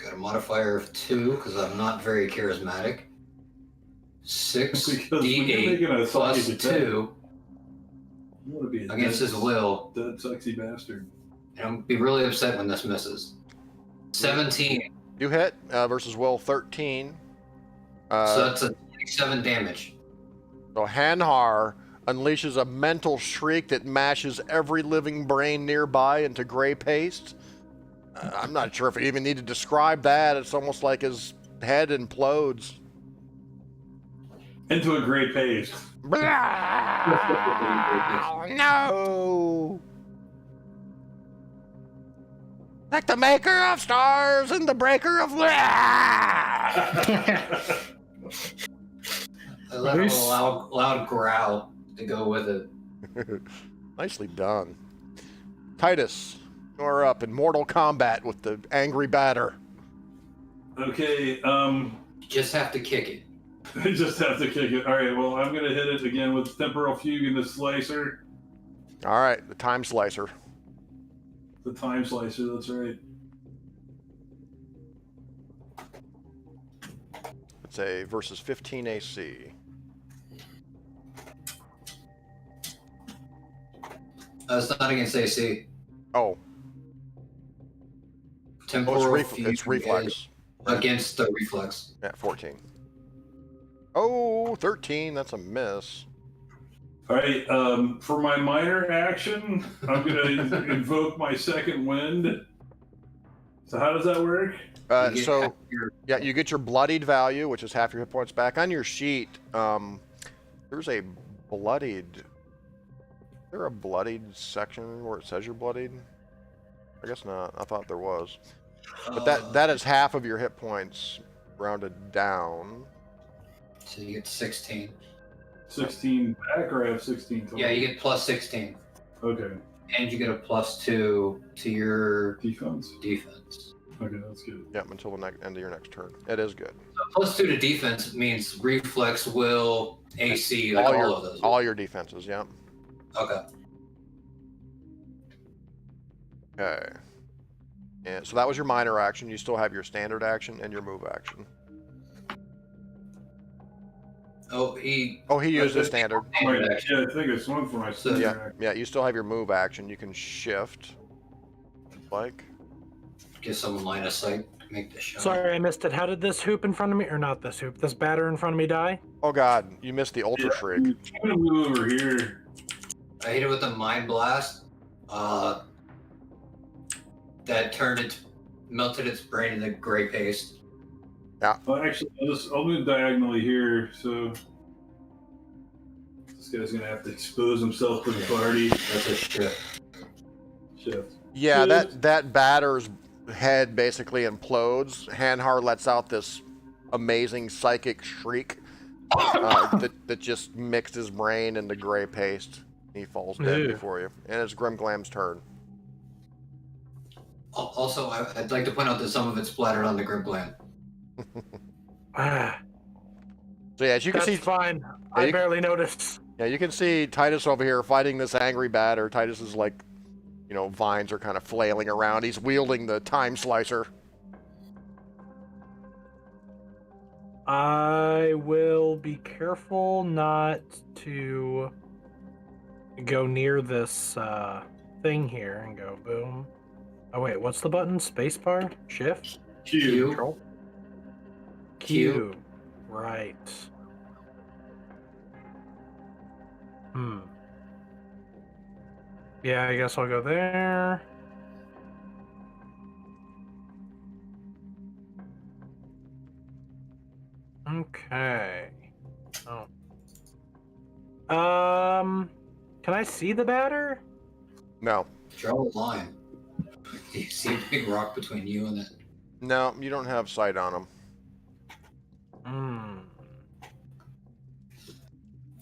got a modifier of 2 because I'm not very charismatic. 6
Because when you're making a
D8 plus
psychic
2
attack, you want to be a
against his will.
dead sexy bastard.
And I'm gonna be really upset when this misses. 17.
You hit versus Will 13.
So that's a 27 damage.
So Hanhar unleashes a mental shriek that mashes every living brain nearby into gray paste. I'm not sure if I even need to describe that. It's almost like his head implodes.
Into a gray page.
No! Like the maker of stars and the breaker of...
I let out a loud growl to go with it.
Nicely done. Titus, you're up in mortal combat with the angry batter.
Okay,
Just have to kick it.
I just have to kick it. All right, well, I'm going to hit it again with Temporal Fugue and the Slicer.
All right, the time slicer.
The Time Slicer, that's right.
It's a versus 15 AC.
It's not against AC.
Oh,
Temporal
it's
Fugue
reflex.
is against the reflex.
Yeah, 14. Oh, 13. That's a miss.
All right, for my minor action, I'm going to invoke my second wind. So how does that work?
So, yeah, you get your bloodied value, which is half your hit points back. On your sheet, there's a bloodied... Is there a bloodied section where it says you're bloodied? I guess not. I thought there was. But that is half of your hit points rounded down.
So you get 16.
16 back, or I have 16 total?
Yeah, you get plus 16.
Okay.
And you get a +2 to your
Defense?
defense.
Okay, that's good.
Yep, until the end of your next turn. It is good.
So +2 to defense means reflex, will, AC, like all of those.
All your defenses, yeah.
Okay.
Okay. And so that was your minor action. You still have your standard action and your move action.
Oh, he
used his standard.
Right, yeah, I think I swung for my standard
Yeah,
action.
yeah. You still have your move action. You can shift, like.
get some line of sight. Make the shot.
Sorry, I missed it. How did this hoop in front of me, or not this hoop, this batter in front of me die?
Oh God, you missed the ultra shriek.
I'm gonna move over here.
I hit it with a mind blast. That melted its brain into gray paste.
Well, actually, I'll move diagonally here, so this guy's gonna have to expose himself to the party.
That's a shift.
Shift.
Yeah, that batter's head basically implodes. Hanhar lets out this amazing psychic shriek that just mixed his brain into gray paste. He falls dead before you, and it's Grimglam's turn.
Also, I'd like to point out that some of it's splattered on the Grimglam.
So yeah, as you can
That's
see,
fine. I barely noticed.
Yeah, you can see Titus over here fighting this angry batter. Titus is like, vines are kind of flailing around. He's wielding the time slicer.
I will be careful not to go near this thing here and go boom. Oh wait, what's the button? Spacebar? Shift?
Q.
Control? Q. Right. Yeah, I guess I'll go there. Okay. Oh. Can I see the batter?
No.
Draw a line. You see a big rock between you and it.
No, you don't have sight on him.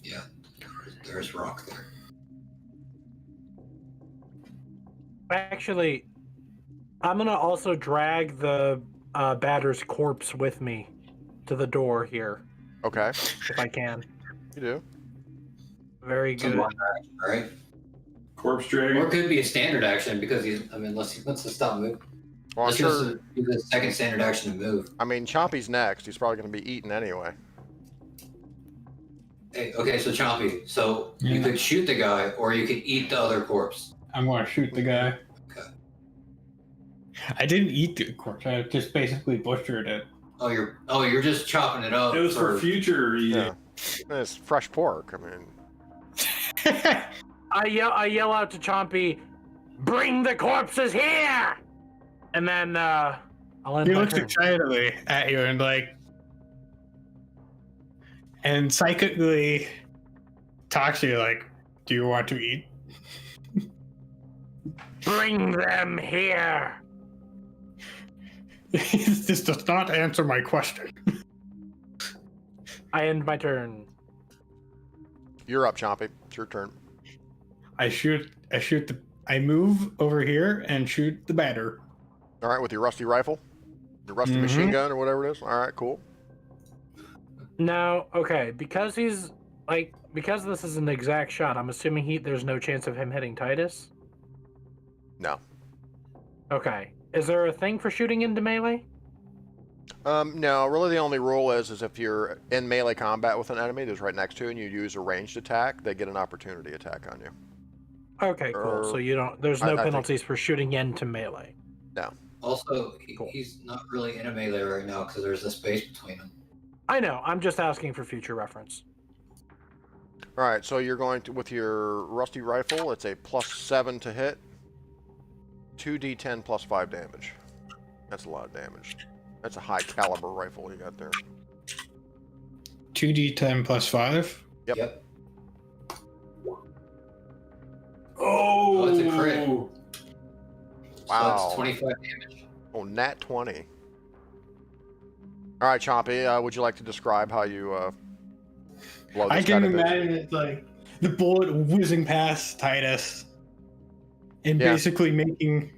Yeah, there's rock there.
Actually, I'm gonna also drag the batter's corpse with me to the door here,
Okay.
if I can.
You do.
Very
It's a
good.
minor action, right?
Corpse
Or
dragon.
it could be a standard action because unless he wants to stop moving.
Well, I'm
Let's
sure.
just do the second standard action to move.
I mean, Chompy's next. He's probably going to be eaten anyway.
Hey, okay, so Chompy, you
Yeah.
could shoot the guy or you could eat the other corpse.
I'm gonna shoot the guy.
Okay.
I didn't eat the corpse. I just basically butchered it.
Oh, you're just chopping it up.
It was for future eating.
Yeah. It's fresh pork. I mean,
I yell out to Chompy, "Bring the corpses here!" And then I'll end
He
my
looks
turn.
excitedly at you and psychically talks to you like, "Do you want to eat?"
Bring them here.
This does not answer my question.
I end my turn.
You're up, Chompy. It's your turn.
I move over here and shoot the batter.
All right, with your rusty rifle, your rusty machine gun, or whatever it is. All right, cool.
Now, okay, because because this is an exact shot, I'm assuming there's no chance of him hitting Titus?
No.
Okay. Is there a thing for shooting into melee?
No, really the only rule is if you're in melee combat with an enemy that's right next to you and you use a ranged attack, they get an opportunity attack on you.
Okay, cool. So there's no
I
penalties for shooting into melee.
No.
Also, he's not really in a melee right now because there's a space between them.
I know. I'm just asking for future reference.
All right, so you're going to, with your rusty rifle, it's a +7 to hit, 2d10 plus 5 damage. That's a lot of damage. That's a high caliber rifle you got there.
2d10 plus 5?
Yep.
Oh,
it's a crit.
Wow.
So that's 25 damage.
Oh, nat 20. All right, Chompy, would you like to describe how you blow this
I
guy
can
to bits?
imagine it's like the bullet whizzing past Titus and
Yeah.
basically making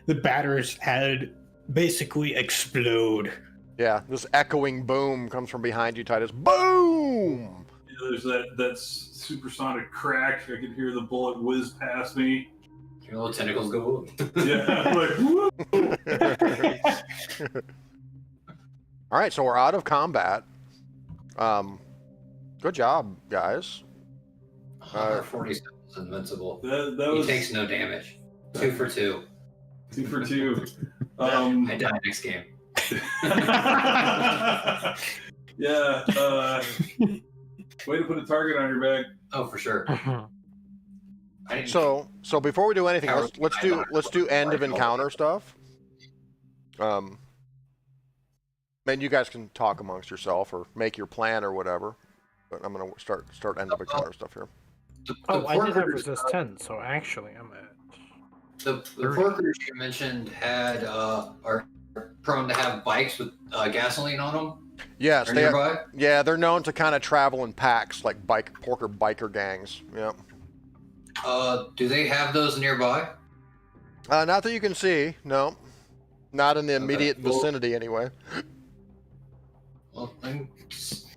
the batter's head basically explode.
Yeah, this echoing boom comes from behind you, Titus. Boom!
Yeah, there's that supersonic crack. I can hear the bullet whiz past me.
Your little tentacles go.
Yeah, I'm like, woo!
All right, so we're out of combat. Good job, guys.
147 is invincible.
That
He
was
takes no damage. 2 for 2.
2 for 2.
I die next game.
Yeah. Way to put a target on your back.
Oh, for sure. I didn't
So before we do anything, let's do end of encounter stuff. Man, you guys can talk amongst yourself or make your plan or whatever. But I'm gonna start end of encounter stuff here.
Oh, I did have
porkers,
resist 10, so actually I'm at...
The porkers you mentioned are prone to have bikes with gasoline on them.
Yes,
Are nearby?
they're known to kind of travel in packs like biker gangs. Yeah.
Do they have those nearby?
Not that you can see. No, not in the immediate vicinity anyway.
Well, then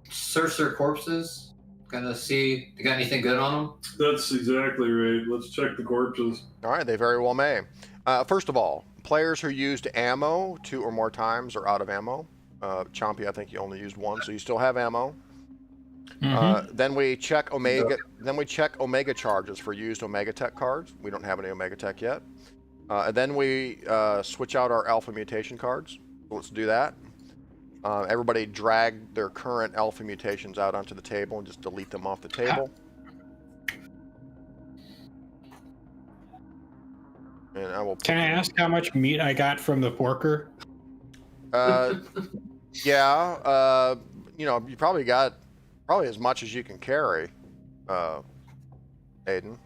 search their corpses. Gonna see they got anything good on them.
That's exactly right. Let's check the corpses.
All right, they very well may. First of all, players who used ammo 2 or more times are out of ammo. Chompy, I think you only used 1, so you still have ammo. Then we check Omega. Then we check Omega charges for used Omega Tech cards. We don't have any Omega Tech yet. And then we switch out our Alpha Mutation cards. So let's do that. Everybody drag their current Alpha Mutations out onto the table and just delete them off the table. And I will.
Can I ask how much meat I got from the porker?
Yeah. You probably got as much as you can carry, Aiden.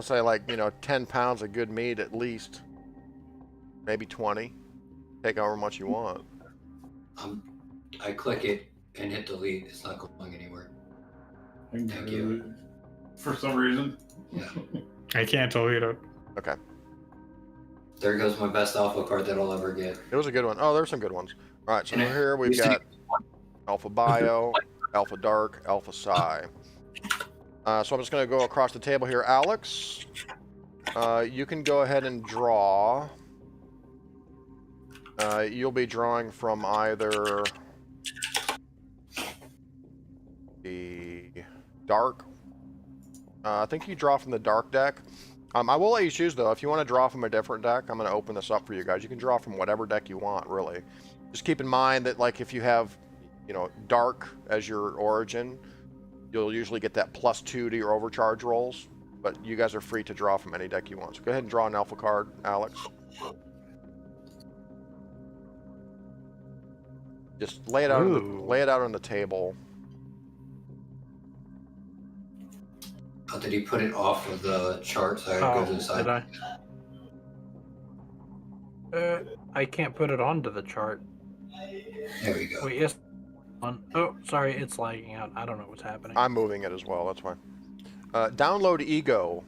Say 10 pounds of good meat at least. Maybe 20. Take however much you want.
I click it and hit delete. It's not going anywhere. Thank you.
For some reason.
Yeah.
I can't delete it.
Okay.
There goes my best alpha card that I'll ever get.
It was a good one. Oh, there's some good ones. All right, so here we've got Alpha Bio, Alpha Dark, Alpha Psi. So I'm just going to go across the table here. Alex, you can go ahead and draw. You'll be drawing from either the Dark. I think you draw from the Dark deck. I will let you choose, though. If you want to draw from a different deck, I'm going to open this up for you guys. You can draw from whatever deck you want, really. Just keep in mind that, like, if you have, Dark as your origin, you'll usually get that +2 to your overcharge rolls. But you guys are free to draw from any deck you want. So go ahead and draw an alpha card, Alex. Just lay it out. Lay it out on the table.
Oh, did he put it off of the chart so I could go to the side?
Did I? I can't put it onto the chart.
There we go.
Wait, yes. Oh, sorry, it's lagging out. I don't know what's happening.
I'm moving it as well, that's fine. Download Ego.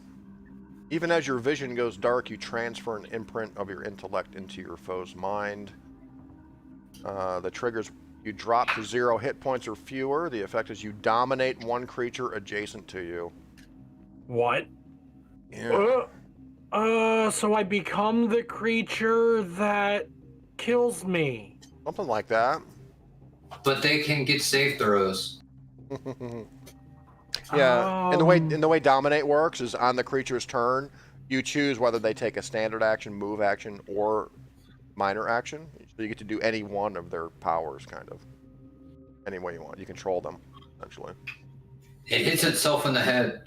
Even as your vision goes dark, you transfer an imprint of your intellect into your foe's mind. The triggers, you drop to 0 hit points or fewer. The effect is you dominate one creature adjacent to you.
What?
Yeah.
So I become the creature that kills me.
Something like that.
But they can get save throws.
Yeah, and the way dominate works is on the creature's turn, you choose whether they take a standard action, move action, or minor action. So you get to do any one of their powers, kind of. Any way you want. You control them, essentially.
It hits itself in the head.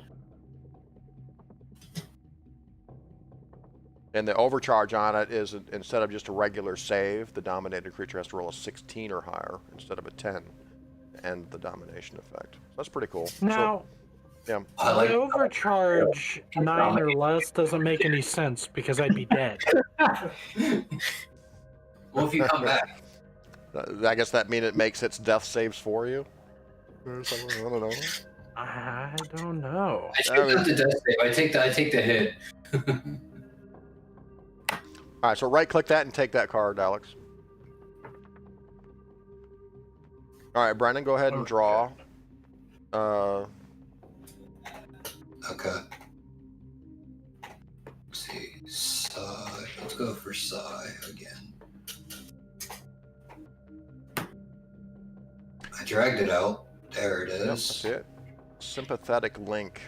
And the overcharge on it is, instead of just a regular save, the dominated creature has to roll a 16 or higher instead of a 10 to end the domination effect. So that's pretty cool.
Now,
yeah.
the overcharge 9 or less doesn't make any sense because I'd be dead.
Well, if you come back.
I guess that means it makes its death saves for you? Or something? I don't know.
I don't know.
I choose not the death save. I take the hit.
All right, so right-click that and take that card, Alex. All right, Brennan, go ahead and draw.
Okay. Let's see. Psi. Let's go for Psi again. I dragged it out. There it is.
Yep, that's it. Sympathetic link.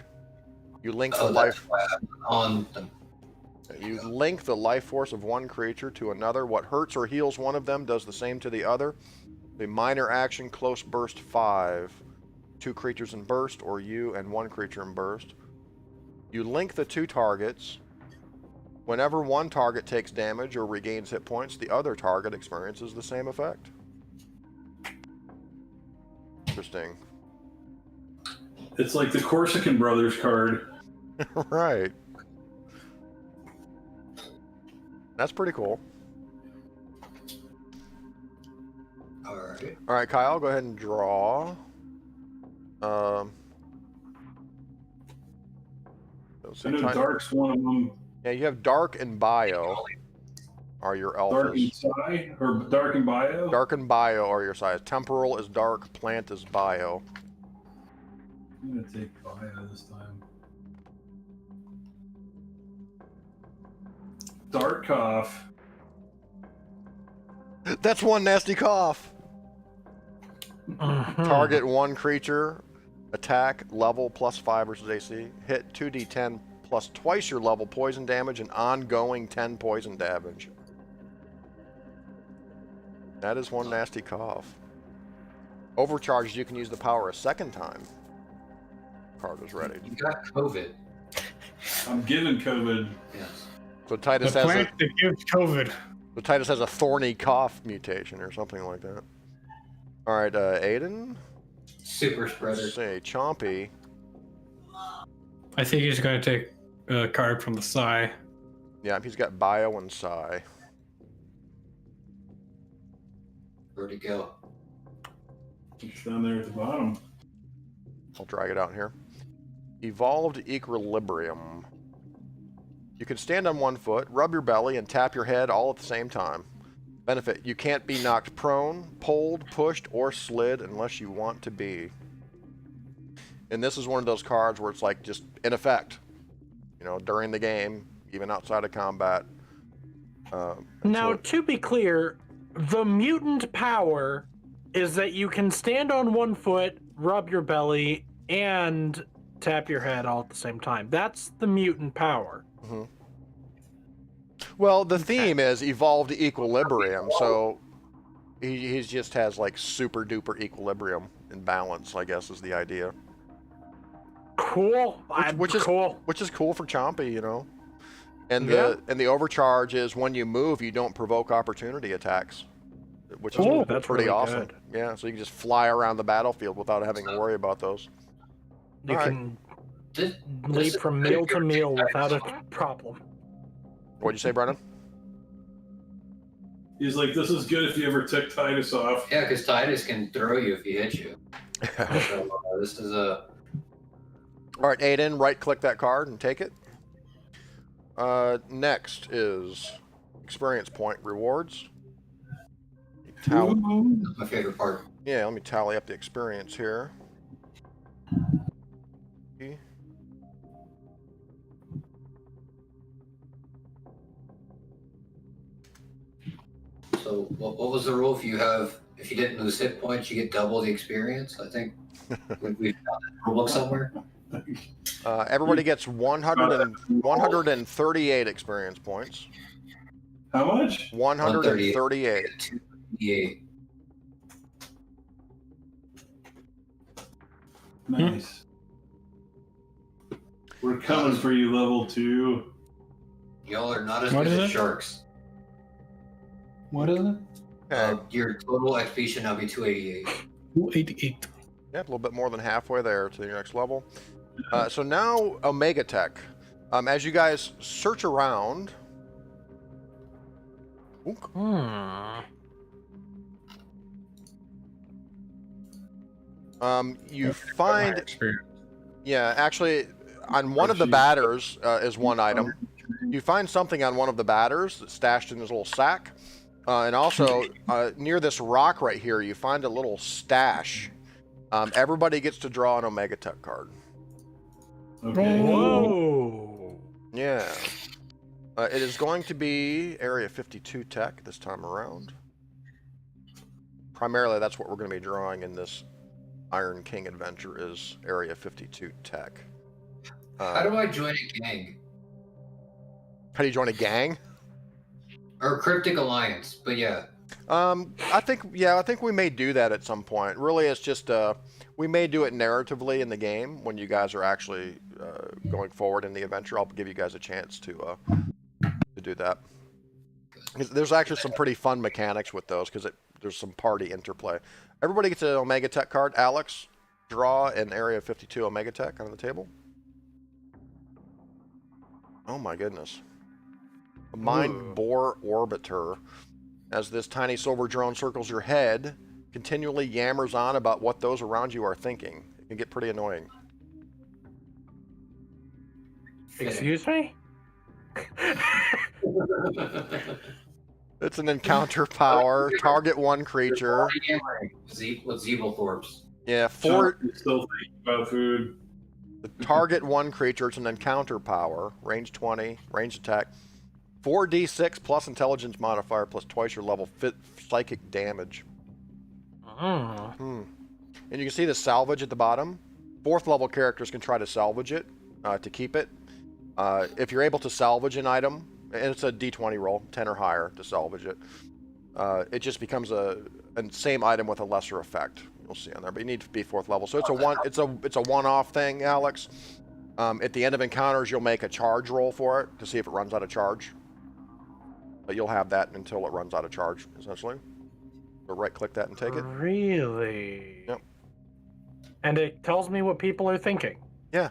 You link the
Oh,
life.
that's why I'm on the.
You link the life force of one creature to another. What hurts or heals one of them does the same to the other. The minor action, close burst 5. 2 creatures in burst, or you and 1 creature in burst. You link the 2 targets. Whenever one target takes damage or regains hit points, the other target experiences the same effect. Interesting.
It's like the Corsican Brothers card.
Right. That's pretty cool.
Alright.
All right, Kyle, go ahead and draw.
I know Dark's one of them.
Yeah, you have Dark and Bio are your
Dark and
alphas.
Psi, or Dark and Bio?
Dark and Bio are your size. Temporal is Dark, Plant is Bio.
I'm going to take Bio this time. Dark Cough.
That's one nasty cough.
Mhm.
Target 1 creature, attack, level +5 versus AC. Hit 2d10 plus twice your level poison damage and ongoing 10 poison damage. That is one nasty cough. Overcharged, you can use the power a second time. Card is ready.
You got COVID.
I'm given COVID.
Yes.
So
The
Titus has
plant that gives COVID.
a thorny cough mutation or something like that. All right, Aiden.
Super spreader.
Let's see, Chompy.
I think he's going to take a card from the Psi.
Yeah, he's got Bio and Psi.
Where'd he go?
It's down there at the bottom.
I'll drag it out here. Evolved Equilibrium. You can stand on 1 foot, rub your belly, and tap your head all at the same time. Benefit, you can't be knocked prone, pulled, pushed, or slid unless you want to be. And this is one of those cards where it's like just in effect, you know, during the game, even outside of combat.
Now,
so-
to be clear, the mutant power is that you can stand on 1 foot, rub your belly, and tap your head all at the same time. That's the mutant power.
Mhm. Well, the theme is evolved equilibrium, so he just has like super duper equilibrium and balance, I guess is the idea.
Cool.
Which is
cool.
Which is cool for Chompy, you know. And
Yeah.
the overcharge is when you move, you don't provoke opportunity attacks, which is
Cool, that's
pretty
really
awesome.
good.
Yeah, so you can just fly around the battlefield without having to worry about those.
You
Alright.
can
This
leap
is
from
pretty
meal to
good.
meal without a problem.
What'd you say, Brennan?
He's like, this is good if you ever took Titus off.
Yeah, because Titus can throw you if he hits you. So, this is a...
All right, Aiden, right-click that card and take it. Next is experience point rewards.
Ooh.
That's my favorite part.
Yeah, let me tally up the experience here.
So what was the rule? If you didn't lose hit points, you get double the experience? I think we found that rule book somewhere.
Everybody gets 138 experience points.
How much?
138.
238.
Nice. We're coming for you, level 2.
Y'all are not as
What
good
is
as
it?
sharks.
What is it?
Okay.
Your total XP should now be 288.
288.
Yeah, a little bit more than halfway there to your next level. So now, Omega Tech. As you guys search around... Ook. You find...
Experience.
Yeah, actually, on one of the batters is one item. You find something on one of the batters that's stashed in this little sack. And also, near this rock right here, you find a little stash. Everybody gets to draw an Omega Tech card.
Okay.
Whoa.
Yeah. It is going to be Area 52 Tech this time around. Primarily, that's what we're going to be drawing in this Iron King adventure is Area 52 Tech.
How do I join a gang?
How do you join a gang?
Or Cryptic Alliance, but yeah.
I think we may do that at some point. Really, it's just we may do it narratively in the game when you guys are actually going forward in the adventure. I'll give you guys a chance to do that. There's actually some pretty fun mechanics with those because there's some party interplay. Everybody gets an Omega Tech card. Alex, draw an Area 52 Omega Tech on the table. Oh my goodness. A Mind Bore Orbiter. As this tiny silver drone circles your head, continually yammers on about what those around you are thinking. It can get pretty annoying.
Excuse me?
It's an encounter power. Target one creature.
With Zeeblethorpes.
Yeah,
Still thinking about food.
Target one creature. It's an encounter power. Range 20. Range attack. 4d6 plus intelligence modifier plus twice your level psychic damage. And you can see the salvage at the bottom. 4th level characters can try to salvage it to keep it. If you're able to salvage an item, and it's a d20 roll, 10 or higher to salvage it, it just becomes a same item with a lesser effect. You'll see on there, but you need to be 4th level. So it's a one-off thing, Alex. At the end of encounters, you'll make a charge roll for it to see if it runs out of charge. But you'll have that until it runs out of charge, essentially. So right-click that and take it.
Really?
Yep.
And it tells me what people are thinking.
Yeah.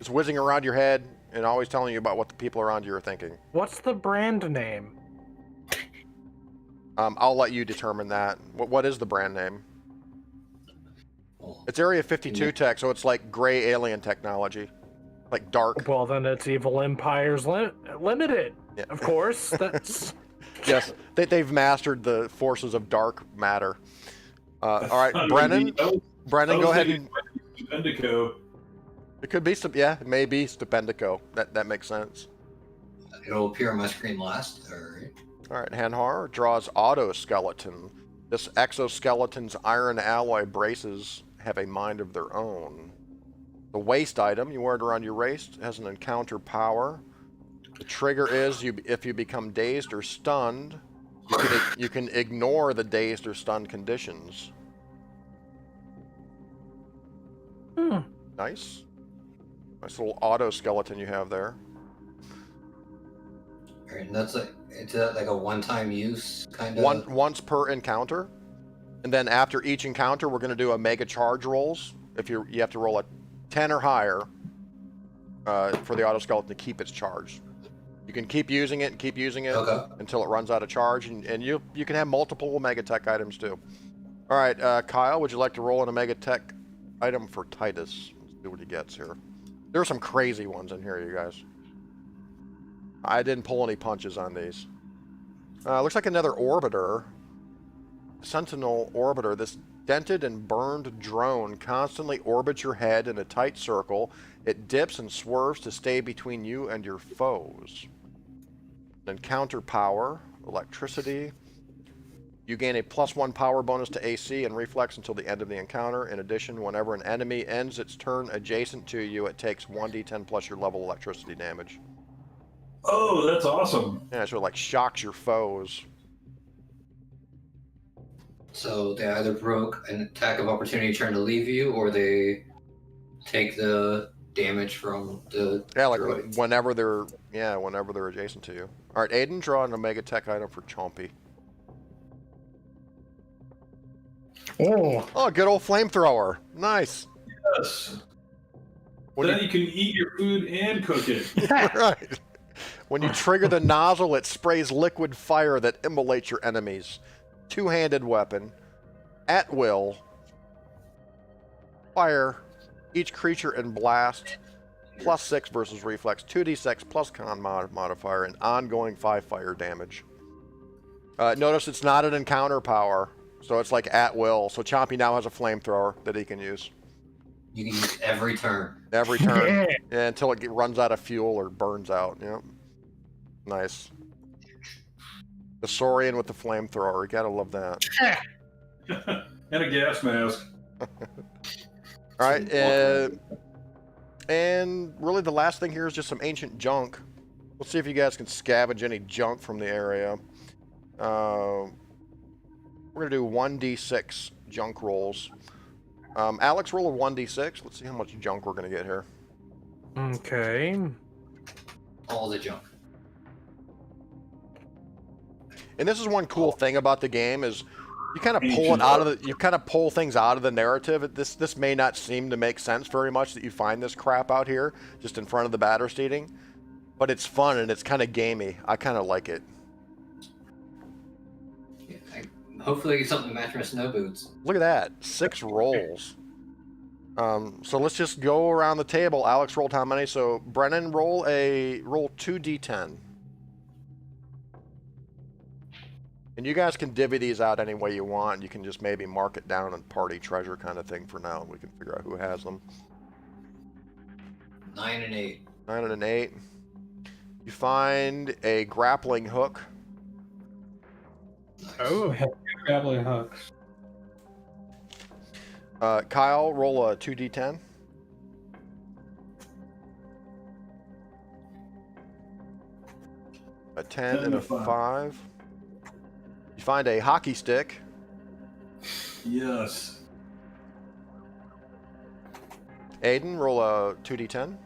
It's whizzing around your head and always telling you about what the people around you are thinking.
What's the brand name?
I'll let you determine that. What is the brand name? It's Area 52 tech, so it's like gray alien technology. Like dark.
Well, then it's Evil Empires Limited.
Yeah.
Of course. That's...
Yes, they've mastered the forces of dark matter. All right, Brennan. Brennan, go ahead and...
Stupendico.
It could be, it may be Stupendico. That makes sense.
It'll appear on my screen last.
All right, Hanhar draws Autoskeleton. This exoskeleton's iron alloy braces have a mind of their own. The waist item, you wear it around your waist, has an encounter power. The trigger is if you become dazed or stunned, you can ignore the dazed or stunned conditions. Nice. Nice little autoskeleton you have there.
And that's like a one-time use kind of.
Once per encounter, and then after each encounter, we're going to do a mega charge rolls. If you have to roll a 10 or higher for the autoskeleton to keep its charge. You can keep using it and keep using it
Okay.
until it runs out of charge, and you can have multiple Omega Tech items too. All right, Kyle, would you like to roll an Omega Tech item for Titus? Let's see what he gets here. There are some crazy ones in here, you guys. I didn't pull any punches on these. Looks like another orbiter. Sentinel orbiter. This dented and burned drone constantly orbits your head in a tight circle. It dips and swerves to stay between you and your foes. Encounter power, electricity. You gain a +1 power bonus to AC and reflex until the end of the encounter. In addition, whenever an enemy ends its turn adjacent to you, it takes 1d10 plus your level electricity damage.
Oh, that's awesome.
Yeah, so it like shocks your foes.
So they either broke an attack of opportunity trying to leave you, or they take the damage from the droid.
whenever they're adjacent to you. All right, Aiden, draw an Omega Tech item for Chompy. Oh, good old flamethrower. Nice.
Yes.
When
Then you can eat your food and cook it.
Right. When you trigger the nozzle, it sprays liquid fire that immolates your enemies. Two-handed weapon. At will. Fire. Each creature in blast. +6 versus reflex. 2d6 plus con modifier. And ongoing 5 fire damage. Notice it's not an encounter power. So it's like at will. So Chompy now has a flamethrower that he can use.
You can use every turn.
Every turn. Yeah, until it runs out of fuel or burns out. Yep. Nice. The Saurian with the flamethrower. You gotta love that.
And a gas mask.
Alright, and really the last thing here is just some ancient junk. Let's see if you guys can scavenge any junk from the area. We're gonna do 1d6 junk rolls. Alex, roll a 1d6. Let's see how much junk we're gonna get here.
Okay.
All the junk.
And this is one cool thing about the game is you kind of pull it out of the, you kind of pull things out of the narrative. This may not seem to make sense very much that you find this crap out here just in front of the batter seating, but it's fun and it's kind of gamey. I kind of like it.
Yeah, hopefully something to match my snow boots.
Look at that, 6 rolls. So let's just go around the table. Alex rolled how many? So Brennan, roll 2d10. And you guys can divvy these out any way you want. You can just maybe mark it down and party treasure kind of thing for now. We can figure out who has them.
9 and 8.
9 and an 8. You find a grappling hook.
Nice.
Oh, heck, grappling hooks.
Kyle, roll a 2d10. A 10 and a 5. You find a hockey stick.
Yes.
Aiden, roll a 2d10.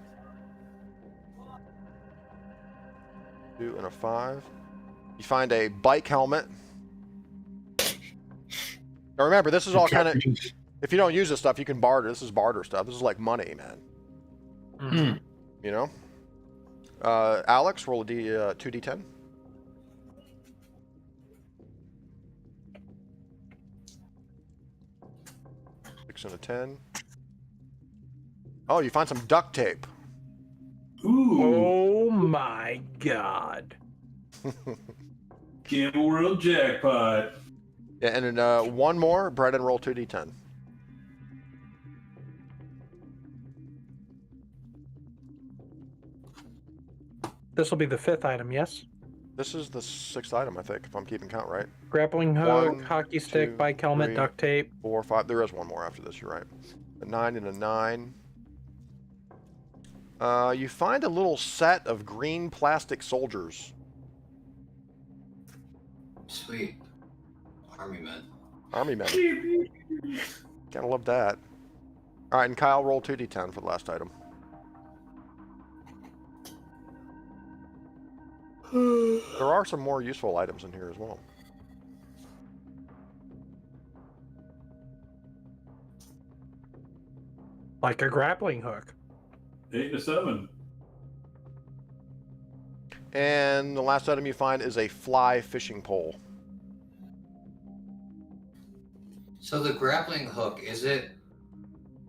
2 and a 5. You find a bike helmet. Now remember, this is all kind of... If you don't use this stuff, you can barter. This is barter stuff. This is like money, man.
Mm.
You know? Alex, roll a 2d10. And a 10. Oh, you find some duct tape.
Ooh.
Oh my god.
Gamble World jackpot.
Yeah, and then one more. Brennan, roll 2d10.
This will be the 5th item, yes?
This is the 6th item, I think, if I'm keeping count right.
Grappling hook,
1,
hockey stick,
2,
bike helmet,
3,
duct tape.
4, 5. There is one more after this, you're right. A 9 and a 9. You find a little set of green plastic soldiers.
Sweet. Army men.
Army men. Gotta love that. Alright, and Kyle, roll 2d10 for the last item. There are some more useful items in here as well.
Like a grappling hook.
8 and a 7.
And the last item you find is a fly fishing pole.
So the grappling hook, is it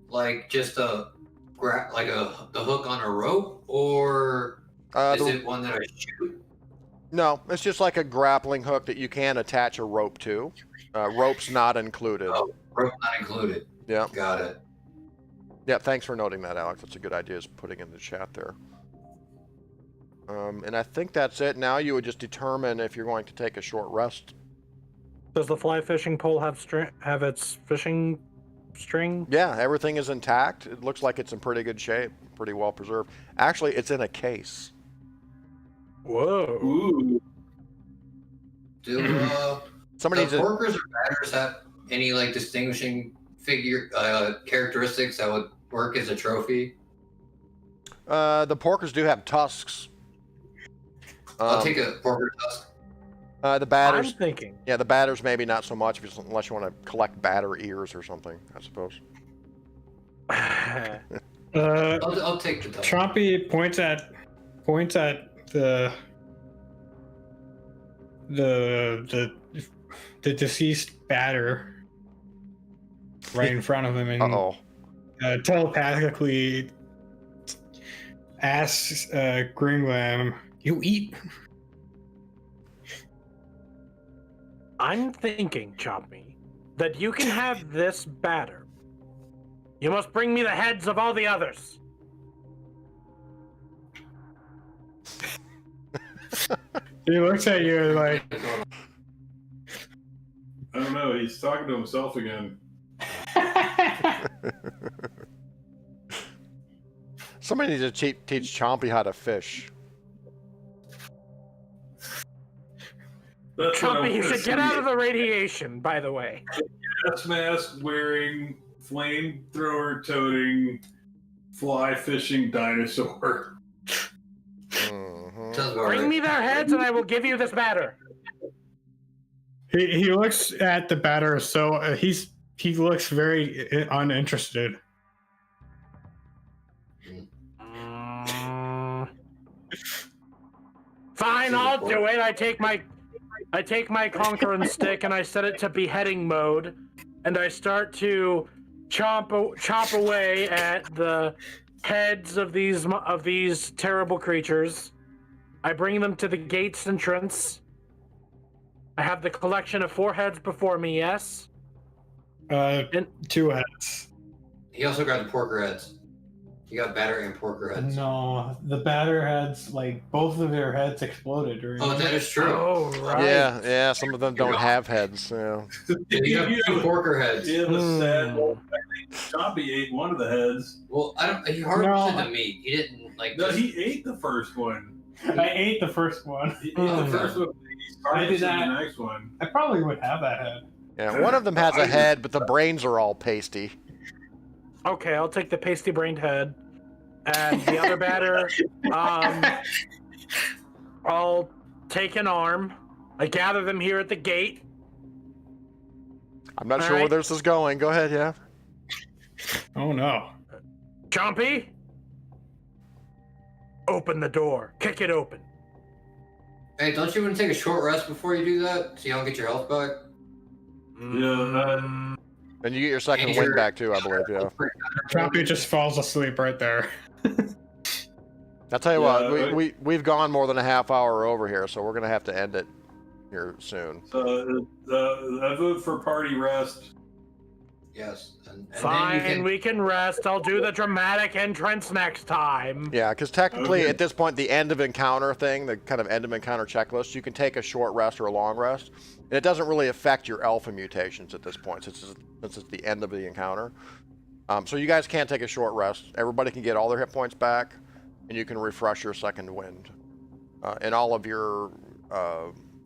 like just the hook on a rope, or is it one that I shoot?
No, it's just like a grappling hook that you can attach a rope to. Rope's not included.
Oh, rope not included.
Yeah.
Got it.
Yeah, thanks for noting that, Alex. That's a good idea, is putting in the chat there. And I think that's it. Now you would just determine if you're going to take a short rest.
Does the fly fishing pole have its fishing string?
Yeah, everything is intact. It looks like it's in pretty good shape, pretty well preserved. Actually, it's in a case.
Whoa.
Ooh.
Do
Somebody
the porkers or batters have any like distinguishing characteristics that would work as a trophy?
The porkers do have tusks.
I'll take a porker tusk.
The batters.
I'm thinking.
Yeah, the batters maybe not so much, unless you want to collect batter ears or something, I suppose.
I'll take the tusk.
Chompy points at the deceased batter right in front of him and telepathically asks Gringlam, "You eat?"
I'm thinking, Chompy, that you can have this batter. You must bring me the heads of all the others.
He looks at you like,
I don't know. He's talking to himself again.
Somebody needs to teach Chompy how to fish.
That's what
Chompy, you
I'm
should get out of the radiation, by the way.
gas mask wearing, flamethrower toting, fly fishing dinosaur.
Bring me their heads and I will give you this batter.
he looks at the batter, so he looks very uninterested.
Fine, I'll do it. I take my conquering stick and I set it to beheading mode, and I start to chop away at the heads of these terrible creatures. I bring them to the gate's entrance. I have the collection of 4 heads before me. Yes.
2 heads.
He also got the porker heads. He got batter and porker heads.
No, the batter heads, like both of their heads exploded. Right?
Oh, that is true.
Oh, right.
Yeah, some of them don't have heads. Yeah.
You have 2 porker heads.
Yeah, the sad. I think Chompy ate one of the heads.
Well, he harvested the meat. He didn't like.
No,
just-
he ate the first one.
I ate the first one.
He ate the first one. He's harvesting
that.
the next one.
I probably would have that head.
Yeah, one of them has a head, but the brains are all pasty.
Okay, I'll take the pasty-brained head, and the other batter. I'll take an arm. I gather them here at the gate.
I'm not sure where this is going. Go ahead, yeah.
Oh no.
Chompy, open the door. Kick it open.
Hey, don't you want to take a short rest before you do that, so you don't get your health back?
Yeah.
And you get your second wind back too, I believe, yeah.
Chompy just falls asleep right there.
I'll tell you what, we've gone more than a half hour over here, so we're going to have to end it here soon.
I vote for party rest.
Yes. And
Fine, we can rest. I'll do the dramatic entrance next time.
Yeah, because technically at this point, the end of encounter thing, the kind of end of encounter checklist, you can take a short rest or a long rest. And it doesn't really affect your alpha mutations at this point, since it's the end of the encounter. So you guys can't take a short rest. Everybody can get all their hit points back, and you can refresh your second wind. And all of your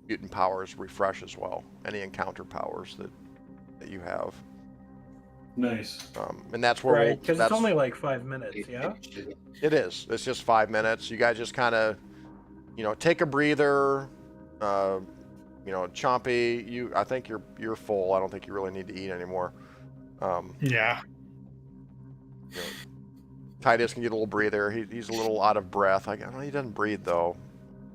mutant powers refresh as well. Any encounter powers that you have.
Nice.
And that's where
Right, because it's only like 5 minutes, yeah?
It is. It's just 5 minutes. You guys just kind of, take a breather. Chompy, I think you're full. I don't think you really need to eat anymore.
Yeah.
Titus can get a little breather. He's a little out of breath. He doesn't breathe though.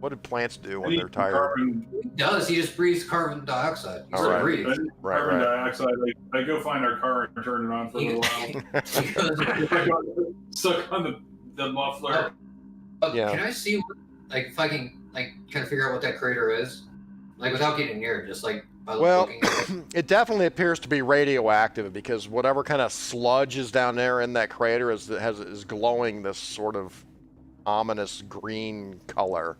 What did plants do
I
when
need
they're tired?
Carbon,
He does. He just breathes carbon dioxide. He
All
still
right.
breathes.
I need
Right,
carbon
right.
dioxide. I go find our car and turn it on for a
He,
little while.
he goes,
I got stuck on the muffler.
Yeah.
Can I see what, like, if I can, like, kind of figure out what that crater is? Like, without getting near it, just, like, by
Well,
looking at it.
it definitely appears to be radioactive because whatever kind of sludge is down there in that crater is glowing this sort of ominous green color.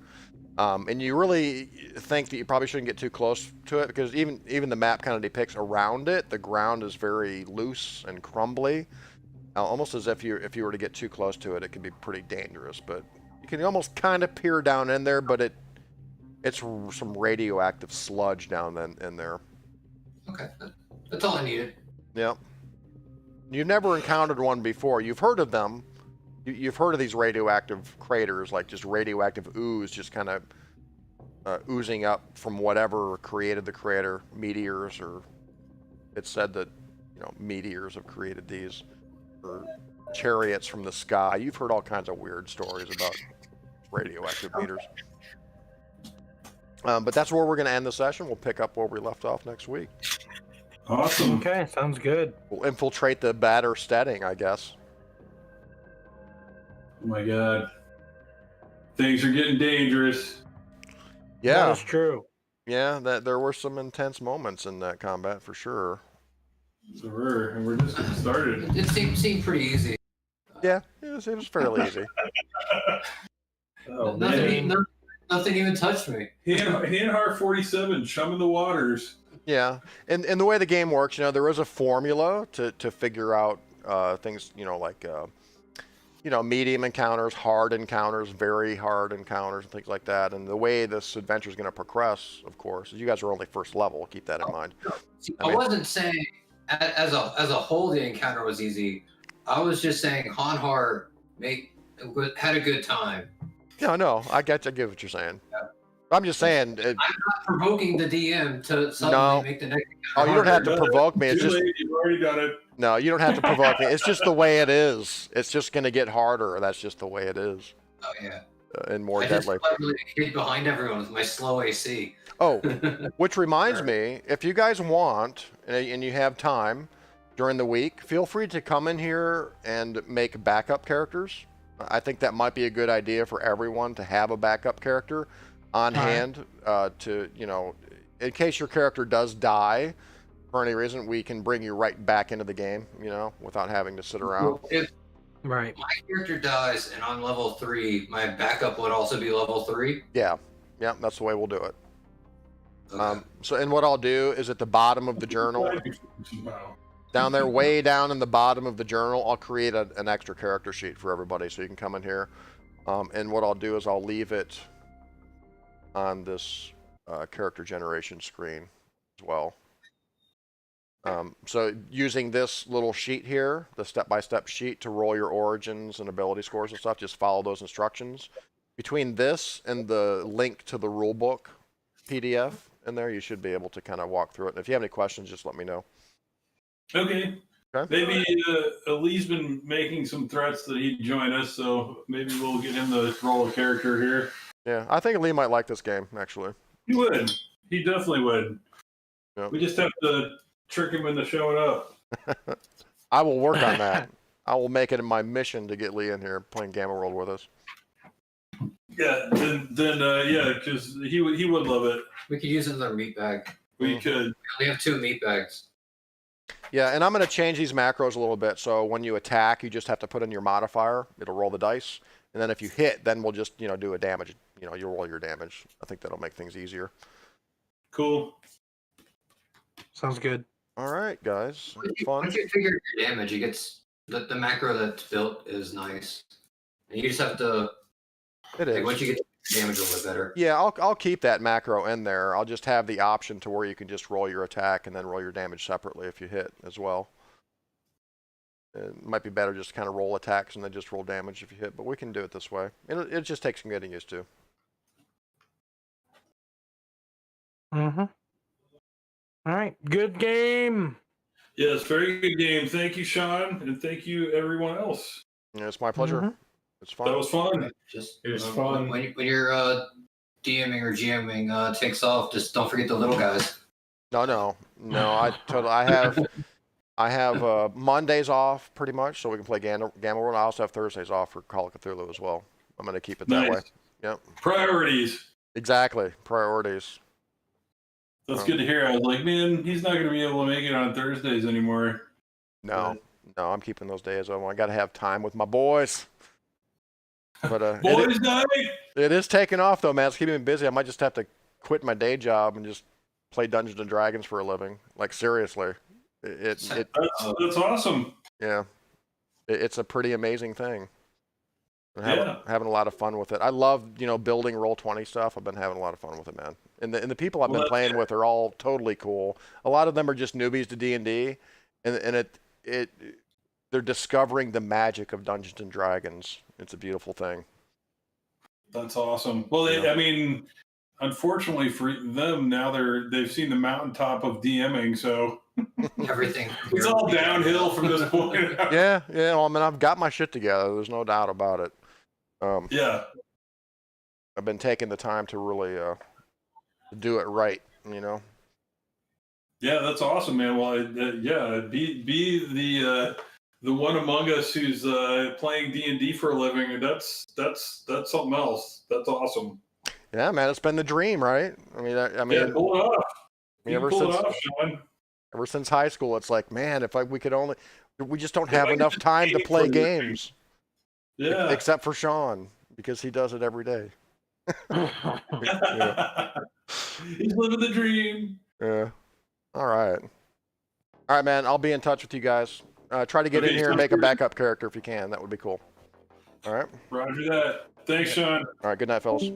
And you really think that you probably shouldn't get too close to it because even the map kind of depicts around it, the ground is very loose and crumbly, almost as if you were to get too close to it, it could be pretty dangerous. But you can almost kind of peer down in there, but it's some radioactive sludge down in there.
Okay. That's all I needed.
Yep. You've never encountered one before. You've heard of them. You've heard of these radioactive craters, like just radioactive ooze just kind of oozing up from whatever created the crater, meteors, or it's said that, meteors have created these, or chariots from the sky. You've heard all kinds of weird stories about radioactive meteors. But that's where we're going to end the session. We'll pick up where we left off next week.
Awesome.
Okay, sounds good.
We'll infiltrate the batter steading, I guess.
Oh my god. Things are getting dangerous.
Yeah.
That is true.
Yeah, there were some intense moments in that combat for sure.
So we're just getting started.
It seemed pretty easy.
Yeah, it was fairly easy.
Oh,
nothing,
man.
nothing even touched me.
Hanhar 47, chumming the waters.
Yeah, and the way the game works, there is a formula to figure out things, like medium encounters, hard encounters, very hard encounters, and things like that. And the way this adventure is going to progress, of course, is you guys are only first level. Keep that in mind.
See, I wasn't saying as a whole the encounter was easy. I was just saying Hanhar had a good time.
No, I get what you're saying. Yeah. I'm just saying.
I'm not provoking the DM to suddenly make the next.
Oh, you don't have to provoke me. It's
Too
just
late, you've already done it.
No, you don't have to provoke me. It's just the way it is. It's just going to get harder. That's just the way it is.
Oh yeah.
And more
I
deadly.
just cleverly hid behind everyone with my slow AC.
Oh, which reminds me, if you guys want and you have time during the week, feel free to come in here and make backup characters. I think that might be a good idea for everyone to have a backup character on hand to, in case your character does die for any reason, we can bring you right back into the game, without having to sit around.
Well, if
Right.
my character dies and I'm level 3, my backup would also be level 3?
Yeah, that's the way we'll do it.
Okay.
And what I'll do is at the bottom of the journal, down there, way down in the bottom of the journal, I'll create an extra character sheet for everybody so you can come in here. And what I'll do is I'll leave it on this character generation screen as well. So using this little sheet here, the step-by-step sheet to roll your origins and ability scores and stuff, just follow those instructions. Between this and the link to the rulebook PDF in there, you should be able to kind of walk through it. And if you have any questions, just let me know.
Okay. Maybe Lee's been making some threats that he'd join us, so maybe we'll get him the role of character here.
Yeah, I think Lee might like this game, actually.
He would. He definitely would.
Yep.
We just have to trick him into showing up.
I will work on that. I will make it my mission to get Lee in here playing Gamma World with us.
Yeah, then because he would love it.
We could use another meat bag.
We could.
We only have 2 meat bags.
Yeah, and I'm going to change these macros a little bit. So when you attack, you just have to put in your modifier. It'll roll the dice. And then if you hit, then we'll just, do a damage. You'll roll your damage. I think that'll make things easier.
Cool.
Sounds good.
All right, guys. Fun.
Once you figure your damage, it gets the macro that's built is nice. And you just have to,
It is.
once you get the damage a little bit better.
Yeah, I'll keep that macro in there. I'll just have the option to where you can just roll your attack and then roll your damage separately if you hit as well. It might be better just to kind of roll attacks and then just roll damage if you hit, but we can do it this way. It just takes some getting used to.
Mm-hmm. All right. Good game.
Yes, very good game. Thank you, Sean, and thank you, everyone else.
Yeah, it's my pleasure.
Mhm.
It's fun.
That was fun.
Just
It was fun.
when you're DMing or GMing takes off, just don't forget the little guys.
No. I have Mondays off pretty much, so we can play Gamma World. I also have Thursdays off for Call of Cthulhu as well. I'm going to keep it that way. Yep.
Priorities.
Exactly. Priorities.
That's good to hear. I was like, man, he's not going to be able to make it on Thursdays anymore.
No, I'm keeping those days off. I got to have time with my boys. But
Boys' night.
it is taking off though, man. It's keeping me busy. I might just have to quit my day job and just play Dungeons and Dragons for a living. Like seriously,
That's awesome.
Yeah, it's a pretty amazing thing.
Yeah.
Having a lot of fun with it. I love building Roll20 stuff. I've been having a lot of fun with it, man. And the people I've been playing with are all totally cool. A lot of them are just newbies to D&D, and they're discovering the magic of Dungeons and Dragons. It's a beautiful thing.
That's awesome. Well, I mean, unfortunately for them, now they've seen the mountaintop of DMing, so
Everything.
it's all downhill from this point.
Yeah. Well, I mean, I've got my shit together. There's no doubt about it.
Yeah.
I've been taking the time to really do it right.
Yeah, that's awesome, man. Well, be the one among us who's playing D&D for a living. That's something else. That's awesome.
Yeah, man, it's been the dream, right? I mean,
Yeah, pull it off. Sean.
Ever since high school, it's like, man, we just don't have enough time to play games.
Yeah.
Except for Sean, because he does it every day.
He's living the dream.
Yeah. All right, man. I'll be in touch with you guys. Try to get in here and make a backup character if you can. That would be cool. All right.
Roger that. Thanks, Sean.
All right. Good night, fellas.